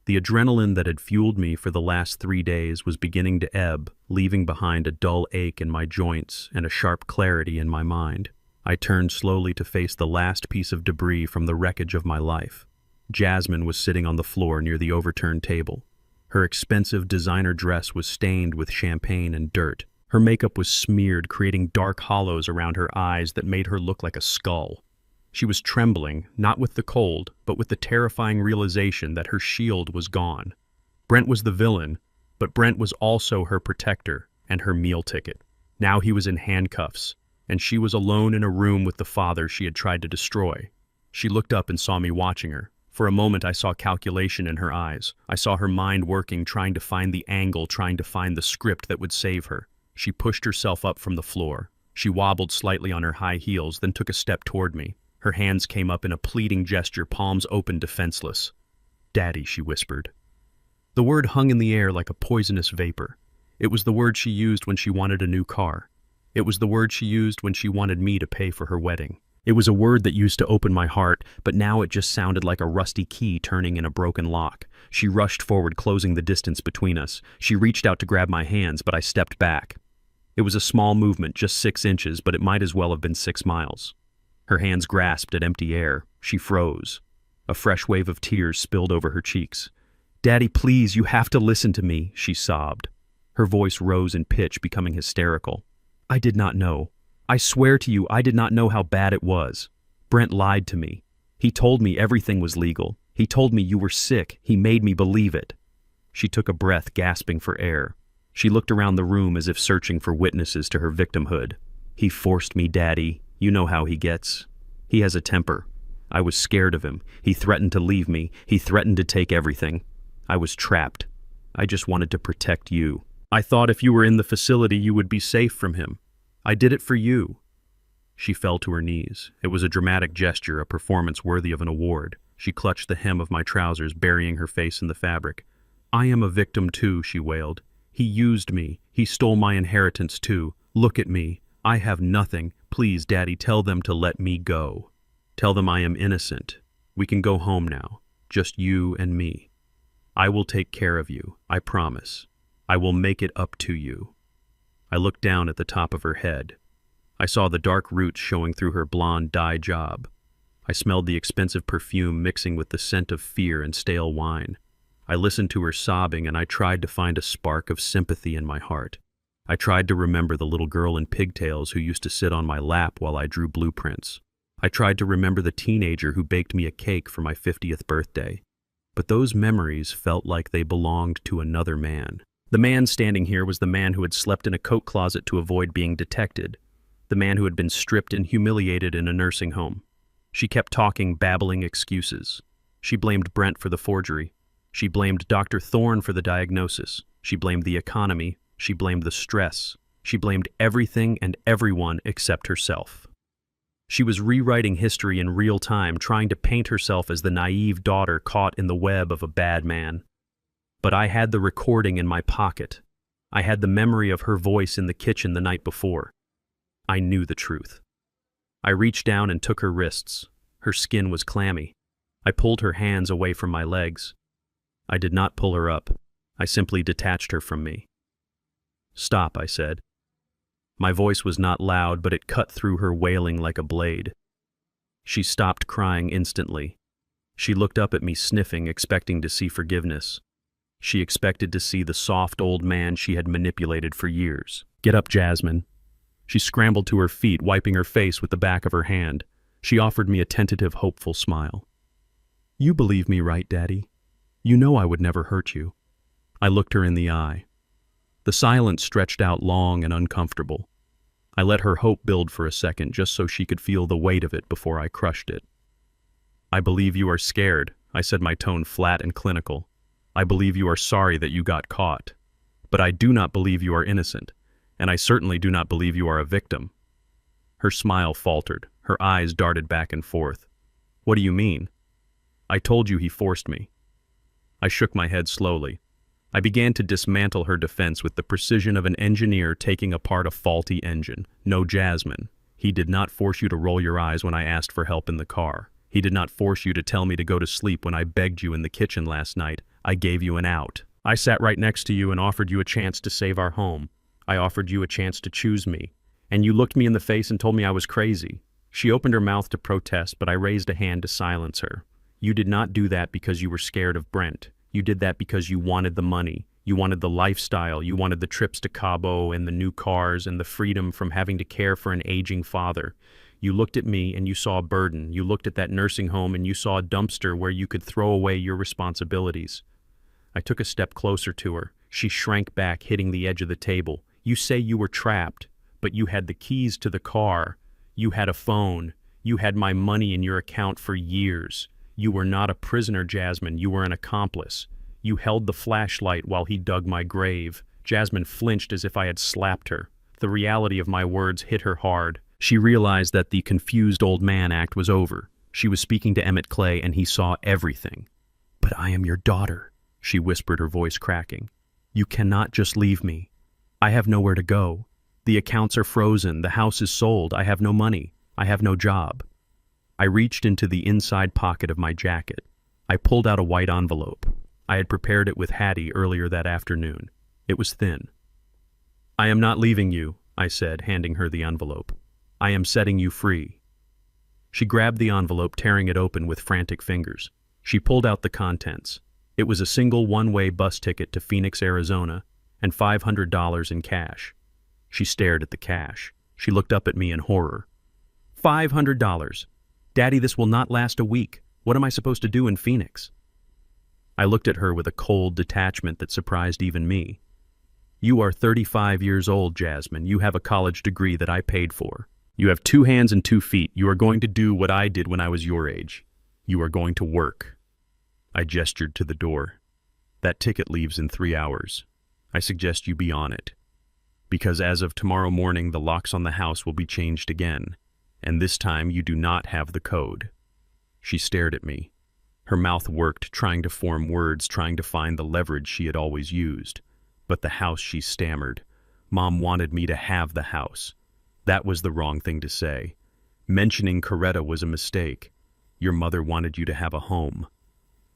The adrenaline that had fueled me for the last 3 days was beginning to ebb, leaving behind a dull ache in my joints and a sharp clarity in my mind. I turned slowly to face the last piece of debris from the wreckage of my life. Jasmine was sitting on the floor near the overturned table. Her expensive designer dress was stained with champagne and dirt. Her makeup was smeared, creating dark hollows around her eyes that made her look like a skull. She was trembling, not with the cold, but with the terrifying realization that her shield was gone. Brent was the villain, but Brent was also her protector and her meal ticket. Now he was in handcuffs, and she was alone in a room with the father she had tried to destroy. She looked up and saw me watching her. For a moment I saw calculation in her eyes. I saw her mind working, trying to find the angle, trying to find the script that would save her. She pushed herself up from the floor. She wobbled slightly on her high heels, then took a step toward me. Her hands came up in a pleading gesture, palms open, defenseless. "Daddy," she whispered. The word hung in the air like a poisonous vapor. It was the word she used when she wanted a new car. It was the word she used when she wanted me to pay for her wedding. It was a word that used to open my heart, but now it just sounded like a rusty key turning in a broken lock. She rushed forward, closing the distance between us. She reached out to grab my hands, but I stepped back. It was a small movement, just 6 inches, but it might as well have been 6 miles. Her hands grasped at empty air. She froze. A fresh wave of tears spilled over her cheeks. "Daddy, please, you have to listen to me," she sobbed. Her voice rose in pitch, becoming hysterical. "I did not know. I swear to you, I did not know how bad it was. Brent lied to me. He told me everything was legal. He told me you were sick. He made me believe it." She took a breath, gasping for air. She looked around the room as if searching for witnesses to her victimhood. "He forced me, Daddy. You know how he gets. He has a temper. I was scared of him. He threatened to leave me. He threatened to take everything. I was trapped. I just wanted to protect you. I thought if you were in the facility, you would be safe from him. I did it for you." She fell to her knees. It was a dramatic gesture, a performance worthy of an award. She clutched the hem of my trousers, burying her face in the fabric. "I am a victim too," she wailed. "He used me. He stole my inheritance too. Look at me. I have nothing. Please, Daddy, tell them to let me go. Tell them I am innocent. We can go home now. Just you and me. I will take care of you. I promise. I will make it up to you." I looked down at the top of her head. I saw the dark roots showing through her blonde dye job. I smelled the expensive perfume mixing with the scent of fear and stale wine. I listened to her sobbing, and I tried to find a spark of sympathy in my heart. I tried to remember the little girl in pigtails who used to sit on my lap while I drew blueprints. I tried to remember the teenager who baked me a cake for my 50th birthday. But those memories felt like they belonged to another man. The man standing here was the man who had slept in a coat closet to avoid being detected. The man who had been stripped and humiliated in a nursing home. She kept talking, babbling excuses. She blamed Brent for the forgery. She blamed Dr. Thorne for the diagnosis. She blamed the economy. She blamed the stress. She blamed everything and everyone except herself. She was rewriting history in real time, trying to paint herself as the naive daughter caught in the web of a bad man. But I had the recording in my pocket. I had the memory of her voice in the kitchen the night before. I knew the truth. I reached down and took her wrists. Her skin was clammy. I pulled her hands away from my legs. I did not pull her up. I simply detached her from me. "Stop," I said. My voice was not loud, but it cut through her, wailing like a blade. She stopped crying instantly. She looked up at me, sniffing, expecting to see forgiveness. She expected to see the soft old man she had manipulated for years. "Get up, Jasmine." She scrambled to her feet, wiping her face with the back of her hand. She offered me a tentative, hopeful smile. "You believe me, right, Daddy? You know I would never hurt you." I looked her in the eye. The silence stretched out long and uncomfortable. I let her hope build for a second, just so she could feel the weight of it before I crushed it. "I believe you are scared," I said, my tone flat and clinical. "I believe you are sorry that you got caught. But I do not believe you are innocent, and I certainly do not believe you are a victim." Her smile faltered. Her eyes darted back and forth. "What do you mean?" "I told you he forced me." I shook my head slowly. I began to dismantle her defense with the precision of an engineer taking apart a faulty engine. "No, Jasmine. He did not force you to roll your eyes when I asked for help in the car. He did not force you to tell me to go to sleep when I begged you in the kitchen last night. I gave you an out. I sat right next to you and offered you a chance to save our home. I offered you a chance to choose me. And you looked me in the face and told me I was crazy." She opened her mouth to protest, but I raised a hand to silence her. "You did not do that because you were scared of Brent. You did that because you wanted the money. You wanted the lifestyle. You wanted the trips to Cabo and the new cars and the freedom from having to care for an aging father. You looked at me and you saw a burden. You looked at that nursing home and you saw a dumpster where you could throw away your responsibilities." I took a step closer to her. She shrank back, hitting the edge of the table. "You say you were trapped, but you had the keys to the car. You had a phone. You had my money in your account for years. You were not a prisoner, Jasmine. You were an accomplice. You held the flashlight while he dug my grave." Jasmine flinched as if I had slapped her. The reality of my words hit her hard. She realized that the confused old man act was over. She was speaking to Emmett Clay, and he saw everything. "But I am your daughter," she whispered, her voice cracking. "You cannot just leave me. I have nowhere to go. The accounts are frozen. The house is sold. I have no money. I have no job." I reached into the inside pocket of my jacket. I pulled out a white envelope. I had prepared it with Hattie earlier that afternoon. It was thin. "I am not leaving you," I said, handing her the envelope. "I am setting you free." She grabbed the envelope, tearing it open with frantic fingers. She pulled out the contents. It was a single one-way bus ticket to Phoenix, Arizona, and $500 in cash. She stared at the cash. She looked up at me in horror. $500. Daddy, this will not last a week. What am I supposed to do in Phoenix? I looked at her with a cold detachment that surprised even me. "You are 35 years old, Jasmine. You have a college degree that I paid for. You have 2 hands and 2 feet. You are going to do what I did when I was your age. You are going to work." I gestured to the door. "That ticket leaves in 3 hours. I suggest you be on it. Because as of tomorrow morning, the locks on the house will be changed again. And this time you do not have the code." She stared at me. Her mouth worked, trying to form words, trying to find the leverage she had always used. "But the house," she stammered. "Mom wanted me to have the house." That was the wrong thing to say. Mentioning Coretta was a mistake. "Your mother wanted you to have a home."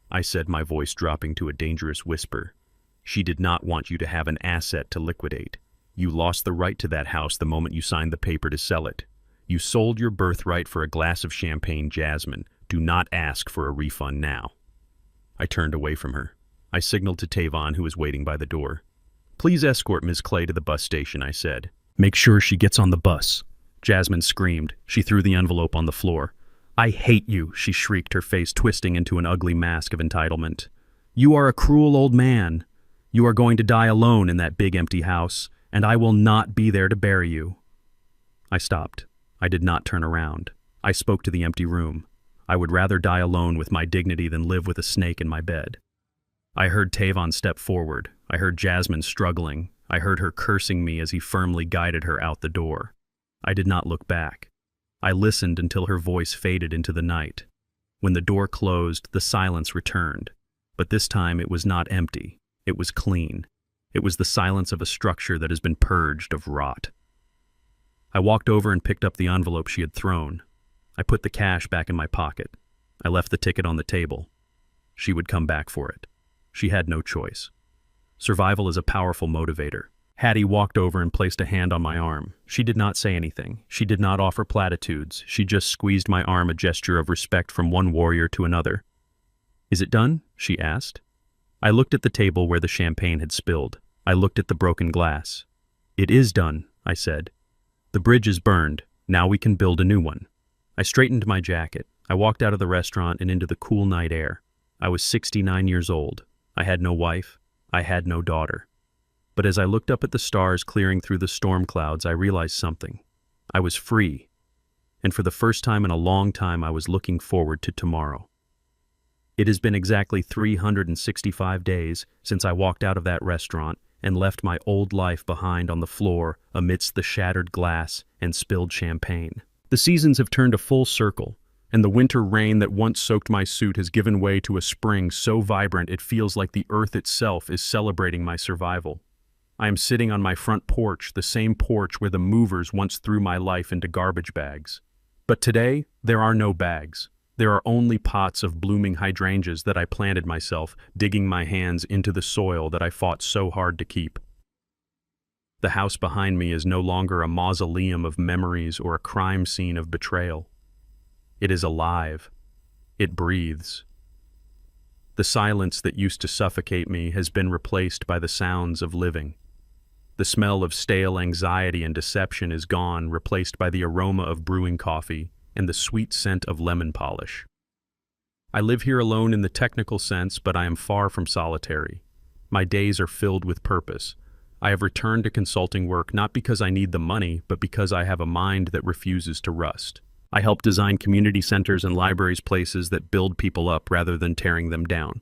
I said, my voice dropping to a dangerous whisper. "She did not want you to have an asset to liquidate. You lost the right to that house the moment you signed the paper to sell it. You sold your birthright for a glass of champagne, Jasmine. Do not ask for a refund now." I turned away from her. I signaled to Tavon, who was waiting by the door. "Please escort Ms. Clay to the bus station," I said. "Make sure she gets on the bus." Jasmine screamed. She threw the envelope on the floor. "I hate you," she shrieked, her face twisting into an ugly mask of entitlement. "You are a cruel old man. You are going to die alone in that big empty house, and I will not be there to bury you." I stopped. I did not turn around. I spoke to the empty room. I would rather die alone with my dignity than live with a snake in my bed. I heard Tavon step forward. I heard Jasmine struggling. I heard her cursing me as he firmly guided her out the door. I did not look back. I listened until her voice faded into the night. When the door closed, the silence returned. But this time it was not empty. It was clean. It was the silence of a structure that has been purged of rot. I walked over and picked up the envelope she had thrown. I put the cash back in my pocket. I left the ticket on the table. She would come back for it. She had no choice. Survival is a powerful motivator. Hattie walked over and placed a hand on my arm. She did not say anything. She did not offer platitudes. She just squeezed my arm, a gesture of respect from one warrior to another. "Is it done?" she asked. I looked at the table where the champagne had spilled. I looked at the broken glass. "It is done," I said. "The bridge is burned. Now we can build a new one." I straightened my jacket. I walked out of the restaurant and into the cool night air. I was 69 years old. I had no wife. I had no daughter. But as I looked up at the stars clearing through the storm clouds, I realized something. I was free. And for the first time in a long time, I was looking forward to tomorrow. It has been exactly 365 days since I walked out of that restaurant and left my old life behind on the floor amidst the shattered glass and spilled champagne. The seasons have turned a full circle, and the winter rain that once soaked my suit has given way to a spring so vibrant it feels like the earth itself is celebrating my survival. I am sitting on my front porch, the same porch where the movers once threw my life into garbage bags. But today, there are no bags. There are only pots of blooming hydrangeas that I planted myself, digging my hands into the soil that I fought so hard to keep. The house behind me is no longer a mausoleum of memories or a crime scene of betrayal. It is alive. It breathes. The silence that used to suffocate me has been replaced by the sounds of living. The smell of stale anxiety and deception is gone, replaced by the aroma of brewing coffee and the sweet scent of lemon polish. I live here alone in the technical sense, but I am far from solitary. My days are filled with purpose. I have returned to consulting work not because I need the money, but because I have a mind that refuses to rust. I help design community centers and libraries, places that build people up rather than tearing them down.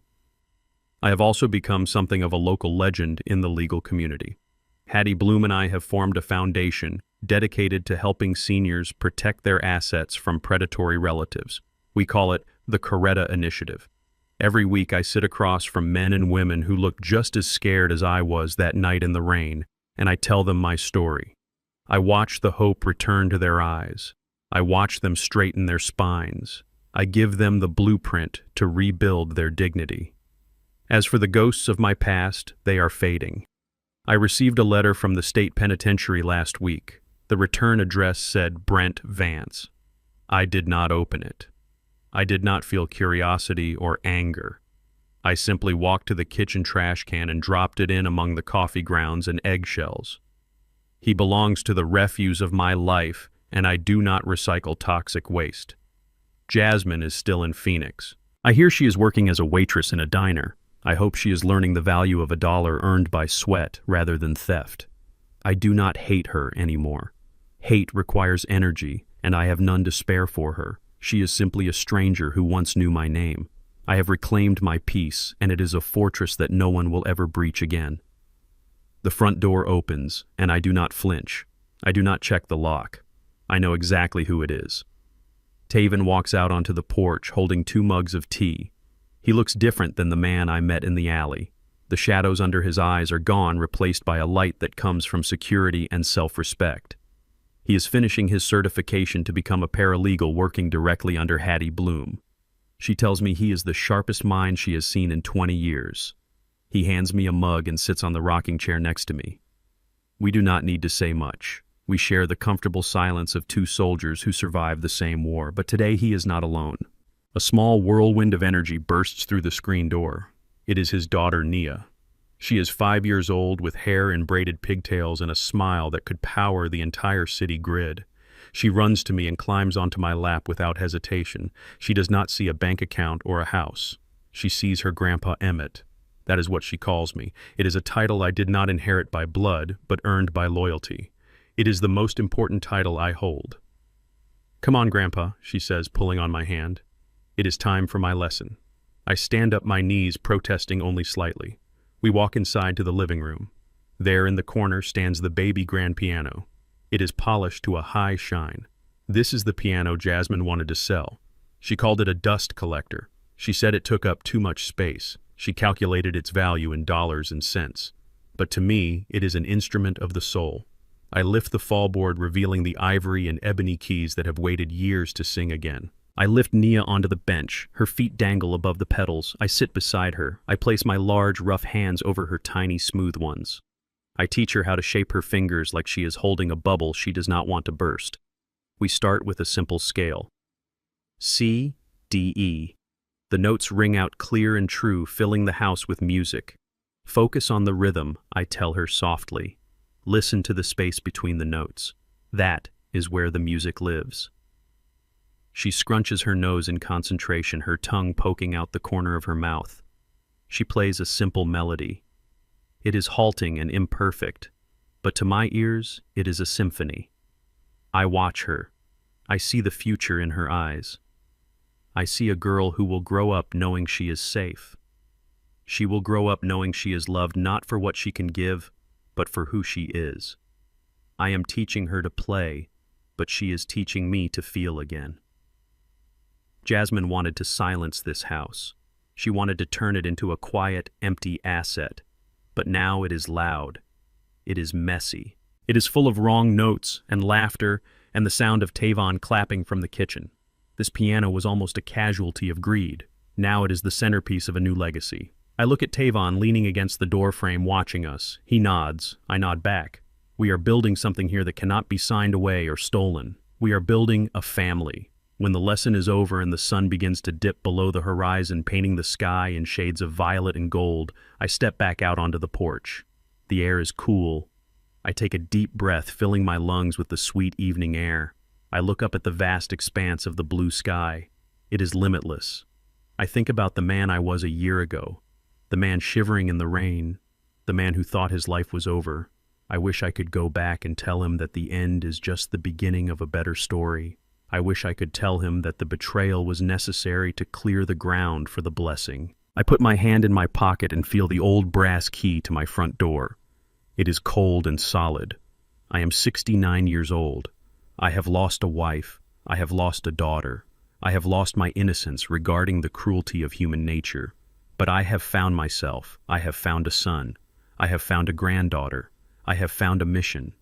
I have also become something of a local legend in the legal community. Hattie Bloom and I have formed a foundation dedicated to helping seniors protect their assets from predatory relatives. We call it the Coretta Initiative. Every week I sit across from men and women who look just as scared as I was that night in the rain, and I tell them my story. I watch the hope return to their eyes. I watch them straighten their spines. I give them the blueprint to rebuild their dignity. As for the ghosts of my past, they are fading. I received a letter from the state penitentiary last week. The return address said Brent Vance. I did not open it. I did not feel curiosity or anger. I simply walked to the kitchen trash can and dropped it in among the coffee grounds and eggshells. He belongs to the refuse of my life, and I do not recycle toxic waste. Jasmine is still in Phoenix. I hear she is working as a waitress in a diner. I hope she is learning the value of $1 earned by sweat rather than theft. I do not hate her anymore. Hate requires energy, and I have none to spare for her. She is simply a stranger who once knew my name. I have reclaimed my peace, and it is a fortress that no one will ever breach again. The front door opens, and I do not flinch. I do not check the lock. I know exactly who it is. Taven walks out onto the porch holding 2 mugs of tea. He looks different than the man I met in the alley. The shadows under his eyes are gone, replaced by a light that comes from security and self-respect. He is finishing his certification to become a paralegal working directly under Hattie Bloom. She tells me he is the sharpest mind she has seen in 20 years. He hands me a mug and sits on the rocking chair next to me. We do not need to say much. We share the comfortable silence of 2 soldiers who survived the same war, but today he is not alone. A small whirlwind of energy bursts through the screen door. It is his daughter, Nia. She is 5 years old with hair in braided pigtails and a smile that could power the entire city grid. She runs to me and climbs onto my lap without hesitation. She does not see a bank account or a house. She sees her grandpa Emmett. That is what she calls me. It is a title I did not inherit by blood, but earned by loyalty. It is the most important title I hold. "Come on, Grandpa," she says, pulling on my hand. It is time for my lesson. I stand up, my knees protesting only slightly. We walk inside to the living room. There in the corner stands the baby grand piano. It is polished to a high shine. This is the piano Jasmine wanted to sell. She called it a dust collector. She said it took up too much space. She calculated its value in dollars and cents. But to me, it is an instrument of the soul. I lift the fallboard, revealing the ivory and ebony keys that have waited years to sing again. I lift Nia onto the bench. Her feet dangle above the pedals. I sit beside her. I place my large, rough hands over her tiny, smooth ones. I teach her how to shape her fingers like she is holding a bubble she does not want to burst. We start with a simple scale. C, D, E. The notes ring out clear and true, filling the house with music. Focus on the rhythm, I tell her softly. Listen to the space between the notes. That is where the music lives. She scrunches her nose in concentration, her tongue poking out the corner of her mouth. She plays a simple melody. It is halting and imperfect, but to my ears, it is a symphony. I watch her. I see the future in her eyes. I see a girl who will grow up knowing she is safe. She will grow up knowing she is loved not for what she can give, but for who she is. I am teaching her to play, but she is teaching me to feel again. Jasmine wanted to silence this house. She wanted to turn it into a quiet, empty asset. But now it is loud. It is messy. It is full of wrong notes and laughter and the sound of Tavon clapping from the kitchen. This piano was almost a casualty of greed. Now it is the centerpiece of a new legacy. I look at Tavon leaning against the doorframe watching us. He nods. I nod back. We are building something here that cannot be signed away or stolen. We are building a family. When the lesson is over and the sun begins to dip below the horizon, painting the sky in shades of violet and gold, I step back out onto the porch. The air is cool. I take a deep breath, filling my lungs with the sweet evening air. I look up at the vast expanse of the blue sky. It is limitless. I think about the man I was a year ago, the man shivering in the rain, the man who thought his life was over. I wish I could go back and tell him that the end is just the beginning of a better story. I wish I could tell him that the betrayal was necessary to clear the ground for the blessing. I put my hand in my pocket and feel the old brass key to my front door. It is cold and solid. I am 69 years old. I have lost a wife. I have lost a daughter. I have lost my innocence regarding the cruelty of human nature. But I have found myself. I have found a son. I have found a granddaughter. I have found a mission.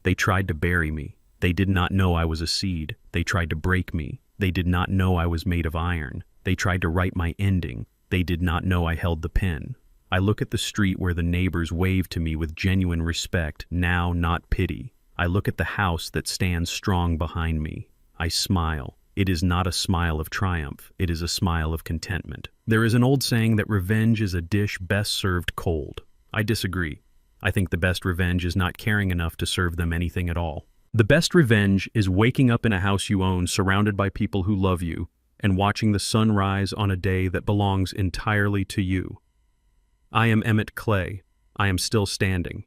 They tried to bury me. They did not know I was a seed. They tried to break me. They did not know I was made of iron. They tried to write my ending. They did not know I held the pen. I look at the street where the neighbors wave to me with genuine respect, now not pity. I look at the house that stands strong behind me. I smile. It is not a smile of triumph. It is a smile of contentment. There is an old saying that revenge is a dish best served cold. I disagree. I think the best revenge is not caring enough to serve them anything at all. The best revenge is waking up in a house you own, surrounded by people who love you, and watching the sun rise on a day that belongs entirely to you. I am Emmett Clay. I am still standing.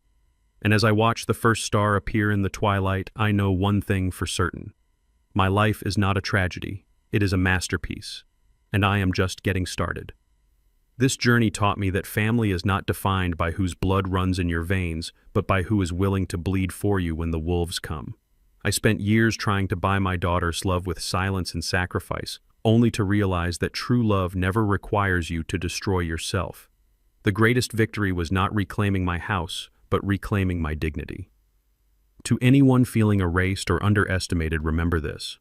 And as I watch the first star appear in the twilight, I know one thing for certain. My life is not a tragedy. It is a masterpiece. And I am just getting started. This journey taught me that family is not defined by whose blood runs in your veins, but by who is willing to bleed for you when the wolves come. I spent years trying to buy my daughter's love with silence and sacrifice, only to realize that true love never requires you to destroy yourself. The greatest victory was not reclaiming my house, but reclaiming my dignity. To anyone feeling erased or underestimated, remember this.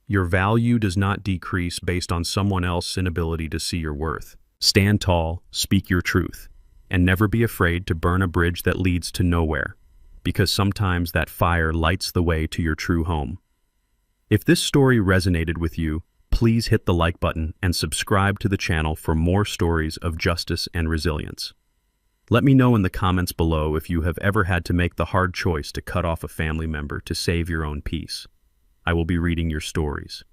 Your value does not decrease based on someone else's inability to see your worth. Stand tall, speak your truth, and never be afraid to burn a bridge that leads to nowhere, because sometimes that fire lights the way to your true home. If this story resonated with you, please hit the like button and subscribe to the channel for more stories of justice and resilience. Let me know in the comments below if you have ever had to make the hard choice to cut off a family member to save your own peace. I will be reading your stories.